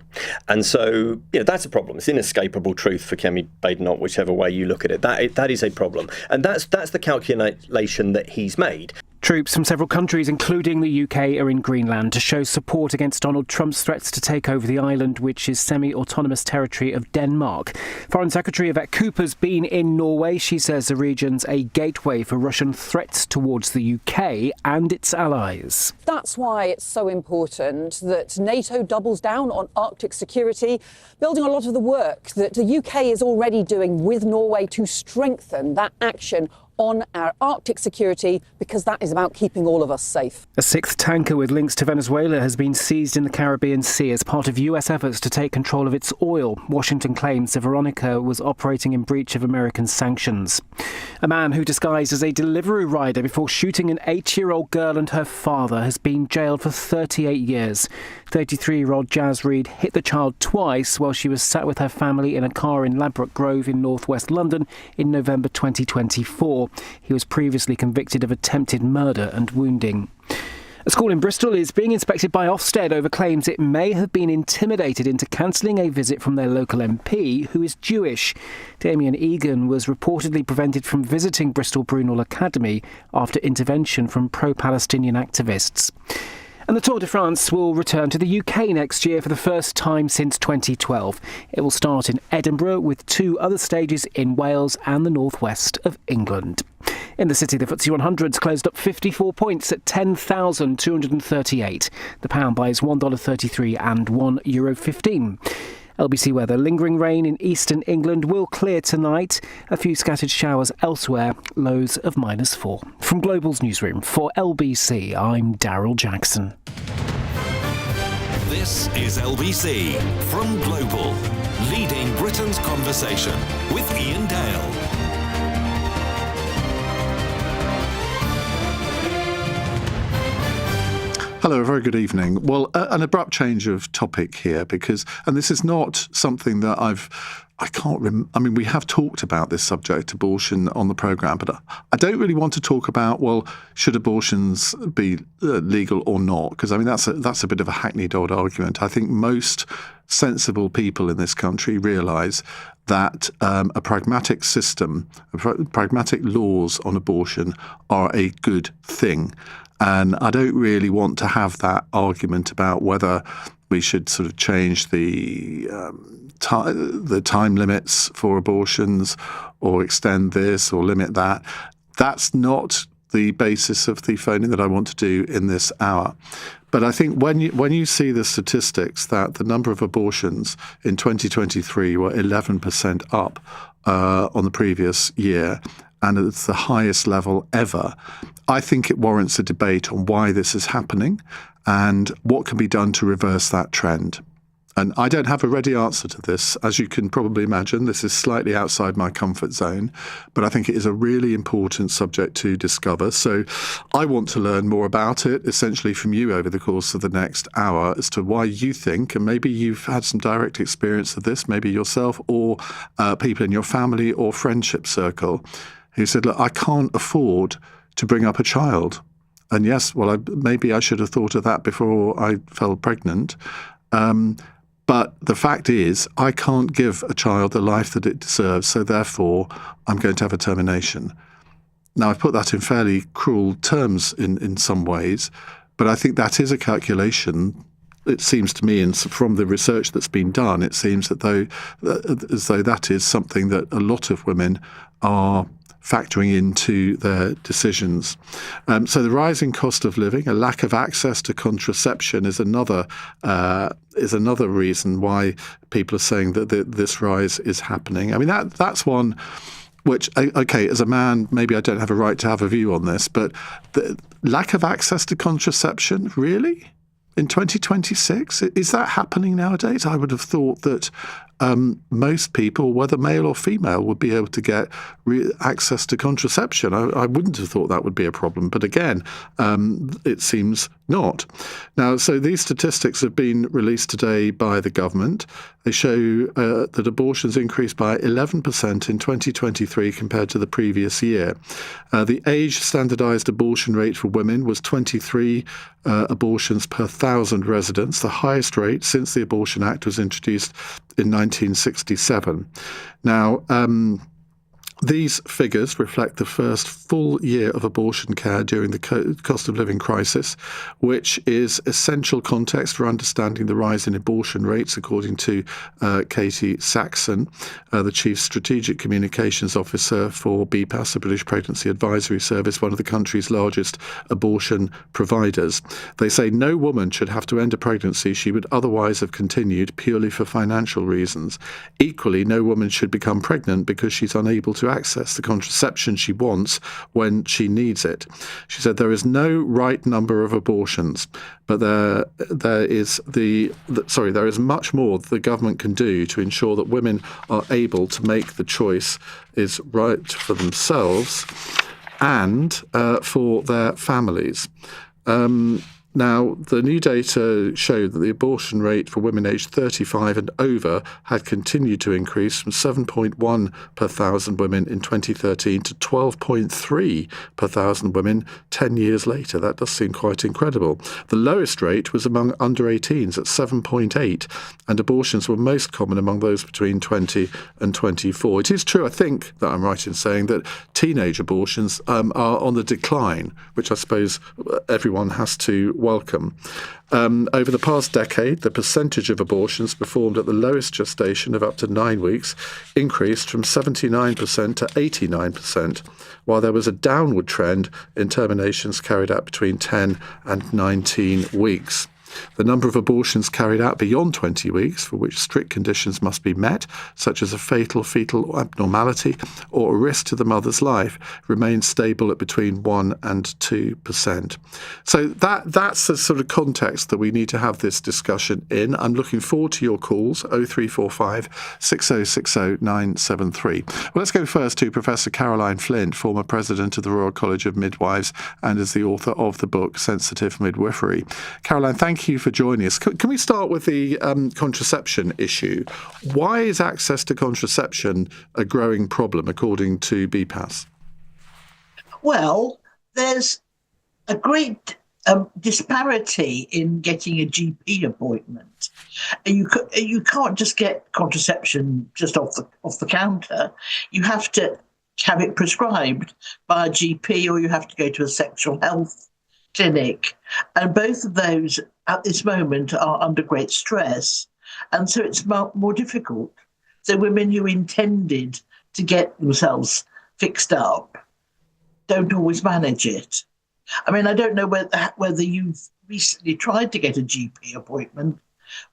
And so, that's a problem. It's inescapable truth for Kemi Badenoch, whichever way you look at it. That is a problem. And that's the calculation that he's made. Troops from several countries, including the UK, are in Greenland to show support against Donald Trump's threats to take over the island, which is semi-autonomous territory of Denmark. Foreign Secretary Yvette Cooper's been in Norway. She says the region's a gateway for Russian threats towards the UK and its allies. That's why it's so important that NATO doubles down on Arctic security, building a lot of the work that the UK is already doing with Norway to strengthen that action on our Arctic security, because that is about keeping all of us safe. A sixth tanker with links to Venezuela has been seized in the Caribbean Sea as part of US efforts to take control of its oil. Washington claims the Veronica was operating in breach of American sanctions. A man who disguised as a delivery rider before shooting an 8-year-old girl and her father has been jailed for 38 years. 33-year-old Jazz Reed hit the child twice while she was sat with her family in a car in Ladbroke Grove in northwest London in November 2024. He was previously convicted of attempted murder and wounding. A school in Bristol is being inspected by Ofsted over claims it may have been intimidated into cancelling a visit from their local MP, who is Jewish. Damien Egan was reportedly prevented from visiting Bristol Brunel Academy after intervention from pro-Palestinian activists. And the Tour de France will return to the UK next year for the first time since 2012. It will start in Edinburgh with 2 other stages in Wales and the northwest of England. In the city, the FTSE 100's closed up 54 points at 10,238. The pound buys $1.33 and €1.15. LBC weather. Lingering rain in eastern England will clear tonight. A few scattered showers elsewhere. Lows of -4. From Global's newsroom for LBC, I'm Daryl Jackson. This is LBC from Global, leading Britain's conversation with Iain Dale. Hello, a very good evening. Well, an abrupt change of topic here and this is not something that we have talked about this subject, abortion, on the programme, but I don't really want to talk about, should abortions be legal or not? Because, that's a bit of a hackneyed old argument. I think most sensible people in this country realise that a pragmatic system, pragmatic laws on abortion are a good thing. And I don't really want to have that argument about whether we should sort of change the time limits for abortions or extend this or limit that. That's not the basis of the phone-in that I want to do in this hour. But I think when you see the statistics that the number of abortions in 2023 were 11% up on the previous year, and it's the highest level ever, I think it warrants a debate on why this is happening and what can be done to reverse that trend. And I don't have a ready answer to this. As you can probably imagine, this is slightly outside my comfort zone, but I think it is a really important subject to discover. So I want to learn more about it, essentially from you over the course of the next hour, as to why you think, and maybe you've had some direct experience of this, maybe yourself or people in your family or friendship circle who said, look, I can't afford to bring up a child. And yes, maybe I should have thought of that before I fell pregnant. But the fact is, I can't give a child the life that it deserves, so therefore I'm going to have a termination. Now, I've put that in fairly cruel terms in some ways, but I think that is a calculation. It seems to me, and from the research that's been done, it seems as though that is something that a lot of women are factoring into their decisions. So the rising cost of living, a lack of access to contraception is another reason why people are saying that this rise is happening. That's one which, okay, as a man, maybe I don't have a right to have a view on this, but the lack of access to contraception, really? In 2026? Is that happening nowadays? I would have thought that most people, whether male or female, would be able to get access to contraception. I wouldn't have thought that would be a problem. But again, it seems not. Now, so these statistics have been released today by the government. They show that abortions increased by 11% in 2023 compared to the previous year. The age standardised abortion rate for women was 23 abortions per 1,000 residents, the highest rate since the Abortion Act was introduced in 1967. Now, these figures reflect the first full year of abortion care during the cost of living crisis, which is essential context for understanding the rise in abortion rates, according to Katie Saxon, the Chief Strategic Communications Officer for BPAS, the British Pregnancy Advisory Service, one of the country's largest abortion providers. They say no woman should have to end a pregnancy she would otherwise have continued purely for financial reasons. Equally, no woman should become pregnant because she's unable to access the contraception she wants when she needs it. She said there is no right number of abortions, but there is much more the government can do to ensure that women are able to make the choice is right for themselves and for their families. Now, the new data showed that the abortion rate for women aged 35 and over had continued to increase from 7.1 per 1,000 women in 2013 to 12.3 per 1,000 women 10 years later. That does seem quite incredible. The lowest rate was among under 18s at 7.8, and abortions were most common among those between 20 and 24. It is true, I think, that I'm right in saying that teenage abortions are on the decline, which I suppose everyone has to welcome. Over the past decade, the percentage of abortions performed at the lowest gestation of up to 9 weeks increased from 79% to 89%, while there was a downward trend in terminations carried out between 10 and 19 weeks. The number of abortions carried out beyond 20 weeks, for which strict conditions must be met, such as a fatal fetal abnormality or a risk to the mother's life, remains stable at between 1 and 2%. So that's the sort of context that we need to have this discussion in. I'm looking forward to your calls, 0345 6060 973. Well, let's go first to Professor Caroline Flint, former president of the Royal College of Midwives and is the author of the book Sensitive Midwifery. Caroline, thank you for joining us. Can we start with the contraception issue? Why is access to contraception a growing problem, according to BPAS? Well, there's a great disparity in getting a GP appointment. You can't just get contraception just off the counter. You have to have it prescribed by a GP, or you have to go to a sexual health clinic. And both of those at this moment are under great stress. And so it's more difficult. So women who intended to get themselves fixed up don't always manage it. I mean, I don't know whether you've recently tried to get a GP appointment,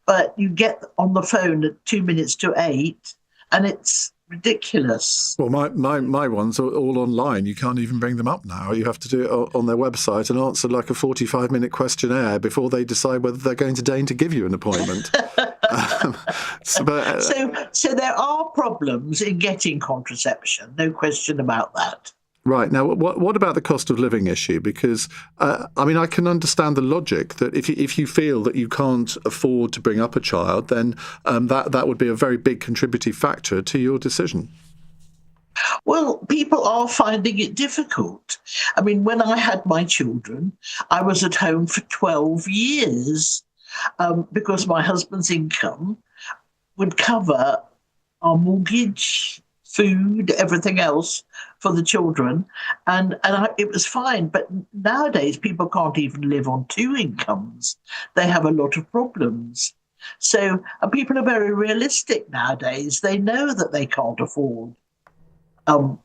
but you get on the phone at 2 minutes to 8, and it's ridiculous. Well, my ones are all online. You can't even bring them up now. You have to do it on their website and answer like a 45-minute questionnaire before they decide whether they're going to deign to give you an appointment. So there are problems in getting contraception, no question about that. Right. Now, what about the cost of living issue? Because, I can understand the logic that if you feel that you can't afford to bring up a child, then that would be a very big contributing factor to your decision. Well, people are finding it difficult. I mean, when I had my children, I was at home for 12 years because my husband's income would cover our mortgage, food, everything else for the children, and it was fine. But nowadays, people can't even live on 2 incomes. They have a lot of problems. So people are very realistic nowadays. They know that they can't afford to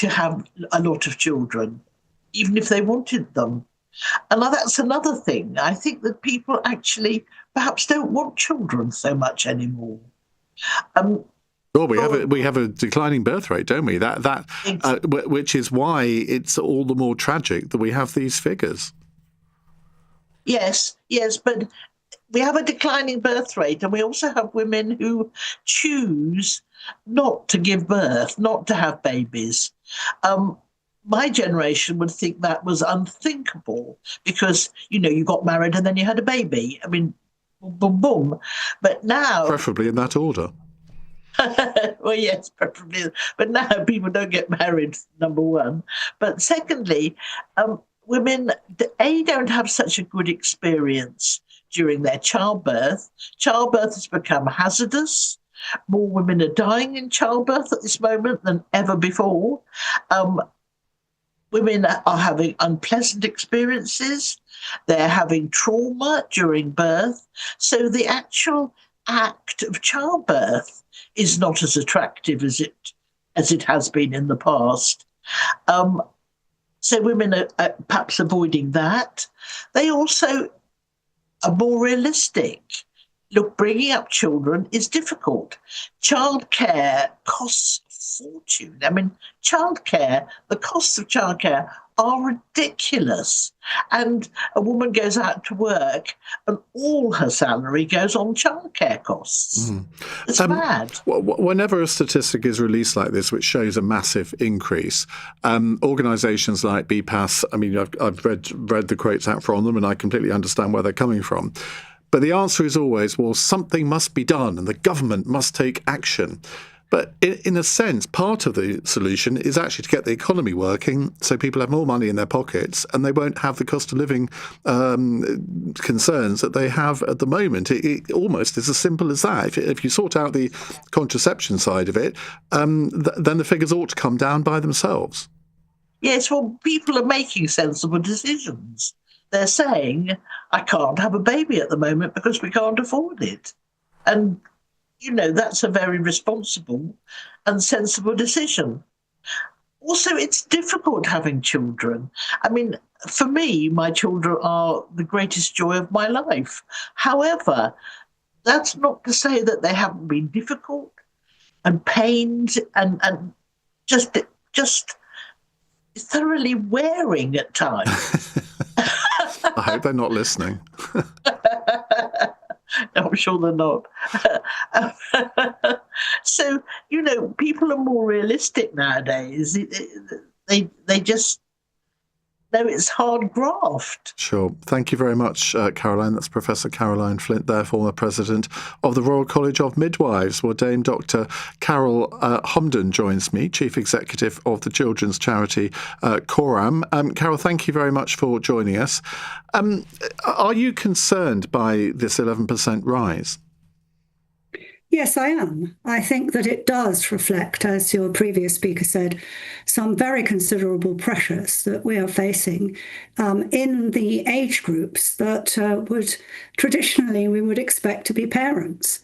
have a lot of children, even if they wanted them. And that's another thing. I think that people actually perhaps don't want children so much anymore. Well, we have a declining birth rate, don't we? Which is why it's all the more tragic that we have these figures. Yes, but we have a declining birth rate, and we also have women who choose not to give birth, not to have babies. My generation would think that was unthinkable because, you got married and then you had a baby. I mean, boom, boom. But now... Preferably in that order. Well, yes, preferably. But now people don't get married, number one. But secondly, women, don't have such a good experience during their childbirth. Childbirth has become hazardous. More women are dying in childbirth at this moment than ever before. Women are having unpleasant experiences. They're having trauma during birth. So the actual act of childbirth is not as attractive as it has been in the past. So women are perhaps avoiding that. They also are more realistic. Look, bringing up children is difficult. Childcare costs a fortune. I mean, the costs of childcare are ridiculous. And a woman goes out to work and all her salary goes on childcare costs. It's bad. Whenever a statistic is released like this, which shows a massive increase, organisations like BPAS, I've read the quotes out from them and I completely understand where they're coming from. But the answer is always, well, something must be done and the government must take action. But in a sense, part of the solution is actually to get the economy working so people have more money in their pockets and they won't have the cost of living concerns that they have at the moment. It almost is as simple as that. If you sort out the contraception side of it, then the figures ought to come down by themselves. Yes, well, people are making sensible decisions. They're saying, I can't have a baby at the moment because we can't afford it. And that's a very responsible and sensible decision. Also, it's difficult having children. I mean, for me, my children are the greatest joy of my life. However, that's not to say that they haven't been difficult and pained and just thoroughly wearing at times. I hope they're not listening. I'm sure they're not. So, people are more realistic nowadays. They just know it's hard graft. Sure. Thank you very much, Caroline. That's Professor Caroline Flint there, former president of the Royal College of Midwives. Well, Dame Dr. Carol Homden joins me, Chief Executive of the children's charity Coram. Carol, thank you very much for joining us. Are you concerned by this 11% rise? Yes, I am. I think that it does reflect, as your previous speaker said, some very considerable pressures that we are facing in the age groups that we would expect to be parents.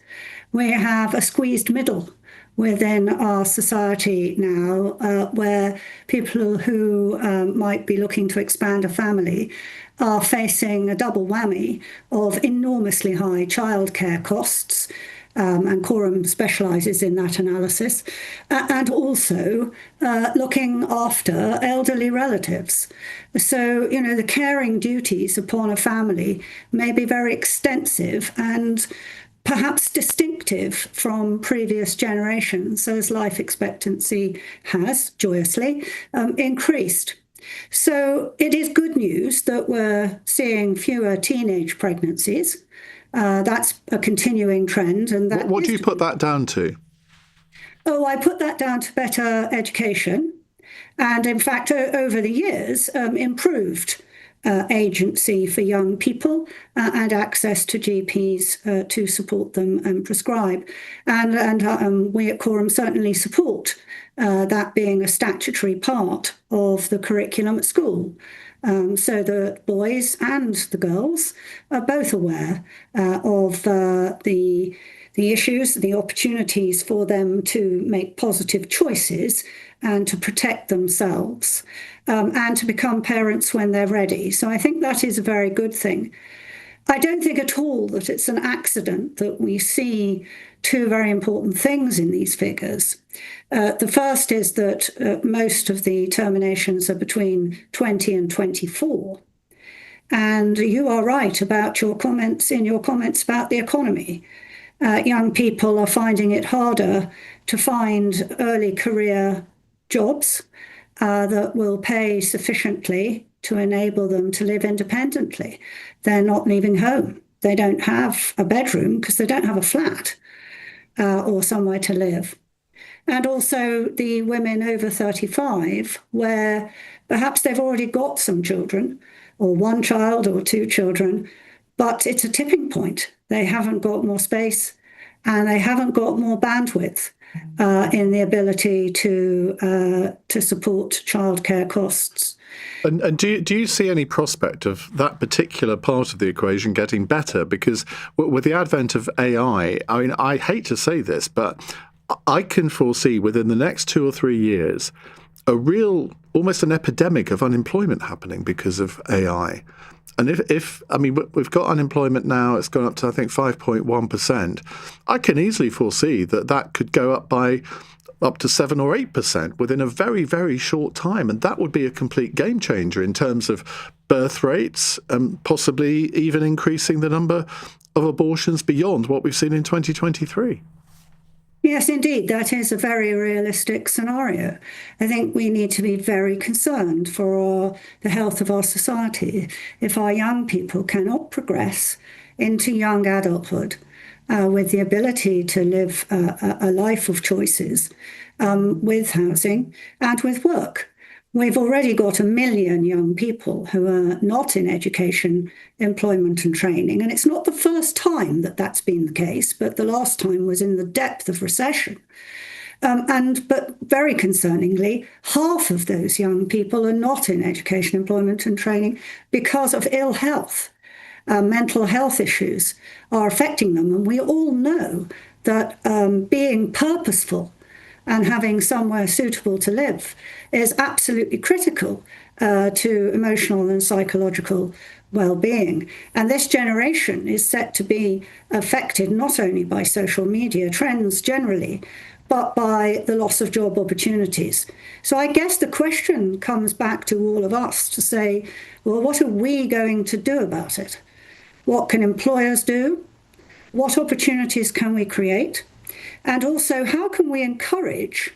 We have a squeezed middle within our society now, where people who might be looking to expand a family are facing a double whammy of enormously high childcare costs. And Coram specialises in that analysis, and also looking after elderly relatives. So, the caring duties upon a family may be very extensive and perhaps distinctive from previous generations, as life expectancy has, joyously, increased. So it is good news that we're seeing fewer teenage pregnancies. That's a continuing trend. And what do you put that down to? Oh, I put that down to better education and, in fact, over the years, improved agency for young people and access to GPs to support them and prescribe. And we at Coram certainly support that being a statutory part of the curriculum at school. So the boys and the girls are both aware of the issues, the opportunities for them to make positive choices and to protect themselves and to become parents when they're ready. So I think that is a very good thing. I don't think at all that it's an accident that we see two very important things in these figures. The first is that most of the terminations are between 20 and 24. And you are right about your comments about the economy. Young people are finding it harder to find early career jobs that will pay sufficiently to enable them to live independently. They're not leaving home. They don't have a bedroom because they don't have a flat or somewhere to live. And also the women over 35, where perhaps they've already got some children, or one child or two children, but it's a tipping point. They haven't got more space and they haven't got more bandwidth in the ability to support childcare costs. And do you see any prospect of that particular part of the equation getting better? Because with the advent of AI, I mean, I hate to say this, but I can foresee within the next 2 or 3 years a real, almost an epidemic of unemployment happening because of AI. And if I mean, we've got unemployment now, it's gone up to, I think, 5.1%. I can easily foresee that could go up to 7 or 8% within a very, very short time. And that would be a complete game changer in terms of birth rates and possibly even increasing the number of abortions beyond what we've seen in 2023. Yes, indeed, that is a very realistic scenario. I think we need to be very concerned for the health of our society if our young people cannot progress into young adulthood with the ability to live a life of choices with housing and with work. We've already got 1 million young people who are not in education, employment and training. And it's not the first time that that's been the case, but the last time was in the depth of recession. But very concerningly, half of those young people are not in education, employment and training because of ill health. Mental health issues are affecting them. And we all know that being purposeful and having somewhere suitable to live is absolutely critical to emotional and psychological well-being. And this generation is set to be affected not only by social media trends generally, but by the loss of job opportunities. So I guess the question comes back to all of us to say, well, what are we going to do about it? What can employers do? What opportunities can we create? And also, how can we encourage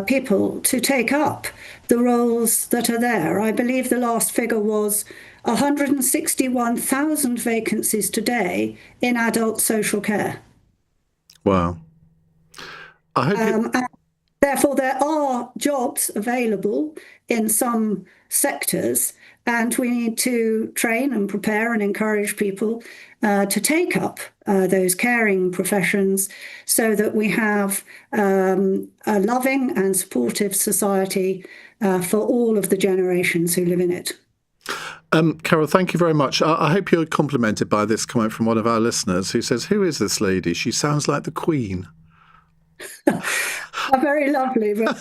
people to take up the roles that are there? I believe the last figure was 161,000 vacancies today in adult social care. Wow. And therefore, there are jobs available in some sectors, and we need to train and prepare and encourage people to take up those caring professions so that we have a loving and supportive society for all of the generations who live in it. Carol, thank you very much. I hope you're complimented by this comment from one of our listeners who says, "Who is this lady? She sounds like the Queen." Very lovely, but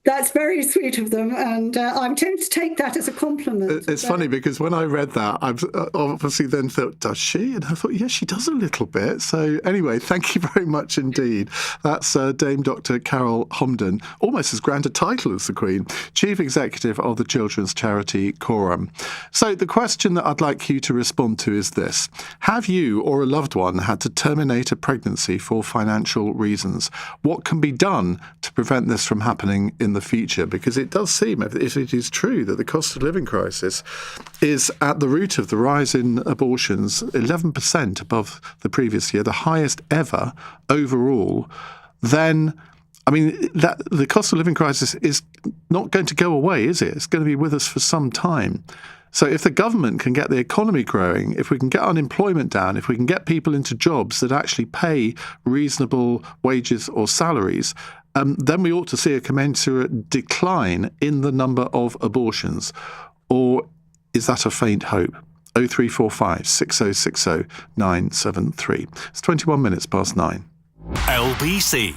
that's very sweet of them, and I'm tempted to take that as a compliment. It's funny because when I read that, I obviously then thought, does she? And I thought, yes, she does a little bit. So anyway, thank you very much indeed. That's Dame Dr. Carol Homden, almost as grand a title as the Queen, Chief Executive of the children's charity Quorum. So the question that I'd like you to respond to is this. Have you or a loved one had to terminate a pregnancy for financial reasons? What can be done to prevent this from happening in the future? Because it does seem, if it is true, that the cost of living crisis is at the root of the rise in abortions, 11% above the previous year, the highest ever overall, then, I mean, that the cost of living crisis is not going to go away, is it? It's going to be with us for some time. So if the government can get the economy growing, if we can get unemployment down, if we can get people into jobs that actually pay reasonable wages or salaries, then we ought to see a commensurate decline in the number of abortions. Or is that a faint hope? 0345 6060 973. It's 21 minutes past 9. LBC.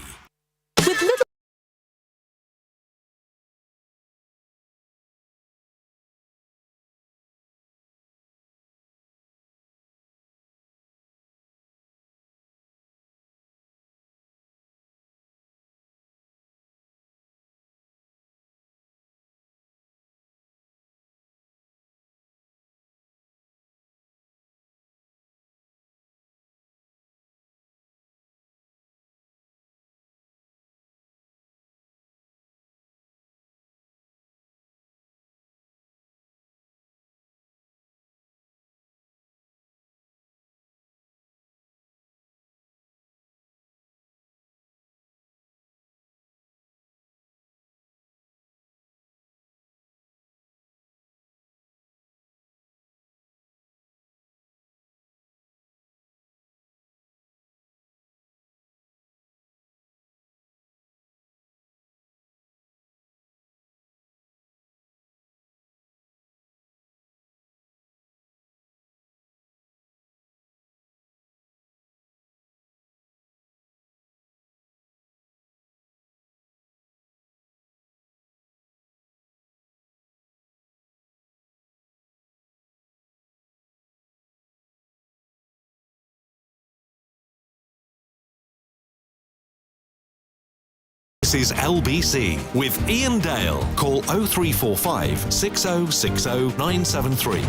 This is LBC with Iain Dale. Call 0345 6060 973.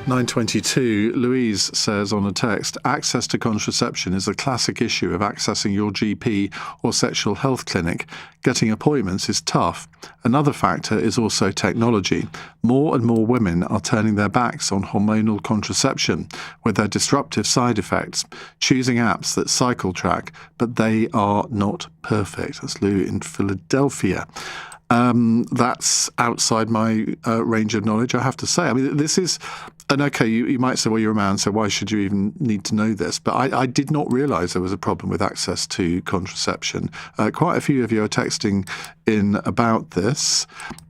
922, Louise says on a text, access to contraception is a classic issue of accessing your GP or sexual health clinic. Getting appointments is tough. Another factor is also technology. More and more women are turning their backs on hormonal contraception with their disruptive side effects, choosing apps that cycle track, but they are not perfect. That's Lou in Philadelphia. That's outside my range of knowledge, I have to say. I mean, this is, and okay, you might say, well, you're a man, so why should you even need to know this? But I did not realise there was a problem with access to contraception. Quite a few of you are texting in about this.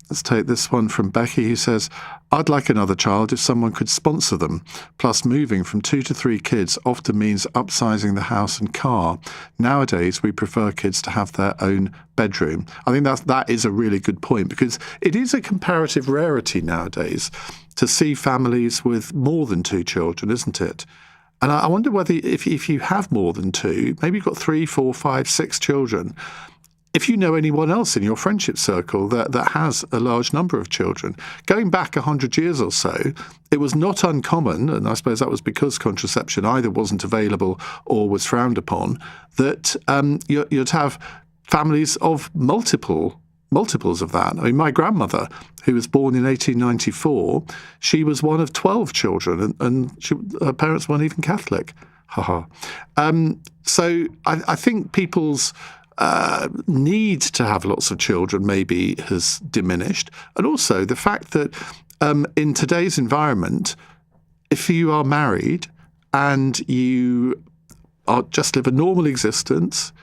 Let's take this one from Becky, who says, I'd like another child if someone could sponsor them. Plus, moving from 2 to 3 kids often means upsizing the house and car. Nowadays, we prefer kids to have their own bedroom. I think that is a really good point, because it is a comparative rarity nowadays to see families with more than 2 children, isn't it? And I wonder whether if you have more than 2, maybe you've got 3, 4, 5, 6 children, if you know anyone else in your friendship circle that has a large number of children. Going back 100 years or so, it was not uncommon, and I suppose that was because contraception either wasn't available or was frowned upon, that you'd have families of multiples of that. I mean, my grandmother, who was born in 1894, she was one of 12 children, and her parents weren't even Catholic. So I think people's need to have lots of children maybe has diminished. And also the fact that in today's environment, if you are married and you just live a normal existence,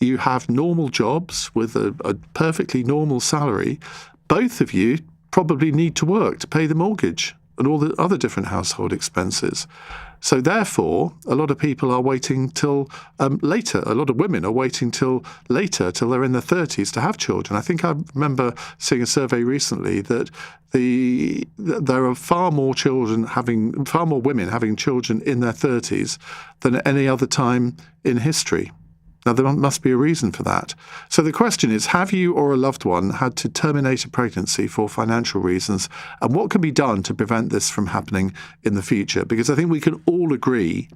you have normal jobs with a perfectly normal salary, both of you probably need to work to pay the mortgage and all the other different household expenses. So therefore, a lot of people are waiting till later. A lot of women are waiting till later, till they're in their 30s to have children. I think I remember seeing a survey recently that there are far more women having children in their 30s than at any other time in history. Now, there must be a reason for that. So the question is, have you or a loved one had to terminate a pregnancy for financial reasons? And what can be done to prevent this from happening in the future? Because I think we can all agree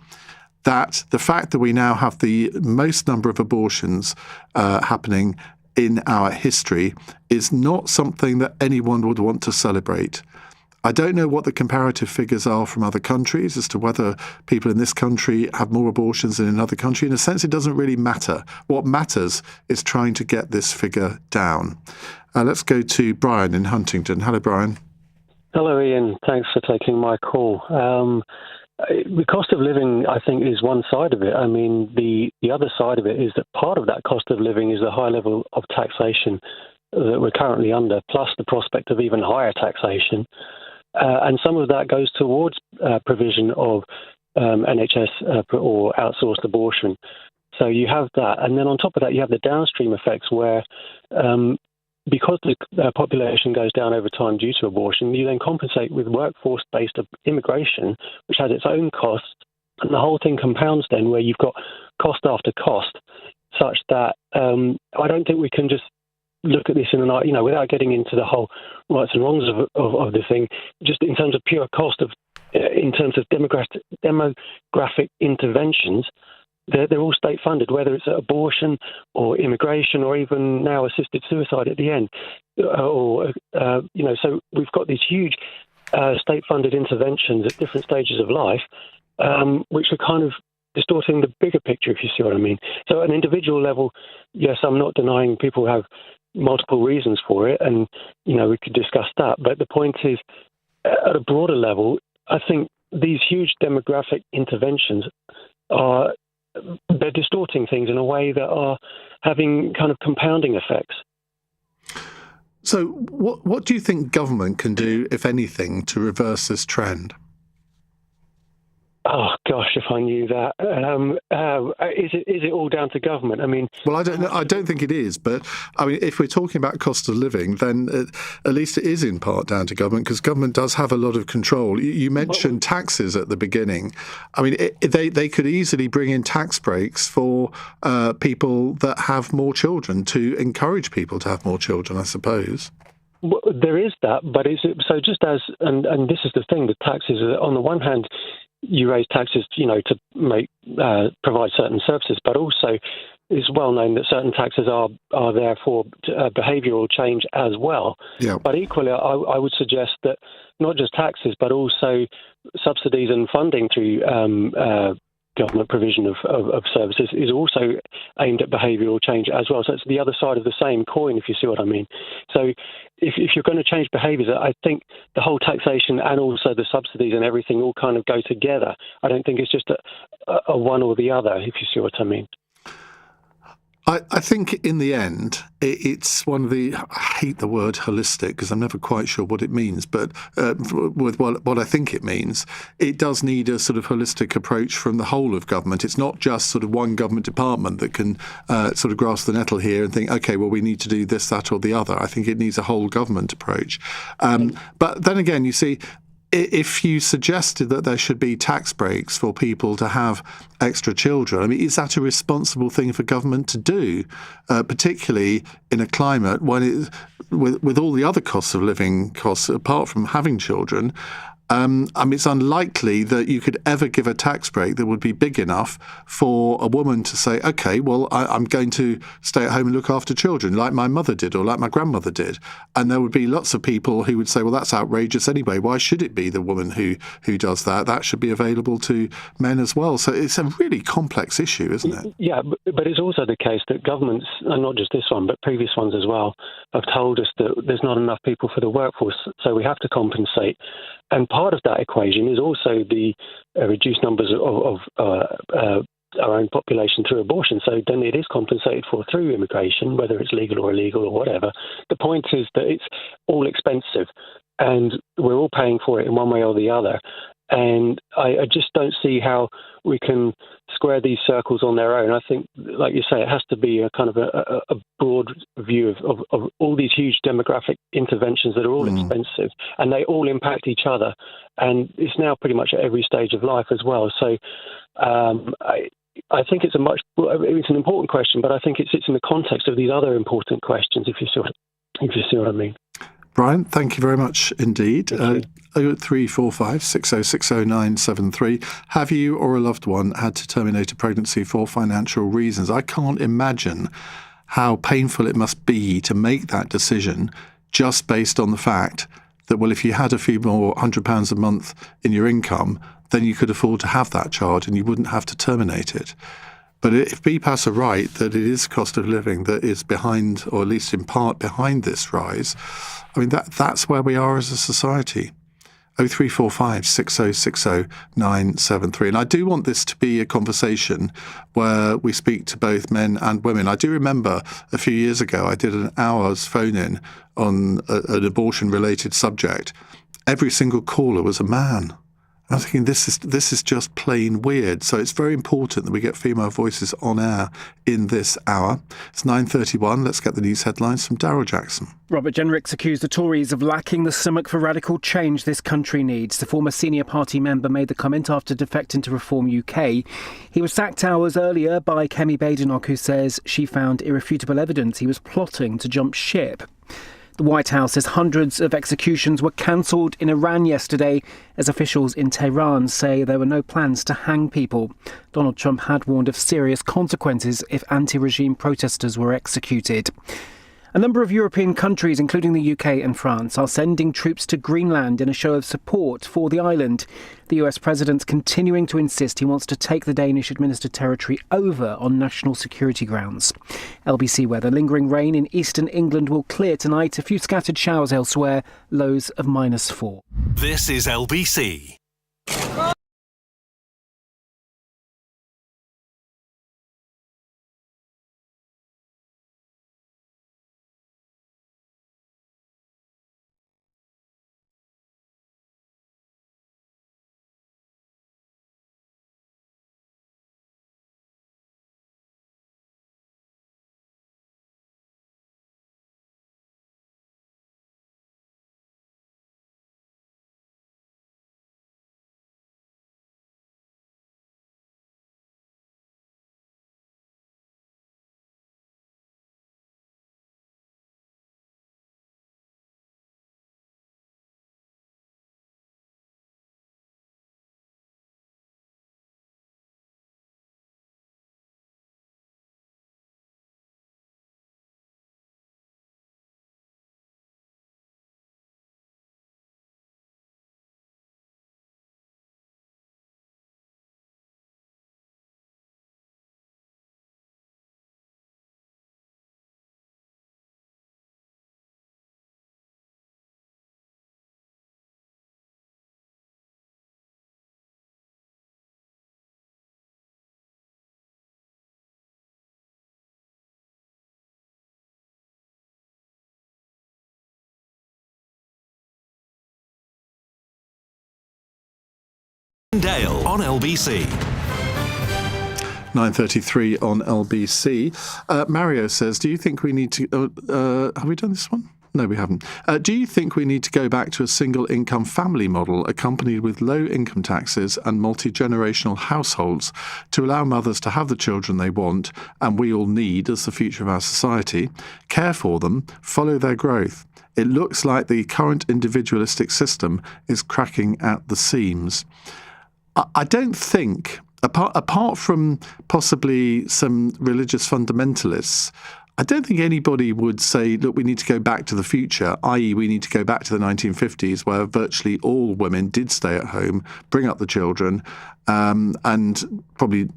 that the fact that we now have the most number of abortions happening in our history is not something that anyone would want to celebrate. I don't know what the comparative figures are from other countries as to whether people in this country have more abortions than in another country. In a sense, it doesn't really matter. What matters is trying to get this figure down. Let's go to Brian in Huntingdon. Hello, Brian. Hello, Ian. Thanks for taking my call. The cost of living, I think, is one side of it. I mean, the other side of it is that part of that cost of living is the high level of taxation that we're currently under, plus the prospect of even higher taxation. And some of that goes towards provision of NHS or outsourced abortion. So you have that. And then on top of that, you have the downstream effects where because the population goes down over time due to abortion, you then compensate with workforce-based immigration, which has its own costs. And the whole thing compounds then where you've got cost after cost, such that I don't think we can just look at this in without getting into the whole rights and wrongs of the thing, just in terms of pure cost in terms of demographic interventions, they're all state funded, whether it's abortion or immigration or even now assisted suicide at the end, so we've got these huge state funded interventions at different stages of life, which are kind of distorting the bigger picture, if you see what I mean. So at an individual level, yes, I'm not denying people have multiple reasons for it, and we could discuss that. But the point is, at a broader level, I think these huge demographic interventions they're distorting things in a way that are having kind of compounding effects. So, what do you think government can do, if anything, to reverse this trend? Oh gosh, if I knew that. Is it all down to government? I mean, well, I don't know. I don't think it is. But I mean, if we're talking about cost of living, then at least it is in part down to government, because government does have a lot of control. You mentioned taxes at the beginning. I mean, they could easily bring in tax breaks for people that have more children to encourage people to have more children, I suppose. Well, there is that, but so just as and this is the thing: the taxes. On the one hand, you raise taxes, to provide certain services, but also it's well known that certain taxes are there for behavioural change as well. Yeah. But equally, I would suggest that not just taxes, but also subsidies and funding through government provision of services is also aimed at behavioural change as well. So it's the other side of the same coin, if you see what I mean. So if you're going to change behaviours, I think the whole taxation and also the subsidies and everything all kind of go together. I don't think it's just a one or the other, if you see what I mean. I think in the end, it's one of the, I hate the word holistic because I'm never quite sure what it means, but with what I think it means, it does need a sort of holistic approach from the whole of government. It's not just sort of one government department that can sort of grasp the nettle here and think, okay, well, we need to do this, that or the other. I think it needs a whole government approach. But then again, you see, if you suggested that there should be tax breaks for people to have extra children, I mean, is that a responsible thing for government to do, particularly in a climate when with all the other costs of living costs, apart from having children? I mean, it's unlikely that you could ever give a tax break that would be big enough for a woman to say, okay, well, I'm going to stay at home and look after children like my mother did or like my grandmother did. And there would be lots of people who would say, well, that's outrageous anyway. Why should it be the woman who does that? That should be available to men as well. So it's a really complex issue, isn't it? Yeah, but it's also the case that governments, and not just this one, but previous ones as well, have told us that there's not enough people for the workforce, so we have to compensate. And part of that equation is also the reduced numbers of our own population through abortion. So then it is compensated for through immigration, whether it's legal or illegal or whatever. The point is that it's all expensive and we're all paying for it in one way or the other. And I just don't see how we can square these circles on their own. I think, like you say, it has to be a kind of a broad view of all these huge demographic interventions that are all expensive and they all impact each other. And it's now pretty much at every stage of life as well. So I think it's an important question, but I think it sits in the context of these other important questions, if you see what I mean. Brian, thank you very much indeed. 0345 6060 973. Have you or a loved one had to terminate a pregnancy for financial reasons? I can't imagine how painful it must be to make that decision just based on the fact that, well, if you had a few more £100 a month in your income, then you could afford to have that child and you wouldn't have to terminate it. But if BPAS are right that it is cost of living that is behind, or at least in part behind this rise, I mean, that's where we are as a society. 0345 6060 973. And I do want this to be a conversation where we speak to both men and women. I do remember a few years ago, I did an hour's phone-in on an abortion-related subject. Every single caller was a man. I'm thinking this is just plain weird. So it's very important that we get female voices on air in this hour. It's 9:31. Let's get the news headlines from Daryl Jackson. Robert Jenrick's accused the Tories of lacking the stomach for radical change this country needs. The former senior party member made the comment after defecting to Reform UK. He was sacked hours earlier by Kemi Badenoch, who says she found irrefutable evidence he was plotting to jump ship. The White House says hundreds of executions were cancelled in Iran yesterday as officials in Tehran say there were no plans to hang people. Donald Trump had warned of serious consequences if anti-regime protesters were executed. A number of European countries, including the UK and France, are sending troops to Greenland in a show of support for the island. The US president's continuing to insist he wants to take the Danish administered territory over on national security grounds. LBC weather. Lingering rain in eastern England will clear tonight. A few scattered showers elsewhere. Lows of -4. This is LBC. Dale on LBC. 9:33 on LBC. Mario says, do you think we need to... have we done this one? No, we haven't. Do you think we need to go back to a single-income family model accompanied with low income taxes and multi-generational households to allow mothers to have the children they want and we all need as the future of our society, care for them, follow their growth? It looks like the current individualistic system is cracking at the seams. I don't think, apart from possibly some religious fundamentalists, I don't think anybody would say, look, we need to go back to the future, i.e. we need to go back to the 1950s where virtually all women did stay at home, bring up the children, and probably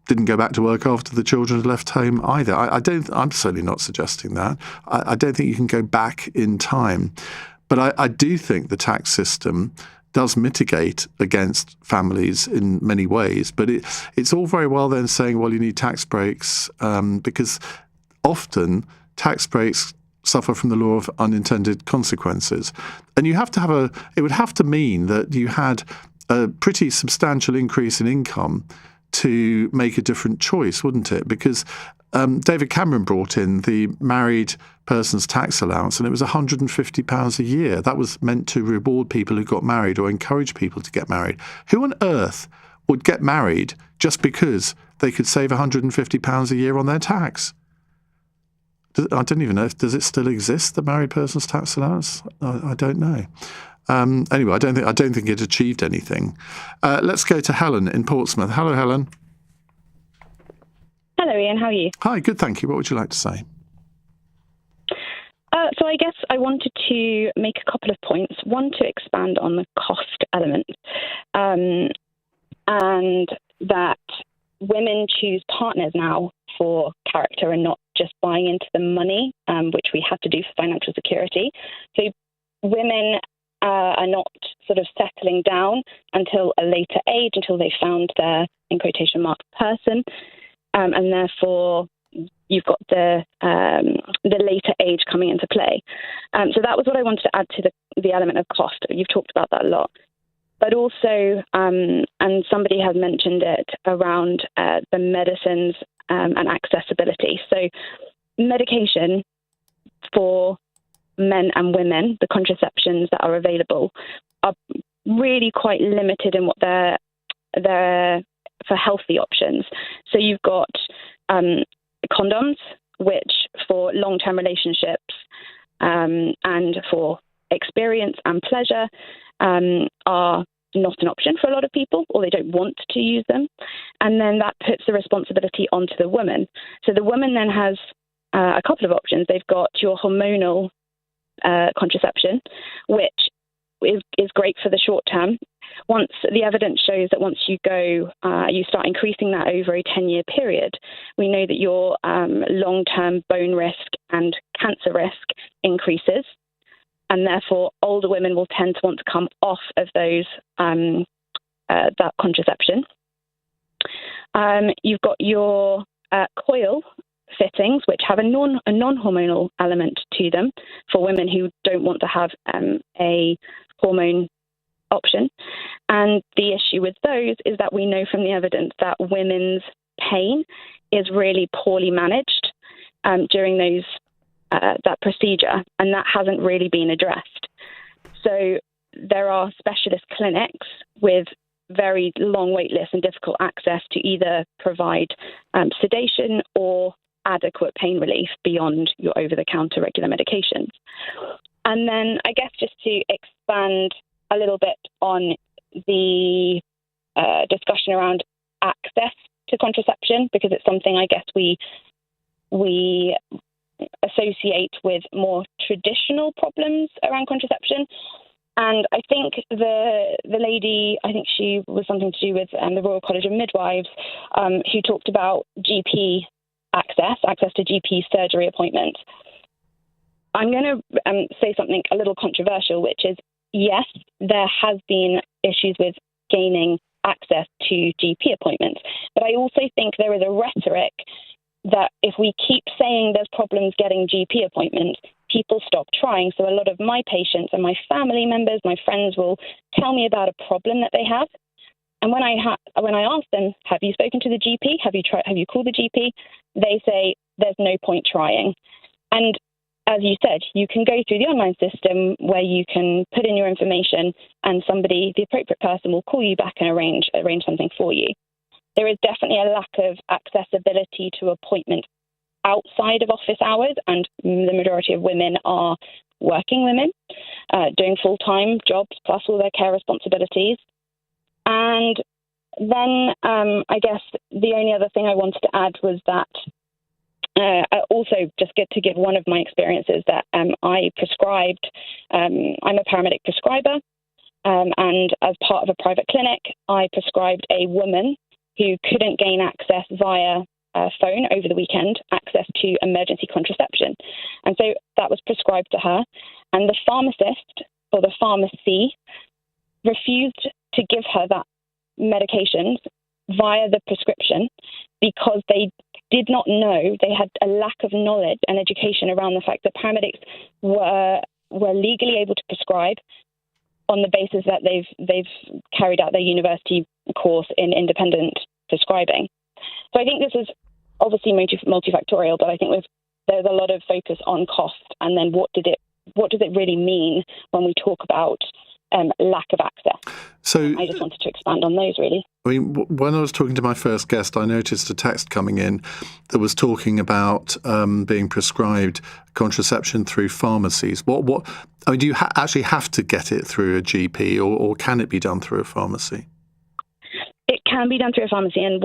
didn't go back to work after the children had left home either. I'm certainly not suggesting that. I don't think you can go back in time. But I do think the tax system does mitigate against families in many ways. But it's all very well then saying, well, you need tax breaks because often tax breaks suffer from the law of unintended consequences. And you have to it would have to mean that you had a pretty substantial increase in income to make a different choice, wouldn't it? Because David Cameron brought in the married person's tax allowance, and it was £150 a year. That was meant to reward people who got married or encourage people to get married. Who on earth would get married just because they could save £150 a year on their tax? I don't even know does it still exist, the married person's tax allowance? I don't know. Anyway, I don't think it achieved anything. Let's go to Helen in Portsmouth. Hello, Helen. Hello, Ian. How are you? Hi, good, thank you. What would you like to say? So I guess I wanted to make a couple of points. One, to expand on the cost element, and that women choose partners now for character and not just buying into the money, which we had to do for financial security. So women are not sort of settling down until a later age, until they found their, in quotation marks, person, and therefore you've got the later age coming into play. So that was what I wanted to add to the element of cost. You've talked about that a lot. But also, and somebody has mentioned it, around the medicines and accessibility. So medication for men and women, the contraceptions that are available, are really quite limited in what they're for healthy options. So you've got condoms, which for long-term relationships and for experience and pleasure are not an option for a lot of people, or they don't want to use them. And then that puts the responsibility onto the woman. So the woman then has a couple of options. They've got your hormonal contraception, which is great for the short term. Once the evidence shows that once you go, you start increasing that over a 10-year period, we know that your long-term bone risk and cancer risk increases. And therefore, older women will tend to want to come off of those that contraception. You've got your coil fittings, which have a non-hormonal element to them for women who don't want to have a hormone option. And the issue with those is that we know from the evidence that women's pain is really poorly managed during those that procedure, and that hasn't really been addressed. So there are specialist clinics with very long wait lists and difficult access to either provide sedation or adequate pain relief beyond your over-the-counter regular medications. And then I guess just to expand a little bit on the discussion around access to contraception, because it's something I guess we associate with more traditional problems around contraception. And I think the lady, I think she was something to do with the Royal College of Midwives, who talked about GP access to GP surgery appointments. I'm going to say something a little controversial, which is, yes, there has been issues with gaining access to GP appointments, but I also think there is a rhetoric that if we keep saying there's problems getting GP appointments, people stop trying. So a lot of my patients and my family members, my friends will tell me about a problem that they have. And when I ask them, have you spoken to the GP? Have you called the GP? They say there's no point trying. And as you said, you can go through the online system where you can put in your information and somebody, the appropriate person, will call you back and arrange something for you. There is definitely a lack of accessibility to appointments outside of office hours, and the majority of women are working women, doing full-time jobs plus all their care responsibilities. And then I guess the only other thing I wanted to add was that also just to give one of my experiences that I prescribed. I'm a paramedic prescriber, and as part of a private clinic, I prescribed a woman who couldn't gain access via phone over the weekend, access to emergency contraception. And so that was prescribed to her. And the pharmacist or the pharmacy refused to give her that medication via the prescription because they did not know, they had a lack of knowledge and education around the fact that paramedics were legally able to prescribe on the basis that they've carried out their university course in independent prescribing. So I think this is obviously multifactorial, but I think there's a lot of focus on cost, and then what does it really mean when we talk about lack of access? So I just wanted to expand on those, really. I mean, when I was talking to my first guest, I noticed a text coming in that was talking about being prescribed contraception through pharmacies. What? I mean, do you actually have to get it through a GP, or can it be done through a pharmacy? It can be done through a pharmacy, and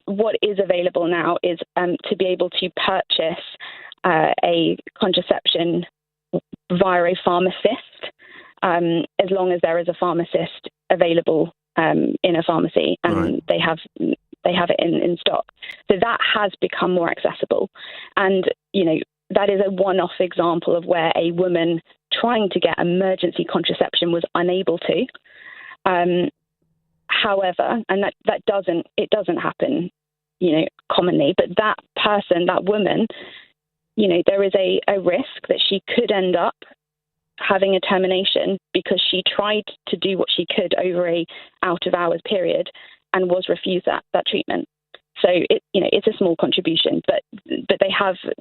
what is available now is to be able to purchase a contraception via a pharmacist, as long as there is a pharmacist available in a pharmacy, and right. they have it in stock. So that has become more accessible, and that is a one-off example of where a woman trying to get emergency contraception was unable to. However, and that doesn't happen, commonly, but that person, that woman, there is a risk that she could end up having a termination because she tried to do what she could over a out of hours period and was refused that treatment. So it's a small contribution, but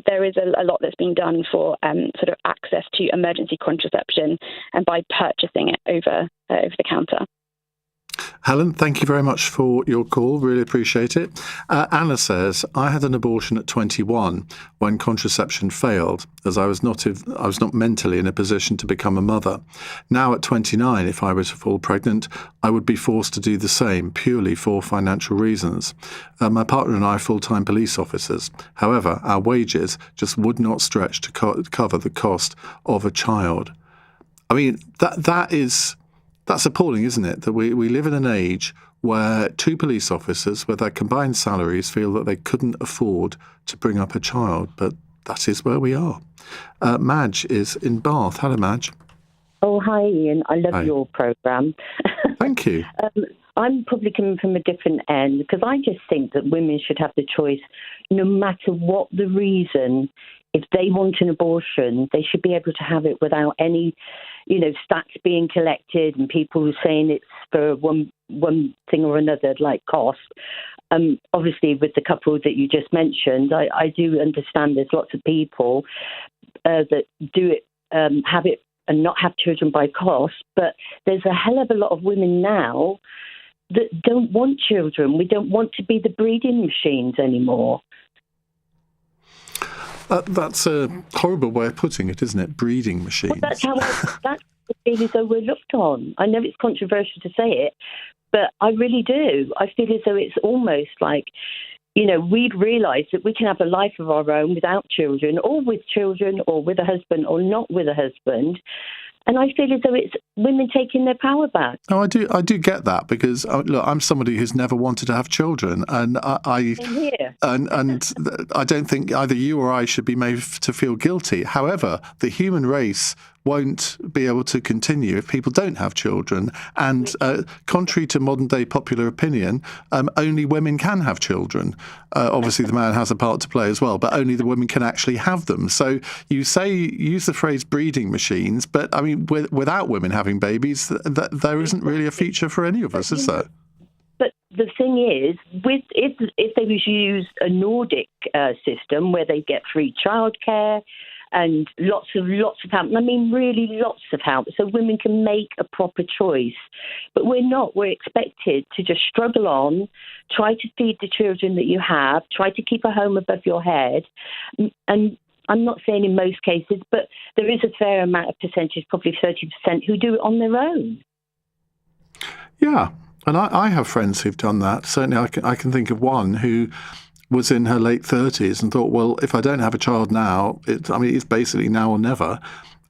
there is a lot that's being done for sort of access to emergency contraception and by purchasing it over the counter. Helen, thank you very much for your call. Really appreciate it. Anna says, I had an abortion at 21 when contraception failed, as I was not mentally in a position to become a mother. Now at 29, if I were to fall pregnant, I would be forced to do the same, purely for financial reasons. My partner and I are full-time police officers. However, our wages just would not stretch to cover the cost of a child. I mean, that's appalling, isn't it? That we live in an age where two police officers, with their combined salaries, feel that they couldn't afford to bring up a child. But that is where we are. Madge is in Bath. Hello, Madge. Oh, hi, Ian. I love your programme. Thank you. I'm probably coming from a different end because I just think that women should have the choice, no matter what the reason. If they want an abortion, they should be able to have it without any, stats being collected and people saying it's for one thing or another, like cost. Obviously, with the couple that you just mentioned, I do understand there's lots of people that do it, have it and not have children by cost. But there's a hell of a lot of women now that don't want children. We don't want to be the breeding machines anymore. That's a horrible way of putting it, isn't it? Breeding machines. Well, that's how that's the feel as though we're looked on. I know it's controversial to say it, but I really do. I feel as though it's almost like, we've realised that we can have a life of our own without children, or with children, or with a husband, or not with a husband. And I feel as though it's women taking their power back. Oh, I do get that because look, I'm somebody who's never wanted to have children, and I don't think either you or I should be made to feel guilty. However, the human race won't be able to continue if people don't have children. And contrary to modern day popular opinion, only women can have children. Obviously, the man has a part to play as well, but only the women can actually have them. So use the phrase breeding machines, but I mean, without women having babies, there isn't really a future for any of us, is there? But the thing is, if they was use a Nordic system where they get free childcare and lots of help, I mean, really lots of help, so women can make a proper choice. But we're not. We're expected to just struggle on, try to feed the children that you have, try to keep a home above your head. And I'm not saying in most cases, but there is a fair amount of percentage, probably 30%, who do it on their own. Yeah. And I have friends who've done that. Certainly I can think of one who was in her late 30s and thought, well, if I don't have a child now, it's basically now or never.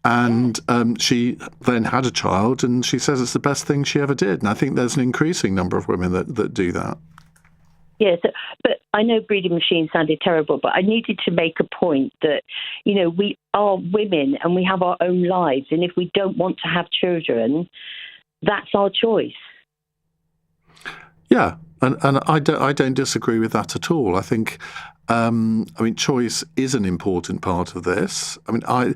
And she then had a child, and she says it's the best thing she ever did. And I think there's an increasing number of women that do that. Yes, but I know breeding machines sounded terrible, but I needed to make a point that, we are women and we have our own lives. And if we don't want to have children, that's our choice. Yeah, and I don't disagree with that at all. I think, choice is an important part of this. I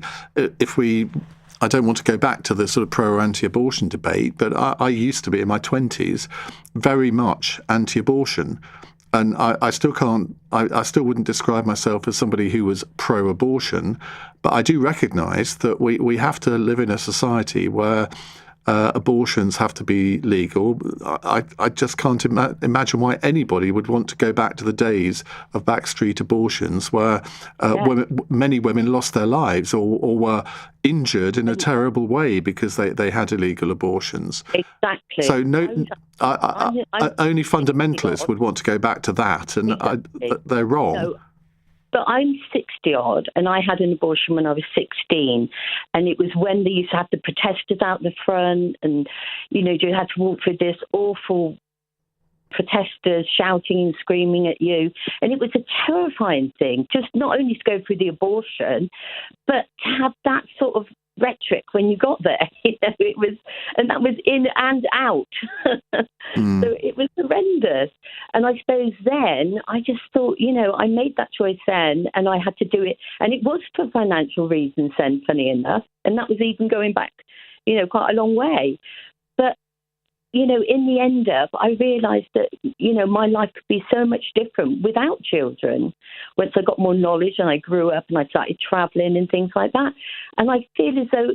don't want to go back to the sort of pro or anti-abortion debate, but I used to be in my 20s very much anti-abortion. And I still wouldn't describe myself as somebody who was pro-abortion, but I do recognise that we have to live in a society where abortions have to be legal. I just can't imagine why anybody would want to go back to the days of backstreet abortions where many women lost their lives or were injured in a terrible way because they had illegal abortions. Exactly. So only fundamentalists would want to go back to that, and they're wrong. No. But I'm 60-odd, and I had an abortion when I was 16. And it was when they used to have the protesters out the front, and, you had to walk through this awful protesters shouting and screaming at you. And it was a terrifying thing, just not only to go through the abortion, but to have that sort of rhetoric when you got there. It was, and that was in and out. So it was horrendous. And I suppose then I just thought, I made that choice then, and I had to do it. And it was for financial reasons then, funny enough. And that was even going back, quite a long way. But, in the end up, I realised that, my life could be so much different without children. Once I got more knowledge and I grew up and I started travelling and things like that. And I feel as though,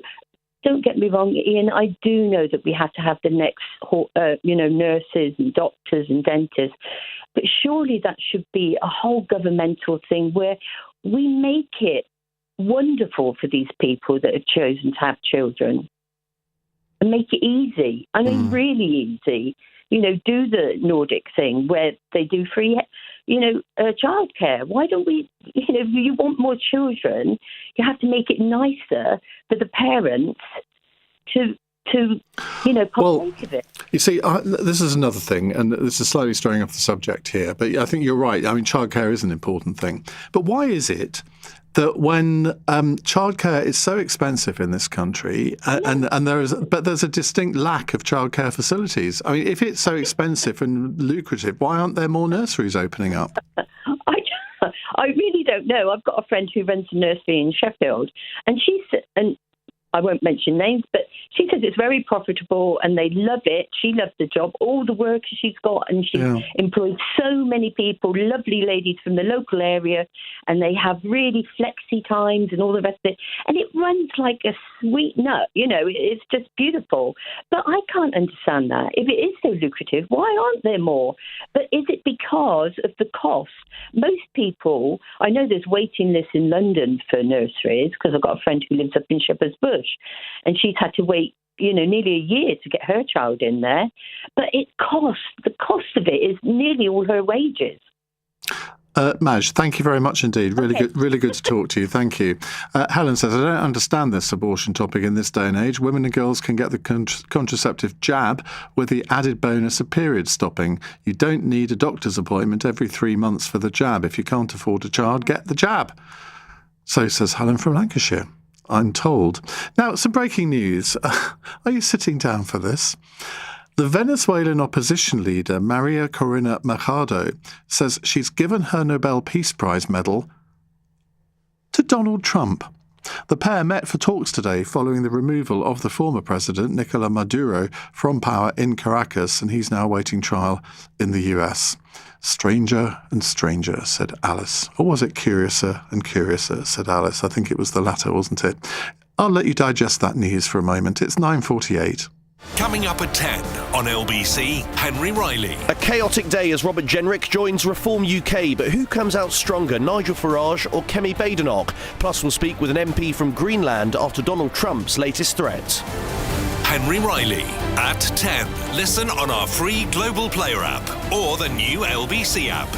don't get me wrong, Iain, I do know that we have to have the next, nurses and doctors and dentists. But surely that should be a whole governmental thing where we make it wonderful for these people that have chosen to have children. And make it easy. Really easy. Do the Nordic thing where they do free, childcare. Why don't we, if you want more children, you have to make it nicer for the parents to partake of it. You see, this is another thing, and this is slightly straying off the subject here, but I think you're right. Childcare is an important thing. But why is it that when childcare is so expensive in this country, and there's a distinct lack of childcare facilities? If it's so expensive and lucrative, why aren't there more nurseries opening up? I really don't know. I've got a friend who runs a nursery in Sheffield, and I won't mention names, but she says it's very profitable and they love it. She loves the job, all the work she's got, and she's employed so many people, lovely ladies from the local area, and they have really flexi times and all the rest of it. And it runs like a sweet nut, it's just beautiful. But I can't understand that. If it is so lucrative, why aren't there more? But is it because of the cost? Most people, I know there's waiting lists in London for nurseries, because I've got a friend who lives up in Shepherd's Bush, and she's had to wait, nearly a year to get her child in there. But the cost of it is nearly all her wages. Maj, thank you very much indeed. Really good to talk to you. Thank you. Helen says, I don't understand this abortion topic in this day and age. Women and girls can get the contraceptive jab with the added bonus of period stopping. You don't need a doctor's appointment every 3 months for the jab. If you can't afford a child, get the jab. So says Helen from Lancashire, I'm told. Now, some breaking news. Are you sitting down for this? The Venezuelan opposition leader, Maria Corina Machado, says she's given her Nobel Peace Prize medal to Donald Trump. The pair met for talks today following the removal of the former president, Nicolás Maduro, from power in Caracas, and he's now awaiting trial in the US. Stranger and stranger, said Alice. Or was it curiouser and curiouser, said Alice? I think it was the latter, wasn't it? I'll let you digest that news for a moment. It's 9:48. Coming up at 10 on LBC, Henry Riley. A chaotic day as Robert Jenrick joins Reform UK, but who comes out stronger, Nigel Farage or Kemi Badenoch? Plus, we'll speak with an MP from Greenland after Donald Trump's latest threat. Henry Riley at 10. Listen on our free Global Player app or the new LBC app.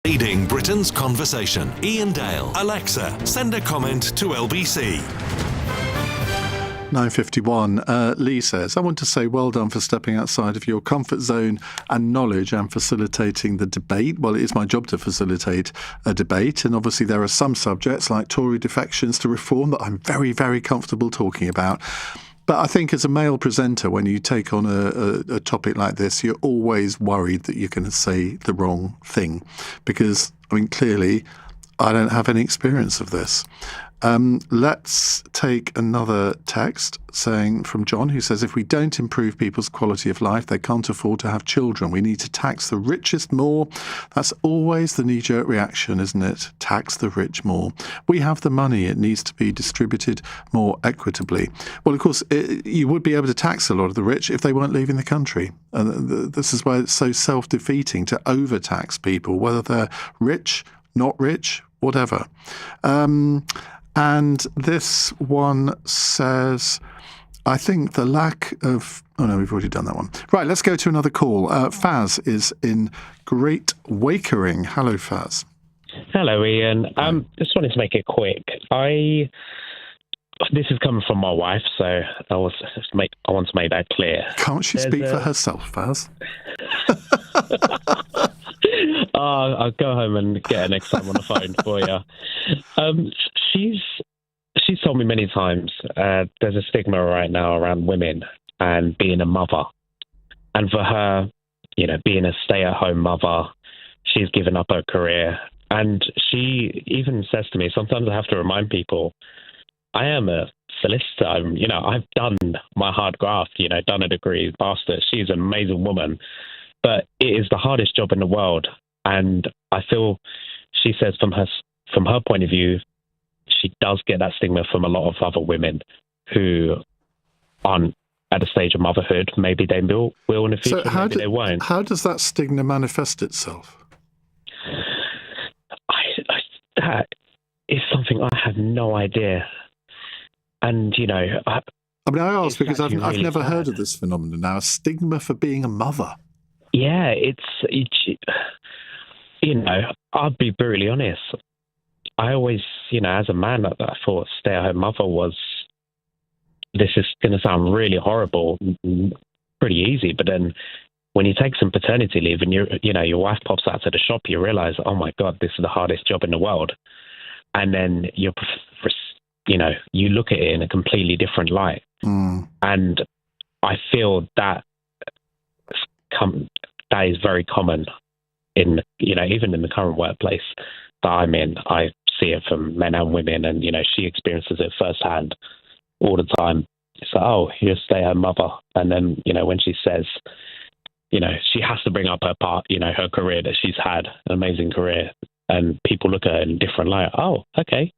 Leading Britain's conversation. Iain Dale. Alexa, send a comment to LBC. 9:51. Lee says, I want to say well done for stepping outside of your comfort zone and knowledge and facilitating the debate. Well, it is my job to facilitate a debate, and obviously there are some subjects like Tory defections to reform that I'm very, very comfortable talking about. But I think as a male presenter, when you take on a topic like this, you're always worried that you're going to say the wrong thing. Because, I mean, clearly, I don't have any experience of this. Let's take another text saying from John, who says, if we don't improve people's quality of life, they can't afford to have children. We need to tax the richest more. That's always the knee-jerk reaction, isn't it? Tax the rich more. We have the money. It needs to be distributed more equitably. Well, of course, you would be able to tax a lot of the rich if they weren't leaving the country. And this is why it's so self-defeating to overtax people, whether they're rich, not rich, whatever. And this one says, I think the lack of... Oh, no, we've already done that one. Right, let's go to another call. Faz is in Great Wakering. Hello, Faz. Hello, Ian. Just wanted to make it quick. This is coming from my wife, so I want to make that clear. Can't she speak for herself, Faz? I'll go home and get her next time on the phone for you. She's told me many times there's a stigma right now around women and being a mother. And for her, being a stay-at-home mother, she's given up her career. And she even says to me, sometimes I have to remind people, I am a solicitor. I've done my hard graft, done a degree, passed it. She's an amazing woman. But it is the hardest job in the world. And I feel, she says from her point of view, she does get that stigma from a lot of other women who aren't at a stage of motherhood. Maybe they will in the future, maybe they won't. How does that stigma manifest itself? That is something something I had no idea. And, you know... I ask because I've really never sad. heard of this phenomenon now, a stigma for being a mother. Yeah, it's you know, I'll be brutally honest. I always, you know, as a man, I thought stay-at-home mother was, this is going to sound really horrible, pretty easy, but then when you take some paternity leave and your wife pops out to the shop, you realize, oh my God, this is the hardest job in the world. And then you look at it in a completely different light. And I feel that is very common in, you know, even in the current workplace that I'm in. I see it from men and women, and, you know, she experiences it firsthand all the time. It's like, oh, you're a stay-at-home mother. And then, you know, when she says, you know, she has to bring up her career, that she's had an amazing career, and people look at her in a different light. Oh, okay.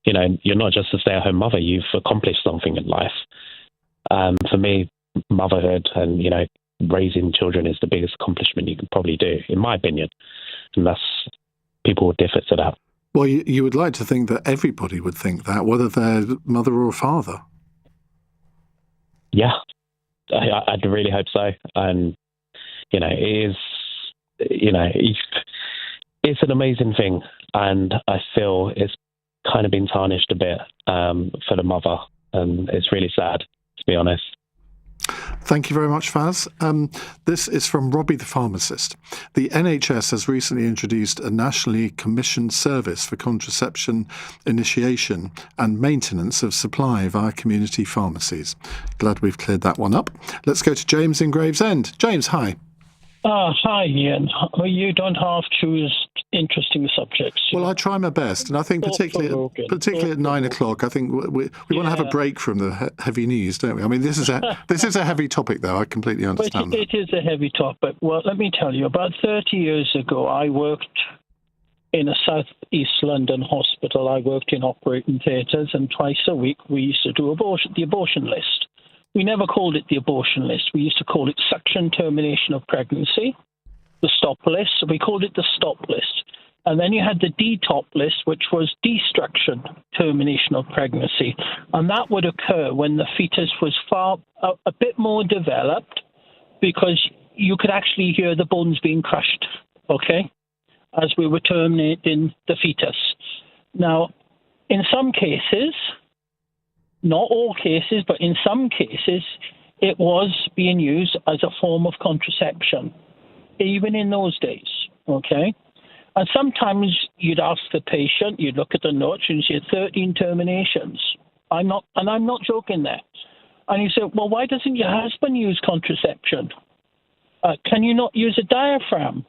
You know, you're not just a stay-at-home mother, you've accomplished something in life. For me, motherhood and, you know, raising children is the biggest accomplishment you can probably do, in my opinion. And that's, people would differ to that. Well, you would like to think that everybody would think that, whether they're mother or father. Yeah, I'd really hope so. And, you know, it is, you know, it's an amazing thing. And I feel it's kind of been tarnished a bit for the mother. And it's really sad, to be honest. Thank you very much, Faz. This is from Robbie the Pharmacist. The NHS has recently introduced a nationally commissioned service for contraception initiation and maintenance of supply via community pharmacies. Glad we've cleared that one up. Let's go to James in Gravesend. James, hi. Hi, Iain. You don't have to choose interesting subjects. Well, I try my best, and I think particularly at 9 o'clock, I think we want to have a break from the heavy news, don't we? I mean, this is a heavy topic, though. I completely understand It is a heavy topic. Well, let me tell you, about 30 years ago, I worked in a South East London hospital. I worked in operating theatres, and twice a week we used to do the abortion list. We never called it the abortion list. We used to call it suction termination of pregnancy, the stop list. So we called it the stop list. And then you had the DTOP list, which was destruction termination of pregnancy. And that would occur when the fetus was a bit more developed, because you could actually hear the bones being crushed, okay, as we were terminating the fetus. Now, in some cases, not all cases, but in some cases, it was being used as a form of contraception, even in those days, okay? And sometimes you'd ask the patient, you'd look at the notes, and you see 13 terminations. I'm not joking there. And you say, well, why doesn't your husband use contraception? Can you not use a diaphragm?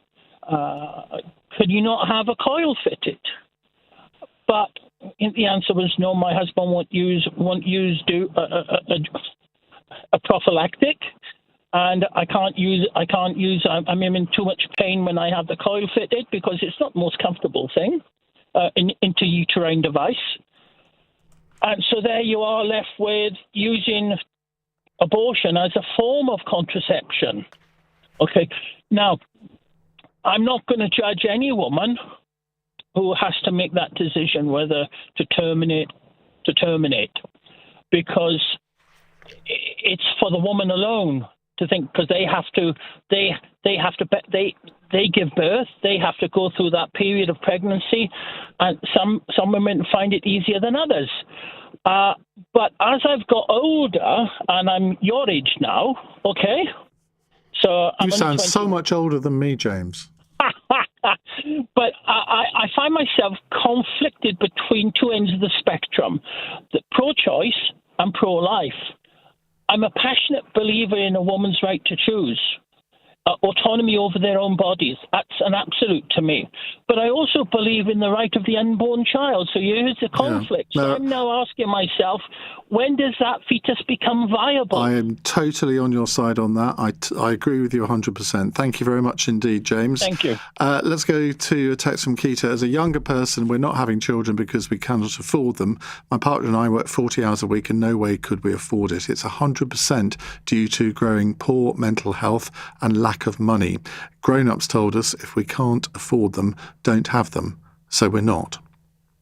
Could you not have a coil fitted? But the answer was no. My husband won't use a prophylactic, and I can't use. I'm in too much pain when I have the coil fitted, because it's not the most comfortable thing, intrauterine device. And so there you are, left with using abortion as a form of contraception. Okay, now I'm not going to judge any woman who has to make that decision whether to terminate, because it's for the woman alone to think, because they give birth, they have to go through that period of pregnancy, and some women find it easier than others. But as I've got older, and I'm your age now, okay, so you sound so much older than me, James. But I find myself conflicted between two ends of the spectrum, the pro-choice and pro-life. I'm a passionate believer in a woman's right to choose, autonomy over their own bodies. That's an absolute to me. But I also believe in the right of the unborn child. So here's the conflict. Yeah. So I'm now asking myself, when does that fetus become viable? I am totally on your side on that. I agree with you 100%. Thank you very much indeed, James. Thank you. Let's go to a text from Keita. As a younger person, we're not having children because we cannot afford them. My partner and I work 40 hours a week and no way could we afford it. It's 100% due to growing poor mental health and lack of money. Grown-ups told us if we can't afford them, don't have them. So we're not.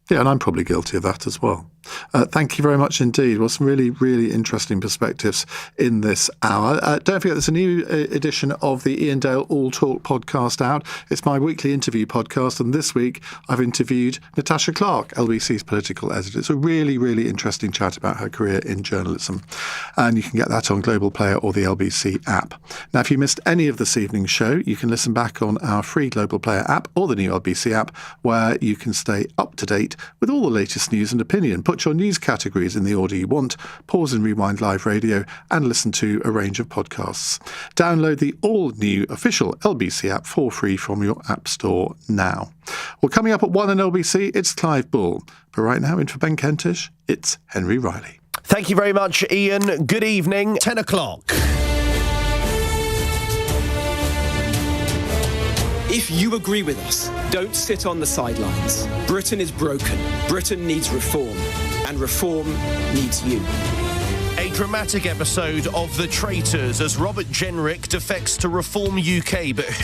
Yeah, and I'm probably guilty of that as well. Thank you very much indeed. Well, some really, really interesting perspectives in this hour. Don't forget, there's a new edition of the Iain Dale All Talk podcast out. It's my weekly interview podcast, and this week I've interviewed Natasha Clark, LBC's political editor. It's a really, really interesting chat about her career in journalism, and you can get that on Global Player or the LBC app. Now, if you missed any of this evening's show, you can listen back on our free Global Player app or the new LBC app, where you can stay up to date with all the latest news and opinion. Put your news categories in the order you want, pause and rewind live radio, and listen to a range of podcasts. Download the all-new official LBC app for free from your app store now. Well, coming up at 1 on LBC, it's Clive Bull. But right now, in for Ben Kentish, it's Henry Riley. Thank you very much, Ian. Good evening. 10 o'clock. If you agree with us, don't sit on the sidelines. Britain is broken. Britain needs reform. And reform needs you. A dramatic episode of The Traitors as Robert Jenrick defects to Reform UK, but